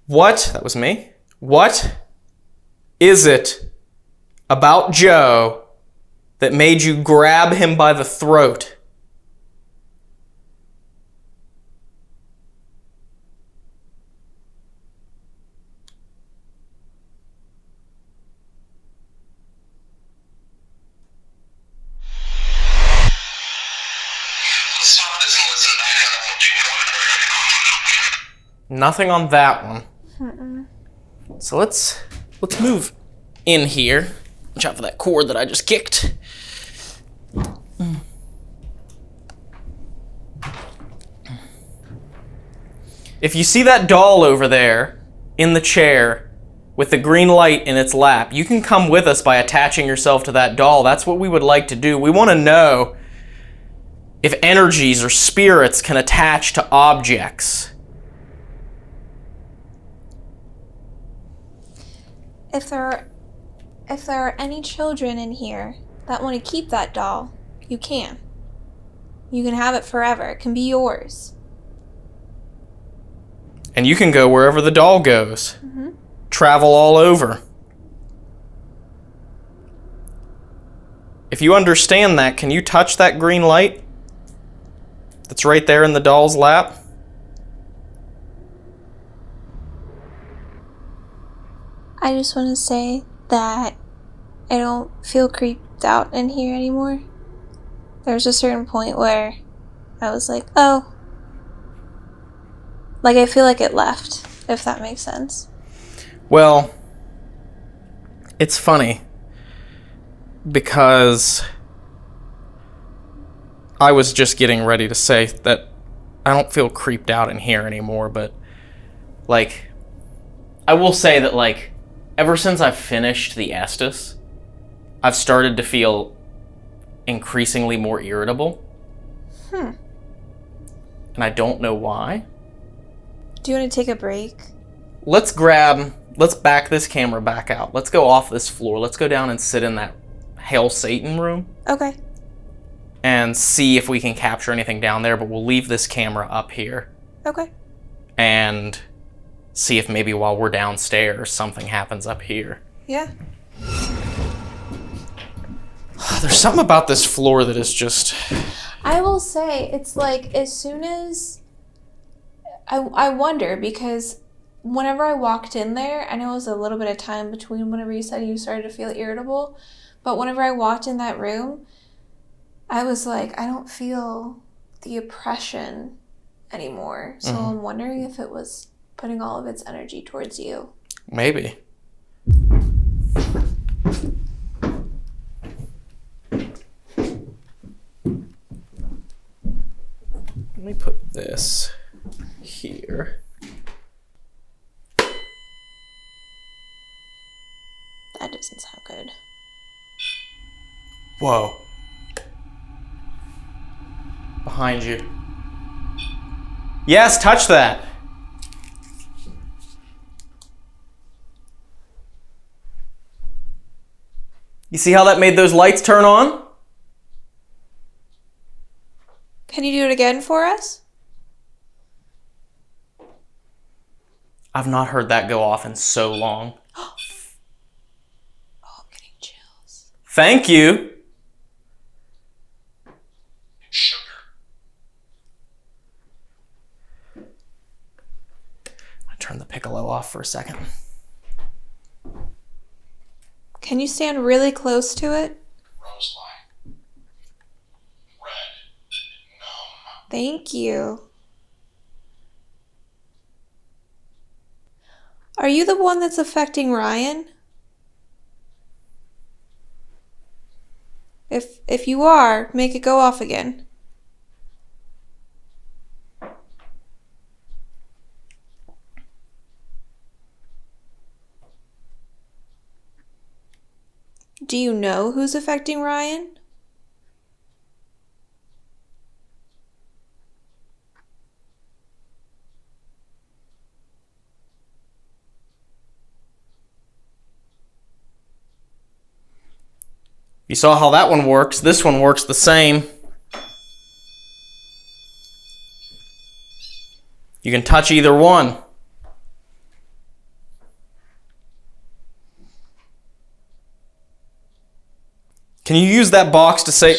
That was me. What is it about Joe that made you grab him by the throat? Nothing on that one. So let's move in here. Watch out for that cord that I just kicked. If you see that doll over there in the chair with the green light in its lap, you can come with us by attaching yourself to that doll. That's what we would like to do. We want to know if energies or spirits can attach to objects. If there are any children in here that want to keep that doll, you can. You can have it forever. It can be yours. And you can go wherever the doll goes. Mm-hmm. Travel all over. If you understand that, can you touch that green light that's right there in the doll's lap? I just want to say that I don't feel creeped out in here anymore. There's a certain point where I was like, oh. Like, I feel like it left, if that makes sense. Well, it's funny because I was just getting ready to say that I don't feel creeped out in here anymore, but, like, I will say that, like, ever since I've finished the Estes, I've started to feel increasingly more irritable. And I don't know why. Do you want to take a break? Let's back this camera back out. Let's go off this floor. Let's go down and sit in that Hail Satan room. Okay. And see if we can capture anything down there, but we'll leave this camera up here. Okay. And see if maybe while we're downstairs, something happens up here. Yeah. There's something about this floor that is just... I will say, it's like as soon as I wonder, because whenever I walked in there, I know it was a little bit of time between whenever you said you started to feel irritable, but whenever I walked in that room, I was like, I don't feel the oppression anymore. So I'm wondering if it was putting all of its energy towards you. Maybe. Let me put this here. That doesn't sound good. Whoa. Behind you. Yes, touch that. You see how that made those lights turn on? Can you do it again for us? I've not heard that go off in so long. Oh, I'm getting chills. Thank you. Sugar. I turn the piccolo off for a second. Can you stand really close to it? Rose light. Red. Numb. Thank you. Are you the one that's affecting Ryan? If you are, make it go off again. Do you know who's affecting Ryan? You saw how that one works. This one works the same. You can touch either one. Can you use that box to say...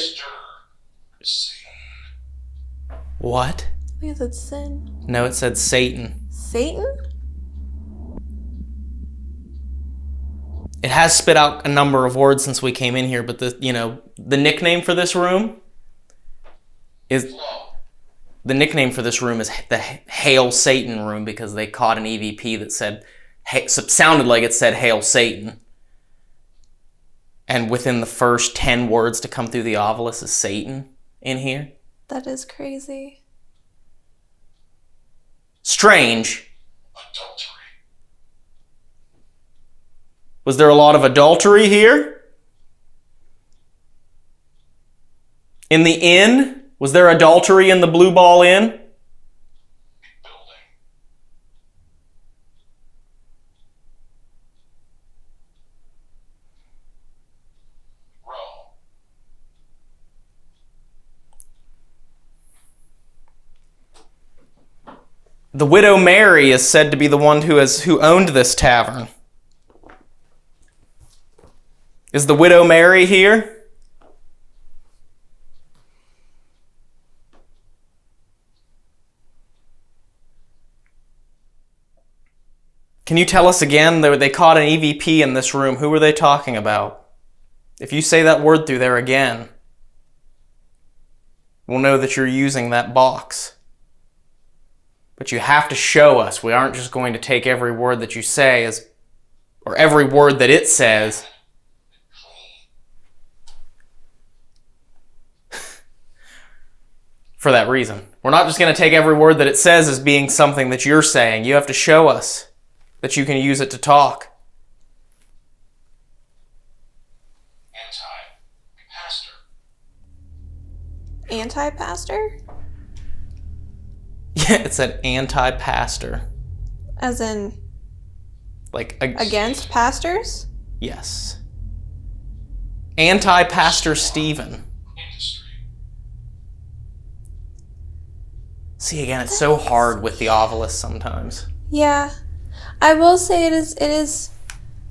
What? I think it said sin. No, it said Satan. Satan? It has spit out a number of words since we came in here, but the nickname for this room is... The nickname for this room is the Hail Satan room because they caught an EVP that sounded like it said Hail Satan. And within the first 10 words to come through the ovilus is Satan in here. That is crazy. Strange. Adultery. Was there a lot of adultery here? In the inn? Was there adultery in the Blue Ball Inn? Building. Row. The widow Mary is said to be the one who owned this tavern. Is the widow Mary here? Can you tell us again? They caught an EVP in this room. Who were they talking about? If you say that word through there again, we'll know that you're using that box. But you have to show us. We aren't just going to take every word that you say or every word that it says. For that reason. We're not just going to take every word that it says as being something that you're saying. You have to show us that you can use it to talk. Anti-pastor. Anti-pastor? Yeah, it said anti-pastor. As in Like against pastors? Yes. Anti-pastor Stephen. Industry. See, again, it's so hard with the ovilus sometimes. Yeah. I will say it is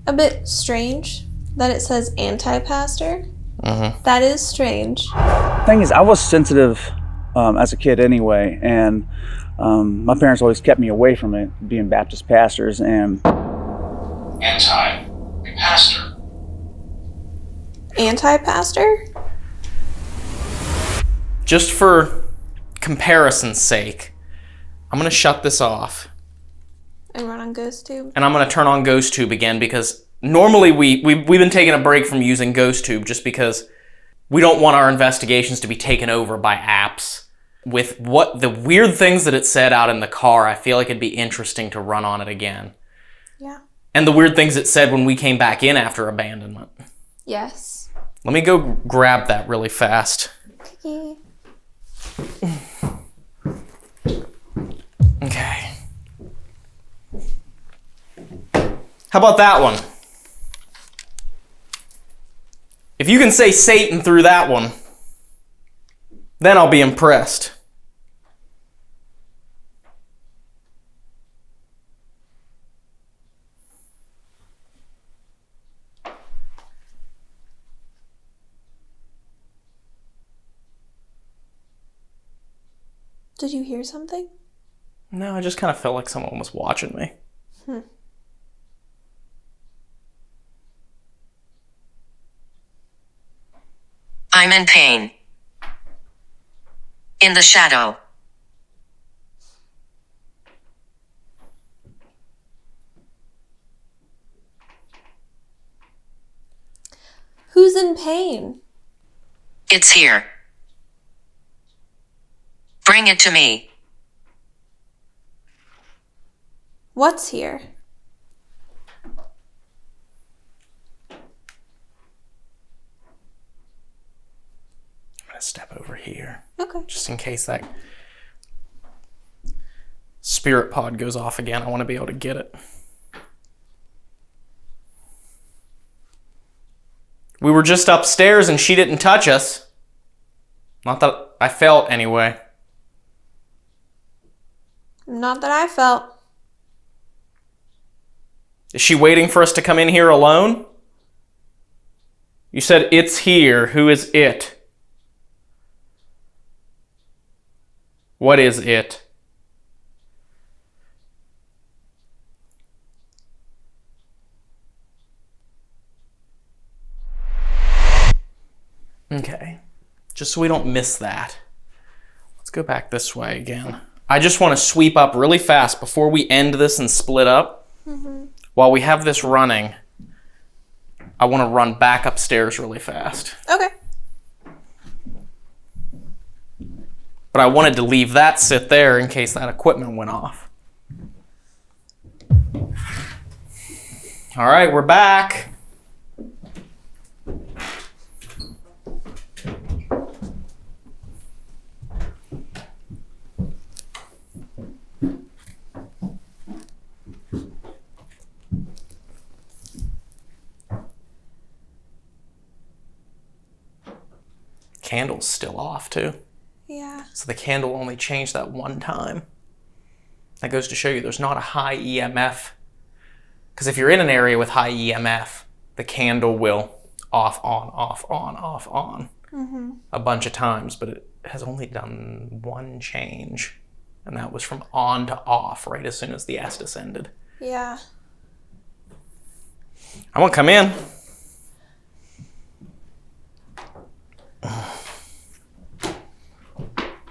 a bit strange that it says anti-pastor. That is strange. Thing is, I was sensitive as a kid anyway, and my parents always kept me away from it, being Baptist pastors, and... Anti-pastor. Anti-pastor? Just for comparison's sake, I'm going to shut this off. And run on GhostTube? And I'm going to turn on GhostTube again because normally we've been taking a break from using GhostTube just because we don't want our investigations to be taken over by apps. With what the weird things that it said out in the car, I feel like it'd be interesting to run on it again. Yeah. And the weird things it said when we came back in after abandonment. Yes. Let me go grab that really fast. Okay. Okay. How about that one? If you can say Satan through that one, then I'll be impressed. Did you hear something? No, I just kind of felt like someone was watching me. I'm in pain. In the shadow. Who's in pain? It's here. Bring it to me. What's here? I'm gonna step over here. Okay. Just in case that spirit pod goes off again, I want to be able to get it. We were just upstairs and she didn't touch us. Not that I felt anyway. Not that I felt. Is she waiting for us to come in here alone? You said it's here. Who is it? What is it? Okay. Just so we don't miss that. Let's go back this way again. I just want to sweep up really fast before we end this and split up. While we have this running, I want to run back upstairs really fast. Okay. But I wanted to leave that sit there in case that equipment went off. All right, we're back. Candle's still off too. Yeah. So the candle only changed that one time. That goes to show you there's not a high EMF. Because if you're in an area with high EMF, the candle will off, on, off, on, off, on a bunch of times, but it has only done one change. And that was from on to off right as soon as the Estes ended. Yeah. I want to come in.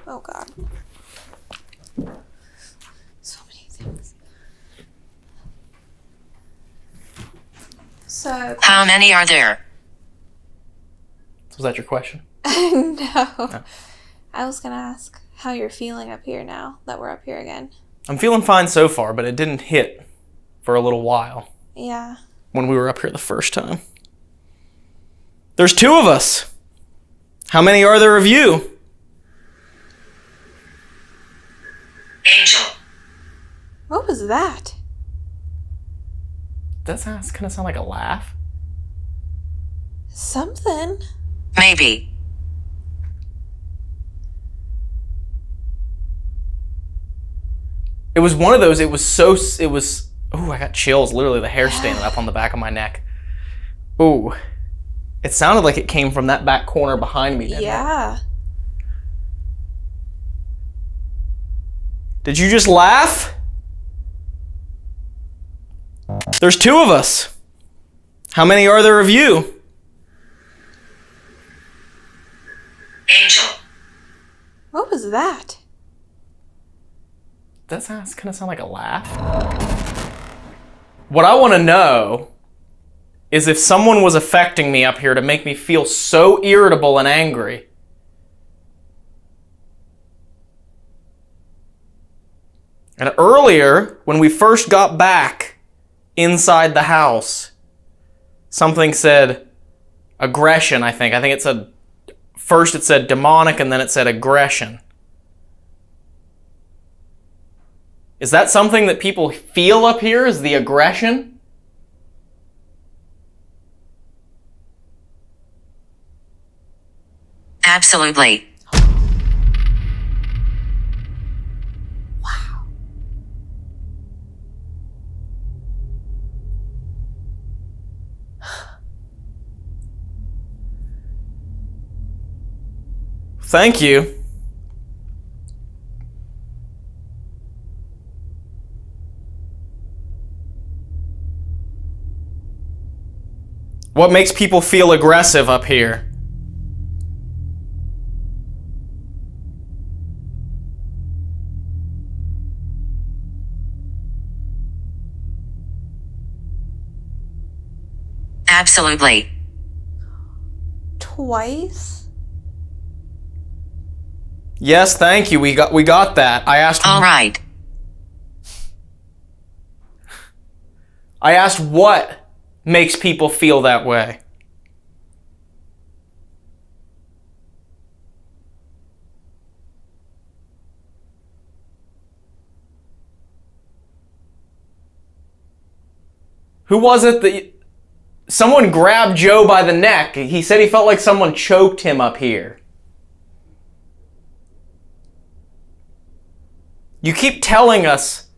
Oh God. So many things. So. How many are there? Was that your question? No. I was gonna ask how you're feeling up here now that we're up here again. I'm feeling fine so far, but it didn't hit for a little while Yeah. when we were up here the first time. There's two of us. How many are there of you? Angel. What was that? Does that kind of sound like a laugh? Something. Maybe. It was one of those, it was, ooh, I got chills, literally the hair standing up on the back of my neck. Ooh. It sounded like it came from that back corner behind me, didn't it? Yeah. Did you just laugh? There's 2 of us. How many are there of you? Angel. What was that? That kind of sound like a laugh. What I want to know is if someone was affecting me up here to make me feel so irritable and angry. And earlier, when we first got back inside the house, something said aggression, I think. I think it said, first it said demonic and then it said aggression. Is that something that people feel up here, is the aggression? Absolutely. Thank you. What makes people feel aggressive up here? Absolutely. Twice? Yes, thank you. We got that. I asked All right. what makes people feel that way. Who was it that... Someone grabbed Joe by the neck. He said he felt like someone choked him up here. You keep telling us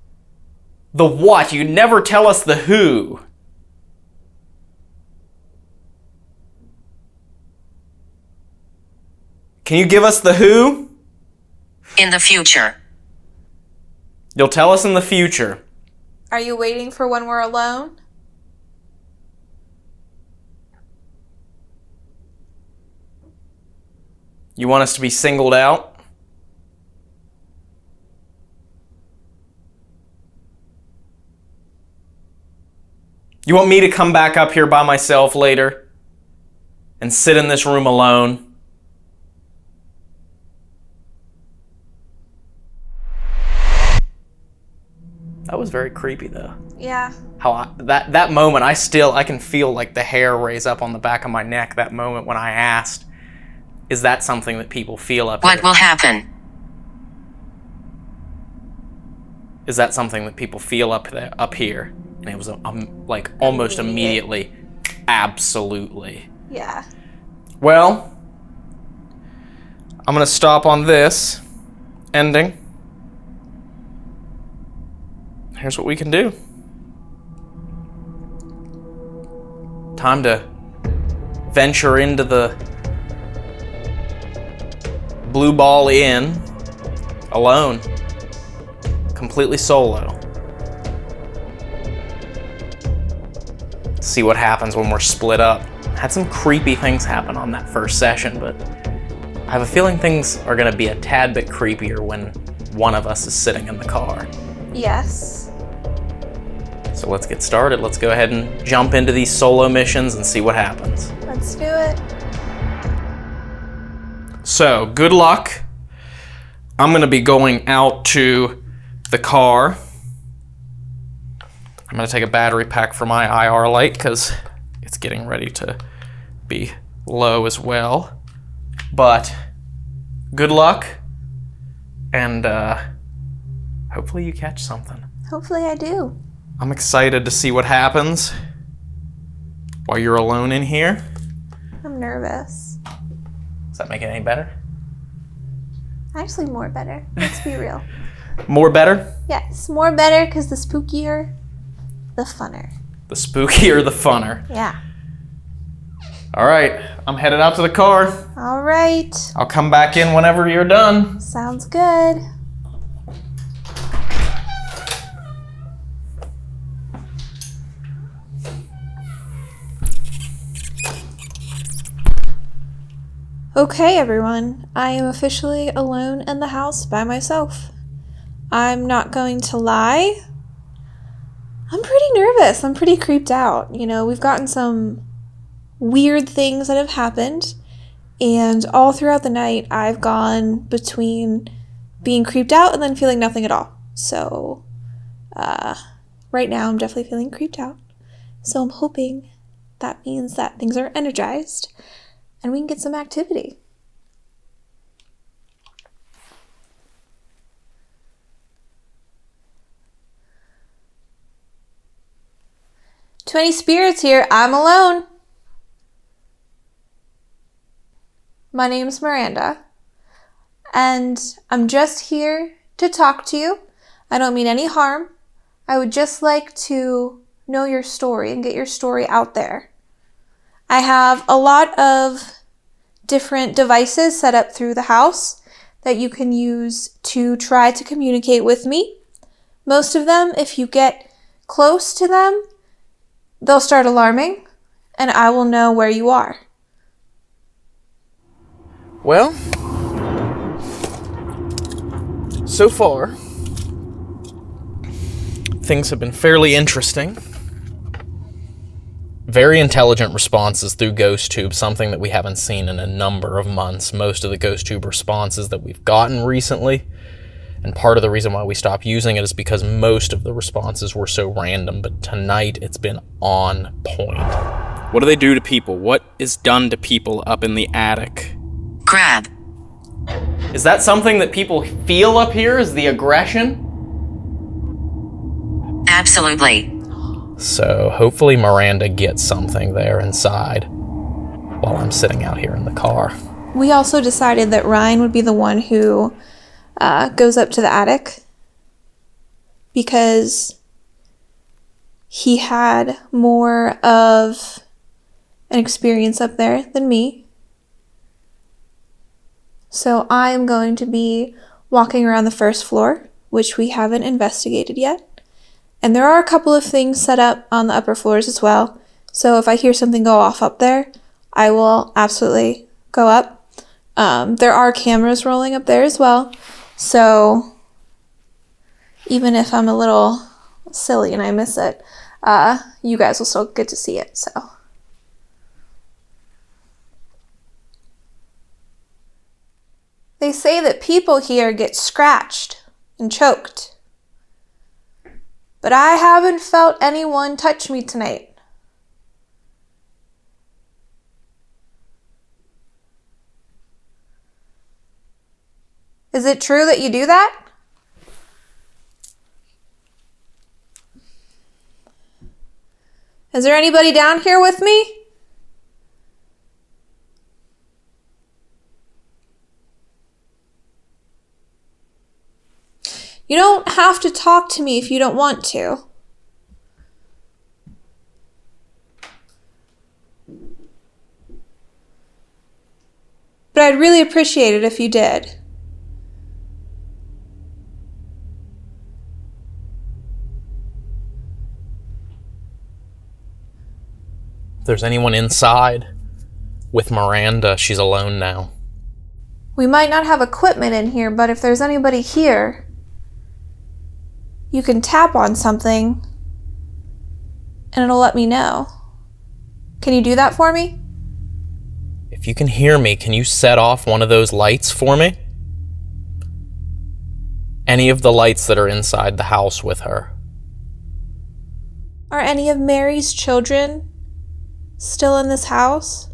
the what. You never tell us the who. Can you give us the who? In the future. You'll tell us in the future. Are you waiting for when we're alone? You want us to be singled out? You want me to come back up here by myself later and sit in this room alone? That was very creepy though. Yeah. That moment, I can feel like the hair raise up on the back of my neck that moment when I asked, is that something that people feel up here? What will happen? Is that something that people feel up here? And it was like almost immediately, absolutely. Yeah. Well, I'm gonna stop on this ending. Here's what we can do. Time to venture into the Blue Ball Inn alone, completely solo. See what happens when we're split up. Had some creepy things happen on that first session, but I have a feeling things are gonna be a tad bit creepier when one of us is sitting in the car. Yes. So let's get started. Let's go ahead and jump into these solo missions and see what happens. Let's do it. So, good luck. I'm gonna be going out to the car. I'm gonna take a battery pack for my IR light because it's getting ready to be low as well. But good luck, and hopefully you catch something. Hopefully I do. I'm excited to see what happens while you're alone in here. I'm nervous. Does that make it any better? Actually, more better. Let's be real. More better? Yes, more better because the spookier, the funner. The spookier, the funner. Yeah. All right, I'm headed out to the car. All right. I'll come back in whenever you're done. Sounds good. Okay, everyone. I am officially alone in the house by myself. I'm not going to lie. I'm pretty nervous. I'm pretty creeped out. You know, we've gotten some weird things that have happened, and all throughout the night, I've gone between being creeped out and then feeling nothing at all. So, right now, I'm definitely feeling creeped out. So I'm hoping that means that things are energized and we can get some activity. Too many spirits here. I'm alone. My name's Miranda, and I'm just here to talk to you. I don't mean any harm. I would just like to know your story and get your story out there. I have a lot of different devices set up through the house that you can use to try to communicate with me. Most of them, if you get close to them, they'll start alarming, and I will know where you are. Well, so far, things have been fairly interesting. Very intelligent responses through GhostTube, something that we haven't seen in a number of months. Most of the GhostTube responses that we've gotten recently, and part of the reason why we stopped using it is because most of the responses were so random, but tonight it's been on point. What do they do to people? What is done to people up in the attic? Grab. Is that something that people feel up here? Is the aggression? Absolutely. So hopefully Miranda gets something there inside while I'm sitting out here in the car. We also decided that Ryan would be the one who goes up to the attic because he had more of an experience up there than me. So I am going to be walking around the first floor, which we haven't investigated yet. And there are a couple of things set up on the upper floors as well. So if I hear something go off up there, I will absolutely go up. There are cameras rolling up there as well. So even if I'm a little silly and I miss it, you guys will still get to see it. So they say that people here get scratched and choked. But I haven't felt anyone touch me tonight. Is it true that you do that? Is there anybody down here with me? You don't have to talk to me if you don't want to. But I'd really appreciate it if you did. If there's anyone inside with Miranda, she's alone now. We might not have equipment in here, but if there's anybody here, you can tap on something and it'll let me know. Can you do that for me? If you can hear me, can you set off one of those lights for me? Any of the lights that are inside the house with her. Are any of Mary's children still in this house?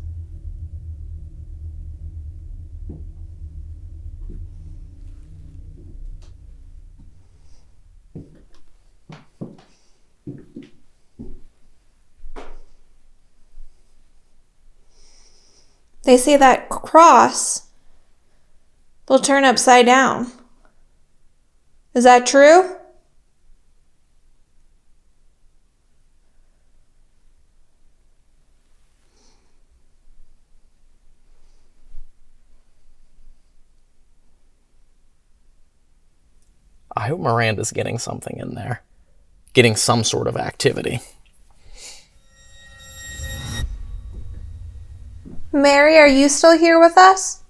They say that cross will turn upside down. Is that true? I hope Miranda's getting something in there. Getting some sort of activity. Mary, are you still here with us?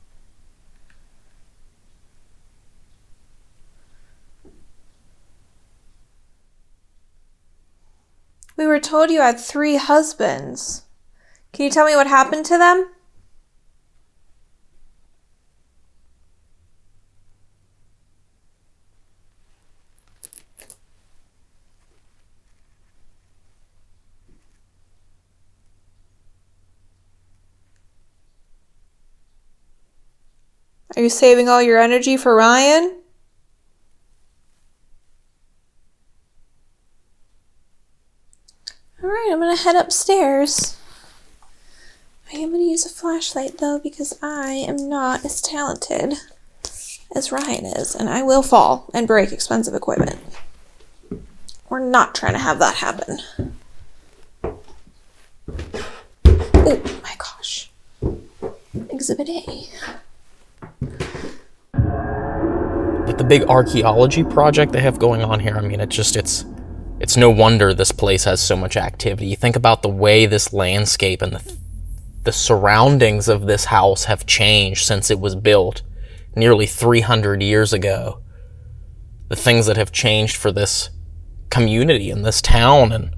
We were told you had 3 husbands. Can you tell me what happened to them? Are you saving all your energy for Ryan? Alright, I'm gonna head upstairs. I am gonna use a flashlight though because I am not as talented as Ryan is, and I will fall and break expensive equipment. We're not trying to have that happen. Oh my gosh. Exhibit A. With the big archaeology project they have going on here, I mean, it's no wonder this place has so much activity. You think about the way this landscape and the surroundings of this house have changed since it was built nearly 300 years ago. The things that have changed for this community and this town, and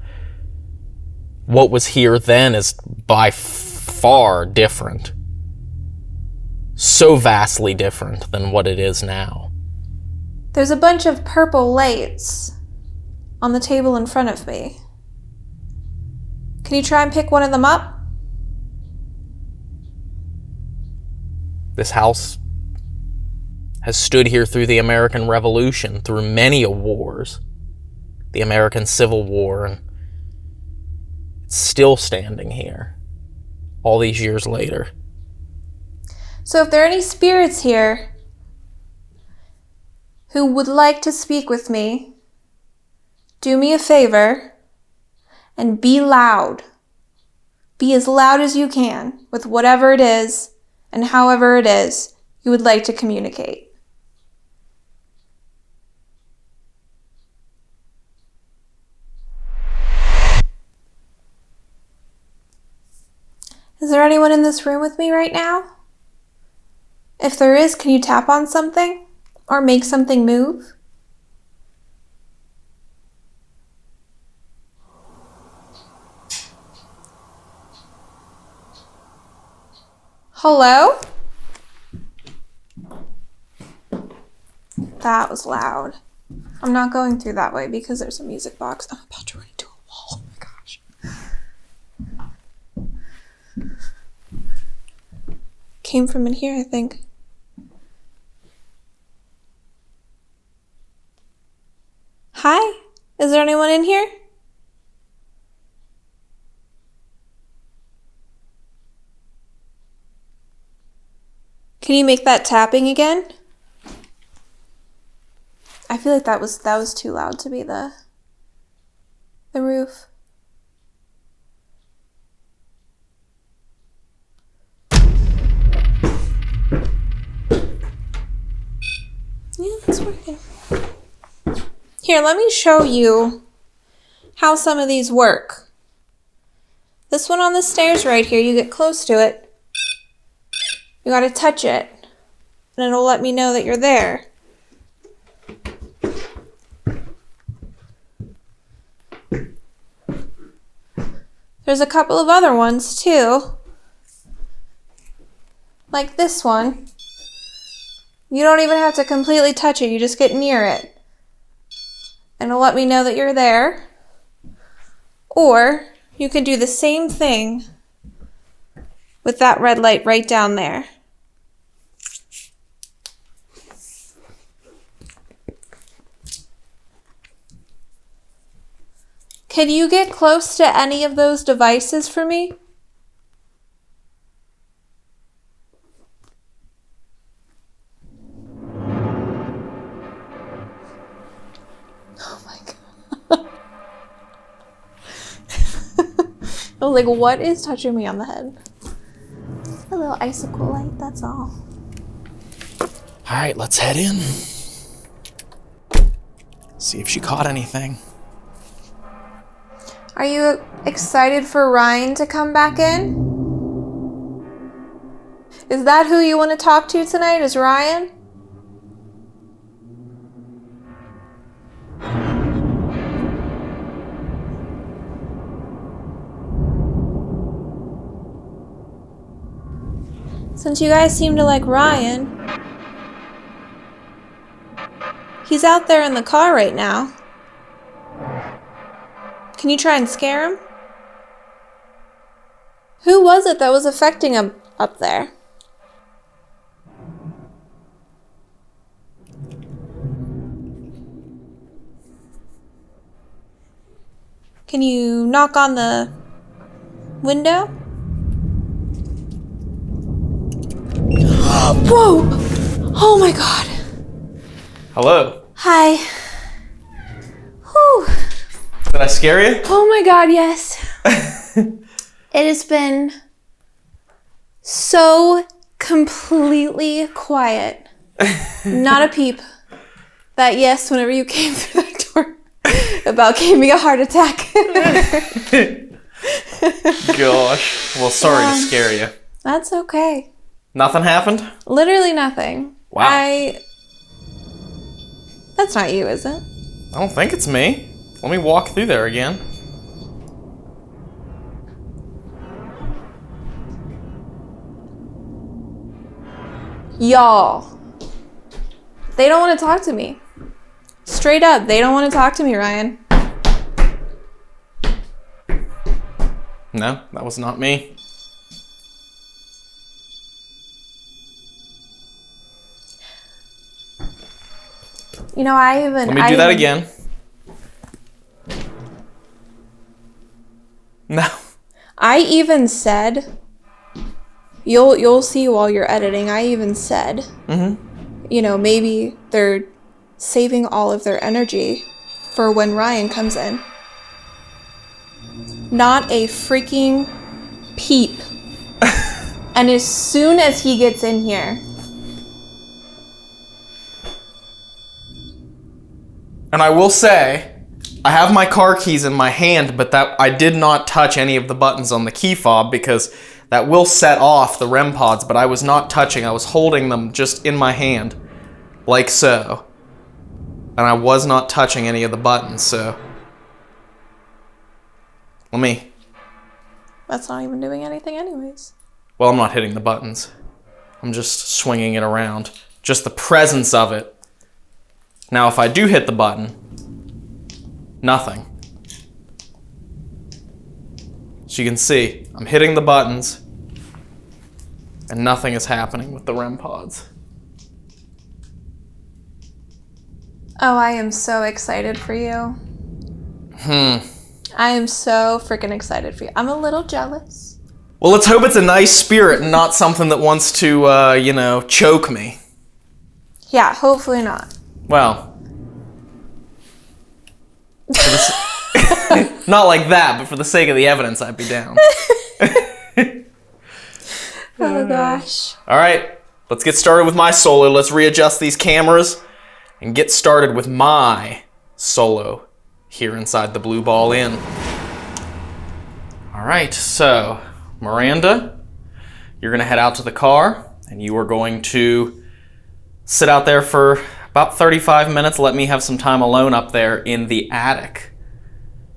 what was here then is by far different. So vastly different than what it is now. There's a bunch of purple lights on the table in front of me. Can you try and pick one of them up? This house has stood here through the American Revolution, through many wars, the American Civil War, and it's still standing here all these years later. So if there are any spirits here who would like to speak with me, do me a favor and be loud. Be as loud as you can with whatever it is and however it is you would like to communicate. Is there anyone in this room with me right now? If there is, can you tap on something or make something move? Hello? That was loud. I'm not going through that way because there's a music box. I'm about to run into a wall. Oh my gosh. Came from in here, I think. Hi? Is there anyone in here? Can you make that tapping again? I feel like that was too loud to be the roof. Yeah, it's working. Here, let me show you how some of these work. This one on the stairs right here, you get close to it. You gotta touch it, and it'll let me know that you're there. There's a couple of other ones too. Like this one. You don't even have to completely touch it, you just get near it. And it'll let me know that you're there. Or you can do the same thing with that red light right down there. Can you get close to any of those devices for me? Oh my god. I was like, what is touching me on the head? A little icicle light, that's all. All right, let's head in. See if she caught anything. Are you excited for Ryan to come back in? Is that who you want to talk to tonight? Is Ryan? Since you guys seem to like Ryan, he's out there in the car right now. Can you try and scare him? Who was it that was affecting him up there? Can you knock on the window? Whoa! Oh my god. Hello. Hi. Whew. Did I scare you? Oh my god, yes. It has been so completely quiet. Not a peep. That yes, whenever you came through that door, about gave me a heart attack. Gosh. Well, sorry to scare you. That's okay. Nothing happened? Literally nothing. Wow. That's not you, is it? I don't think it's me. Let me walk through there again. Y'all. They don't want to talk to me. Straight up, they don't want to talk to me, Ryan. No, that was not me. You know, Let me do that again. No. I even said, you'll see while you're editing, I even said, you know, maybe they're saving all of their energy for when Ryan comes in. Not a freaking peep. And as soon as he gets in here, and I will say, I have my car keys in my hand, but that I did not touch any of the buttons on the key fob because that will set off the REM pods, but I was not touching. I was holding them just in my hand, like so. And I was not touching any of the buttons, so. Let me. that's not even doing anything anyways. Well, I'm not hitting the buttons. I'm just swinging it around. Just the presence of it. Now, if I do hit the button, nothing. So you can see, I'm hitting the buttons, and nothing is happening with the REM pods. Oh, I am so excited for you. I am so freaking excited for you. I'm a little jealous. Well, let's hope it's a nice spirit and not something that wants to, choke me. Yeah, hopefully not. Well, not like that, but for the sake of the evidence, I'd be down. Oh gosh. All right, let's get started with my solo. Let's readjust these cameras and get started with my solo here inside the Blue Ball Inn. All right, so Miranda, you're gonna head out to the car and you are going to sit out there for about 35 minutes. Let me have some time alone up there in the attic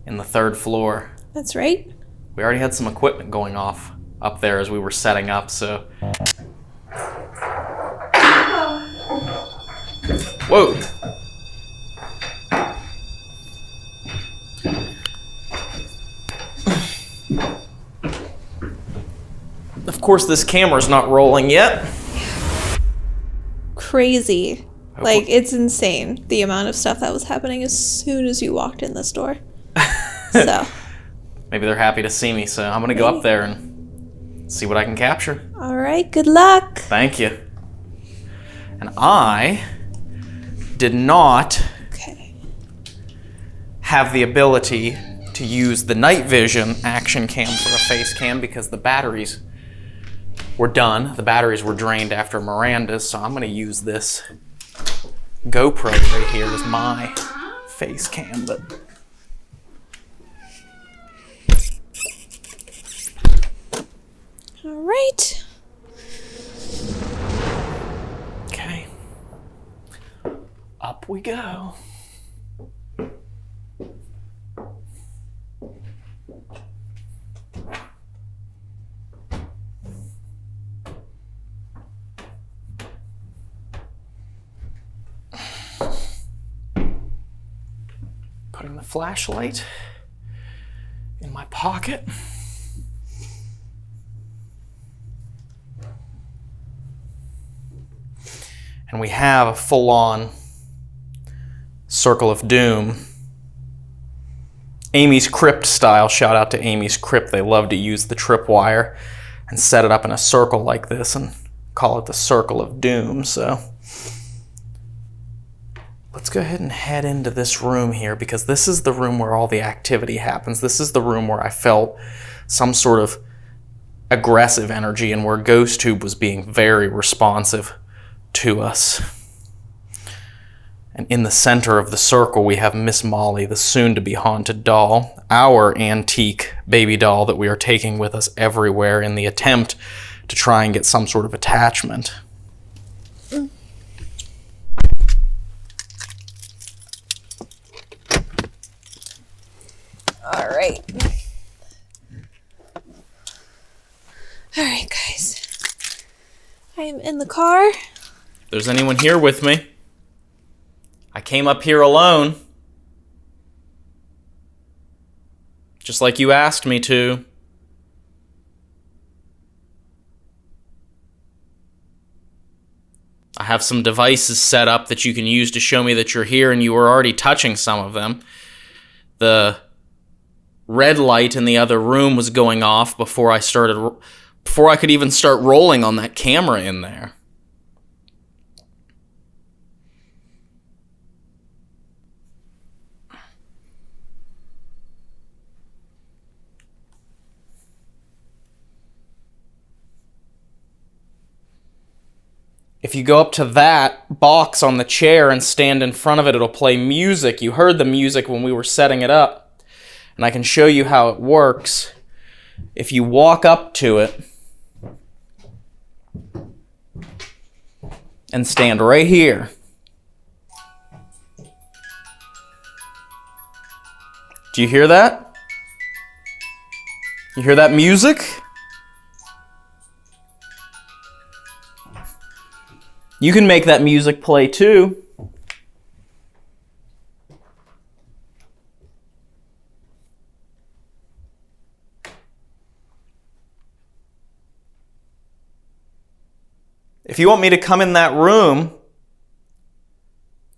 in the 3rd floor. That's right. We already had some equipment going off up there as we were setting up, so. Whoa. Of course, this camera's not rolling yet. Crazy. Like, it's insane, the amount of stuff that was happening as soon as you walked in this door. So. Maybe they're happy to see me, so I'm gonna go up there and see what I can capture. All right, good luck. Thank you. And I did not have the ability to use the night vision action cam for a face cam because the batteries were done. The batteries were drained after Miranda's, so I'm gonna use this GoPro right here as my face cam, but... All right. Okay. Up we go. Putting the flashlight in my pocket. And we have a full-on circle of doom. Amy's Crypt style. Shout out to Amy's Crypt. They love to use the tripwire and set it up in a circle like this and call it the circle of doom. So let's go ahead and head into this room here, because this is the room where all the activity happens. This is the room where I felt some sort of aggressive energy and where GhostTube was being very responsive to us. And in the center of the circle, we have Miss Molly, the soon-to-be haunted doll, our antique baby doll that we are taking with us everywhere in the attempt to try and get some sort of attachment. All right. All right, guys. I am in the car. If there's anyone here with me, I came up here alone. Just like you asked me to. I have some devices set up that you can use to show me that you're here, and you were already touching some of them. The red light in the other room was going off before I could even start rolling on that camera in there. If you go up to that box on the chair and stand in front of it, it'll play music. You heard the music when we were setting it up. And I can show you how it works. If you walk up to it and stand right here. Do you hear that? You hear that music? You can make that music play too. If you want me to come in that room,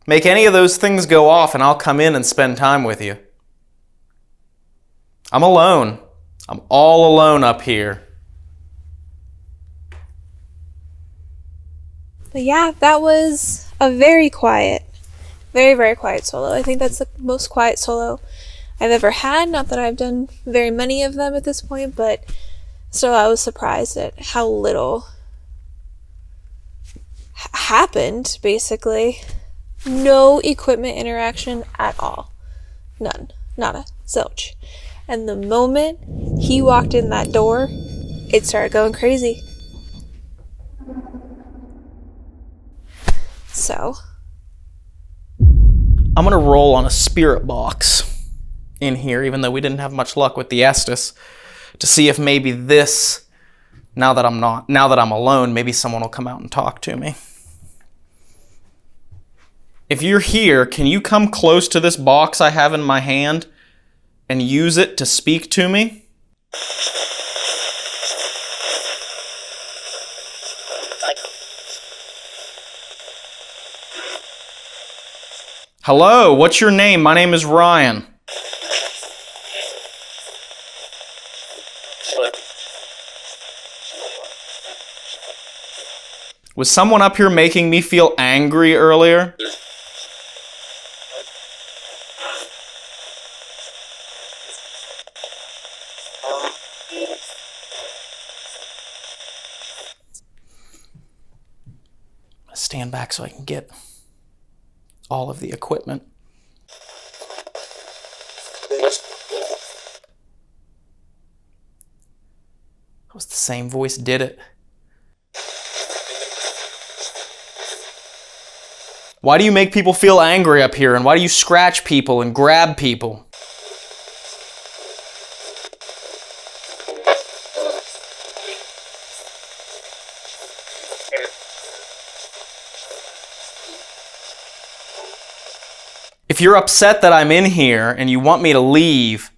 make any of those things go off and I'll come in and spend time with you. I'm alone. I'm all alone up here. But yeah, that was a very quiet, very, very quiet solo. I think that's the most quiet solo I've ever had. Not that I've done very many of them at this point, but still I was surprised at how little happened, basically. No equipment interaction at all. None. Nada. Zilch. And the moment he walked in that door, it started going crazy. So I'm going to roll on a spirit box in here, even though we didn't have much luck with the Estes, to see if maybe this, now that I'm alone, maybe someone will come out and talk to me. If you're here, can you come close to this box I have in my hand and use it to speak to me? Hello, what's your name? My name is Ryan. Was someone up here making me feel angry earlier? Stand back so I can get all of the equipment. That was the same voice did it. Why do you make people feel angry up here? And why do you scratch people and grab people? If you're upset that I'm in here and you want me to leave,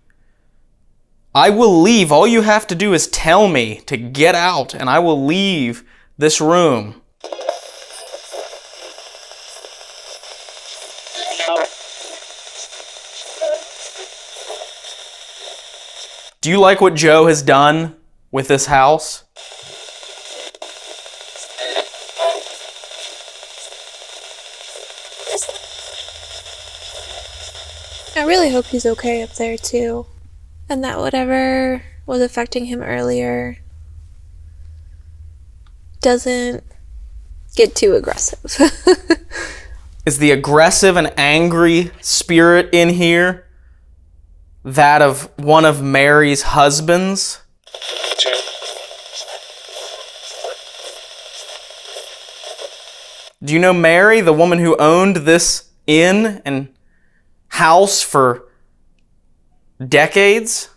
I will leave. All you have to do is tell me to get out, and I will leave this room. Do you like what Joe has done with this house? I really hope he's okay up there too. And that whatever was affecting him earlier doesn't get too aggressive. Is the aggressive and angry spirit in here that of one of Mary's husbands? Do you know Mary, the woman who owned this inn and house for decades?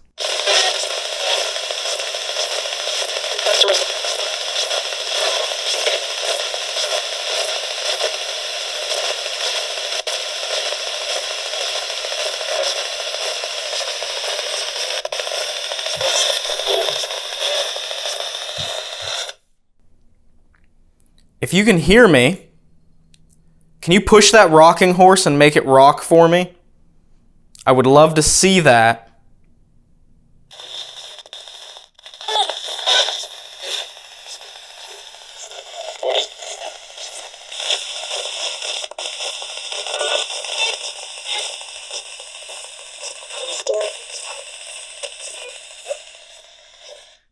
If you can hear me, can you push that rocking horse and make it rock for me? I would love to see that.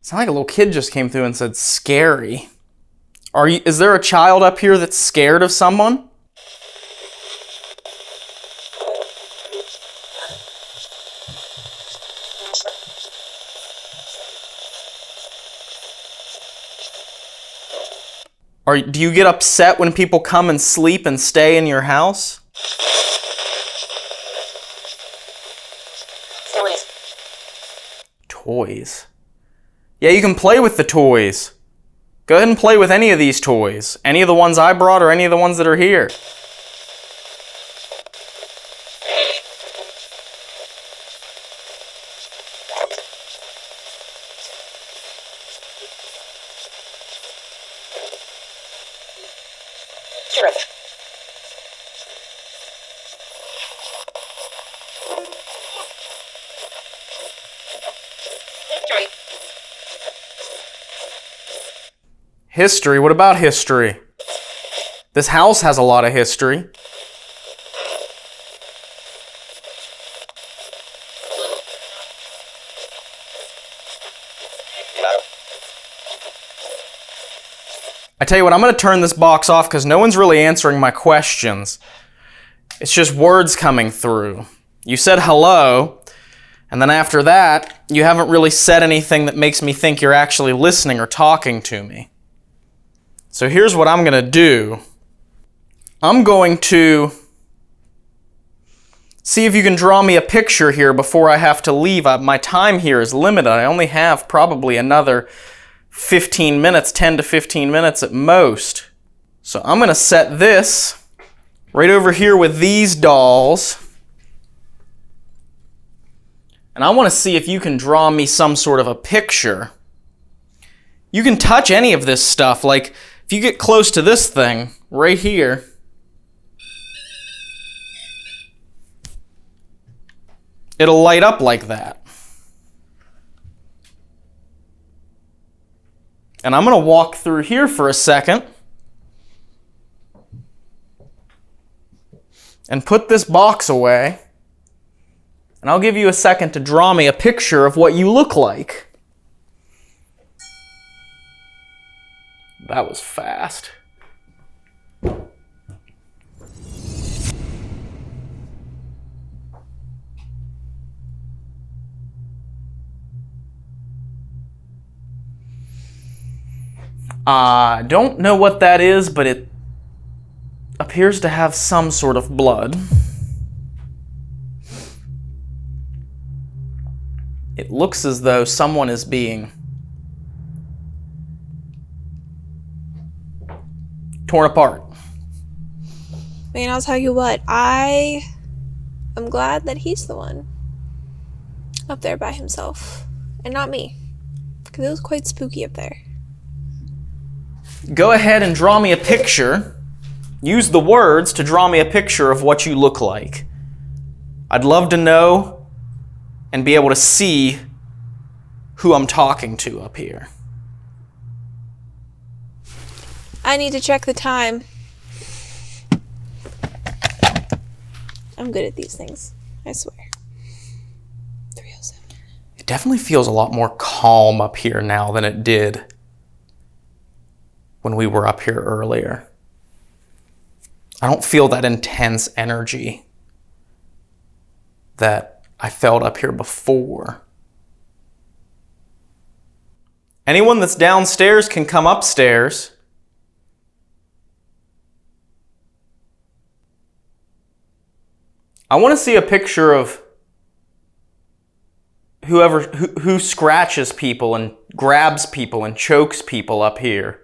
Sound like a little kid just came through and said scary. Is there a child up here that's scared of someone? Do you get upset when people come and sleep and stay in your house? Toys. Yeah, you can play with the toys. Go ahead and play with any of these toys. Any of the ones I brought or any of the ones that are here. History? What about history? This house has a lot of history. I tell you what, I'm going to turn this box off because no one's really answering my questions. It's just words coming through. You said hello, and then after that, you haven't really said anything that makes me think you're actually listening or talking to me. So here's what I'm going to do. I'm going to see if you can draw me a picture here before I have to leave. My time here is limited. I only have probably another 15 minutes, 10 to 15 minutes at most. So I'm going to set this right over here with these dolls. And I want to see if you can draw me some sort of a picture. You can touch any of this stuff, like if you get close to this thing right here, it'll light up like that. And I'm going to walk through here for a second and put this box away. And I'll give you a second to draw me a picture of what you look like. That was fast. I don't know what that is, but it appears to have some sort of blood. It looks as though someone is being torn apart. Man, I'll tell you what, I am glad that he's the one up there by himself and not me, because it was quite spooky up there. Go ahead and draw me a picture. Use the words to draw me a picture of what you look like. I'd love to know and be able to see who I'm talking to up here. I need to check the time. I'm good at these things, I swear. 3:07. It definitely feels a lot more calm up here now than it did when we were up here earlier. I don't feel that intense energy that I felt up here before. Anyone that's downstairs can come upstairs. I want to see a picture of who scratches people and grabs people and chokes people up here.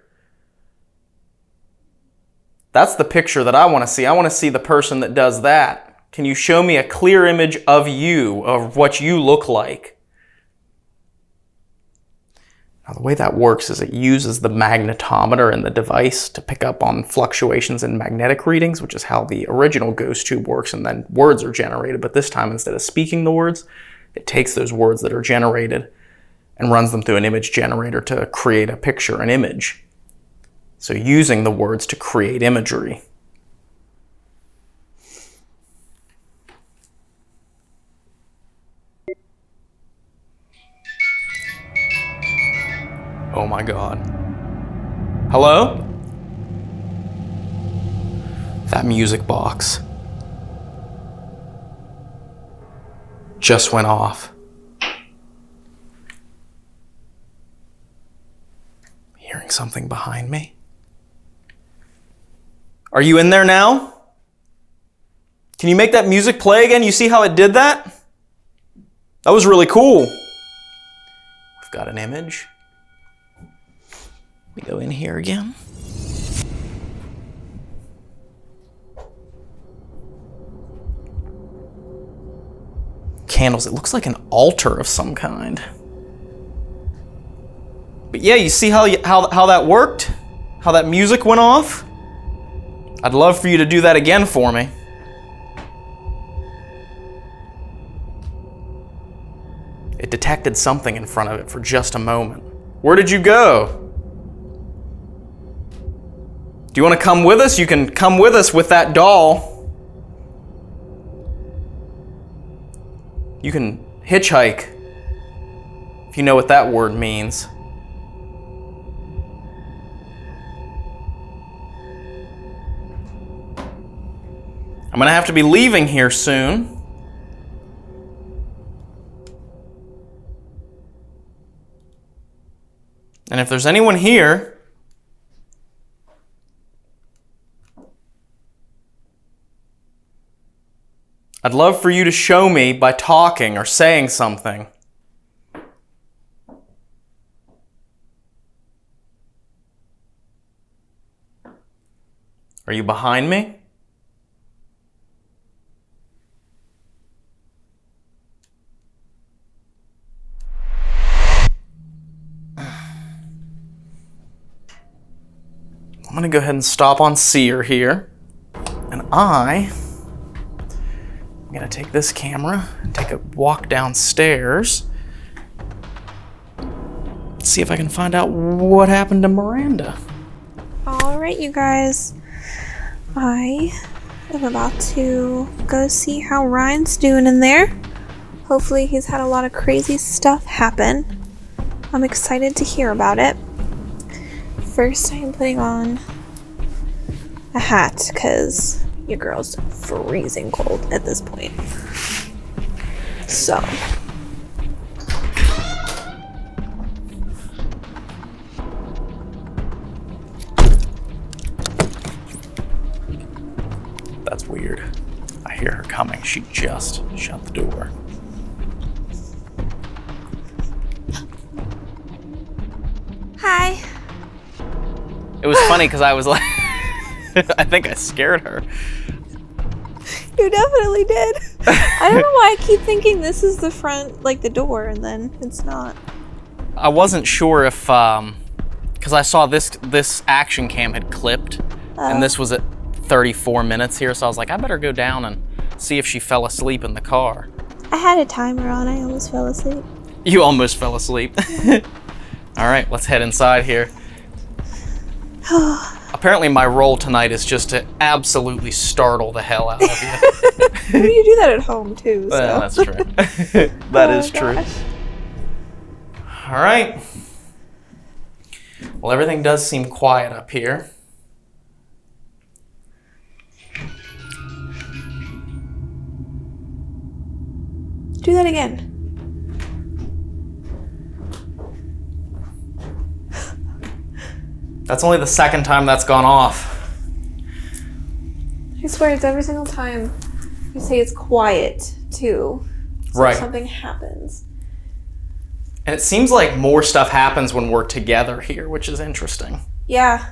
That's the picture that I want to see. I want to see the person that does that. Can you show me a clear image of you, of what you look like? Now, the way that works is it uses the magnetometer in the device to pick up on fluctuations in magnetic readings, which is how the original ghost tube works, and then words are generated. But this time, instead of speaking the words, it takes those words that are generated and runs them through an image generator to create a picture, an image. So using the words to create imagery. Oh my God. Hello? That music box just went off. Hearing something behind me? Are you in there now? Can you make that music play again? You see how it did that? That was really cool. We've got an image. We go in here again. Candles. It looks like an altar of some kind. But yeah, you see how that worked? How that music went off? I'd love for you to do that again for me. It detected something in front of it for just a moment. Where did you go? Do you want to come with us? You can come with us with that doll. You can hitchhike, if you know what that word means. I'm gonna have to be leaving here soon. And if there's anyone here, I'd love for you to show me by talking or saying something. Are you behind me? I'm going to go ahead and stop on Seer here. And I'm going to take this camera and take a walk downstairs. See if I can find out what happened to Miranda. Alright, you guys. I am about to go see how Ryan's doing in there. Hopefully he's had a lot of crazy stuff happen. I'm excited to hear about it. First, I am putting on a hat because your girl's freezing cold at this point. So, She just shut the door. Hi. It was funny because I was like, I think I scared her. You definitely did. I don't know why I keep thinking this is the front, like the door, and then it's not. I wasn't sure if, because I saw this action cam had clipped, and this was at 34 minutes here, so I was like, I better go down and see if she fell asleep in the car. I had a timer on. I almost fell asleep. You almost fell asleep. All right, let's head inside here. Apparently my role tonight is just to absolutely startle the hell out of you. You do that at home too. So. Well, that's true. That is true. All right. Well, everything does seem quiet up here. Do that again. That's only the second time that's gone off. I swear it's every single time you say it's quiet too. So Right. something happens. And it seems like more stuff happens when we're together here, which is interesting. Yeah.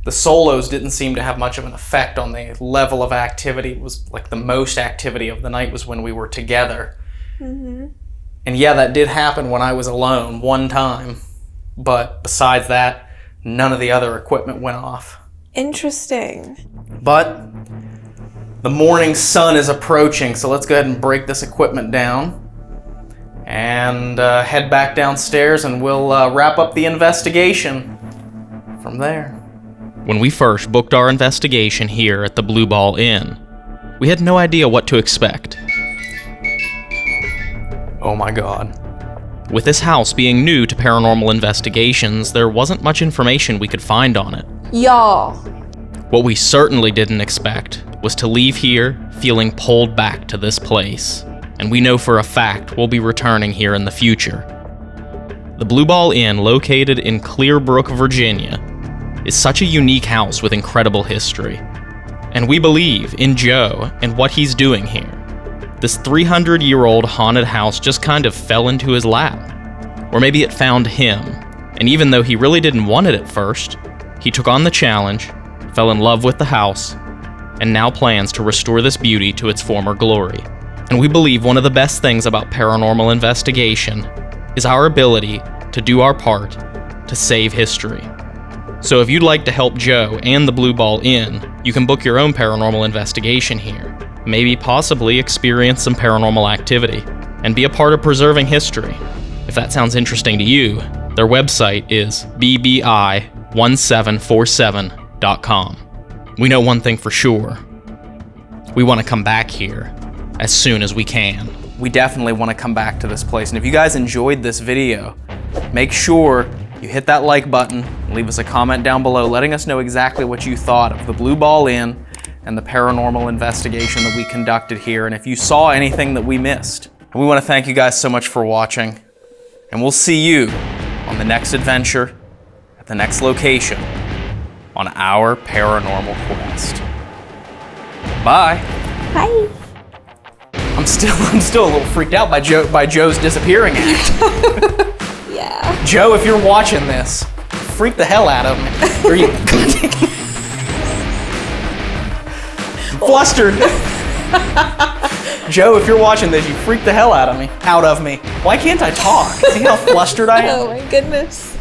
The solos didn't seem to have much of an effect on the level of activity. It was like the most activity of the night was when we were together. Mm-hmm. And yeah, that did happen when I was alone one time. But besides that, none of the other equipment went off. Interesting. But the morning sun is approaching, so let's go ahead and break this equipment down and head back downstairs, and we'll wrap up the investigation from there. When we first booked our investigation here at the Blue Ball Inn, we had no idea what to expect. Oh my God. With this house being new to paranormal investigations, there wasn't much information we could find on it. Y'all. What we certainly didn't expect was to leave here feeling pulled back to this place, and we know for a fact we'll be returning here in the future. The Blue Ball Inn, located in Clearbrook, Virginia, is such a unique house with incredible history, and we believe in Joe and what he's doing here. This 300-year-old haunted house just kind of fell into his lap. Or maybe it found him, and even though he really didn't want it at first, he took on the challenge, fell in love with the house, and now plans to restore this beauty to its former glory. And we believe one of the best things about paranormal investigation is our ability to do our part to save history. So if you'd like to help Joe and the Blue Ball Inn, you can book your own paranormal investigation here. Maybe possibly experience some paranormal activity, and be a part of preserving history. If that sounds interesting to you, their website is bbi1747.com. We know one thing for sure. We want to come back here as soon as we can. We definitely want to come back to this place, and if you guys enjoyed this video, make sure you hit that like button, and leave us a comment down below letting us know exactly what you thought of the Blue Ball Inn and the paranormal investigation that we conducted here, and if you saw anything that we missed. And we want to thank you guys so much for watching, and we'll see you on the next adventure at the next location on our paranormal quest. Bye. Bye. I'm still a little freaked out by Joe's disappearing act. Yeah. Joe, if you're watching this, freak the hell out of me. Or you flustered. Joe, if you're watching this, you freaked the hell out of me. Why can't I talk? See how flustered I am? Oh my goodness.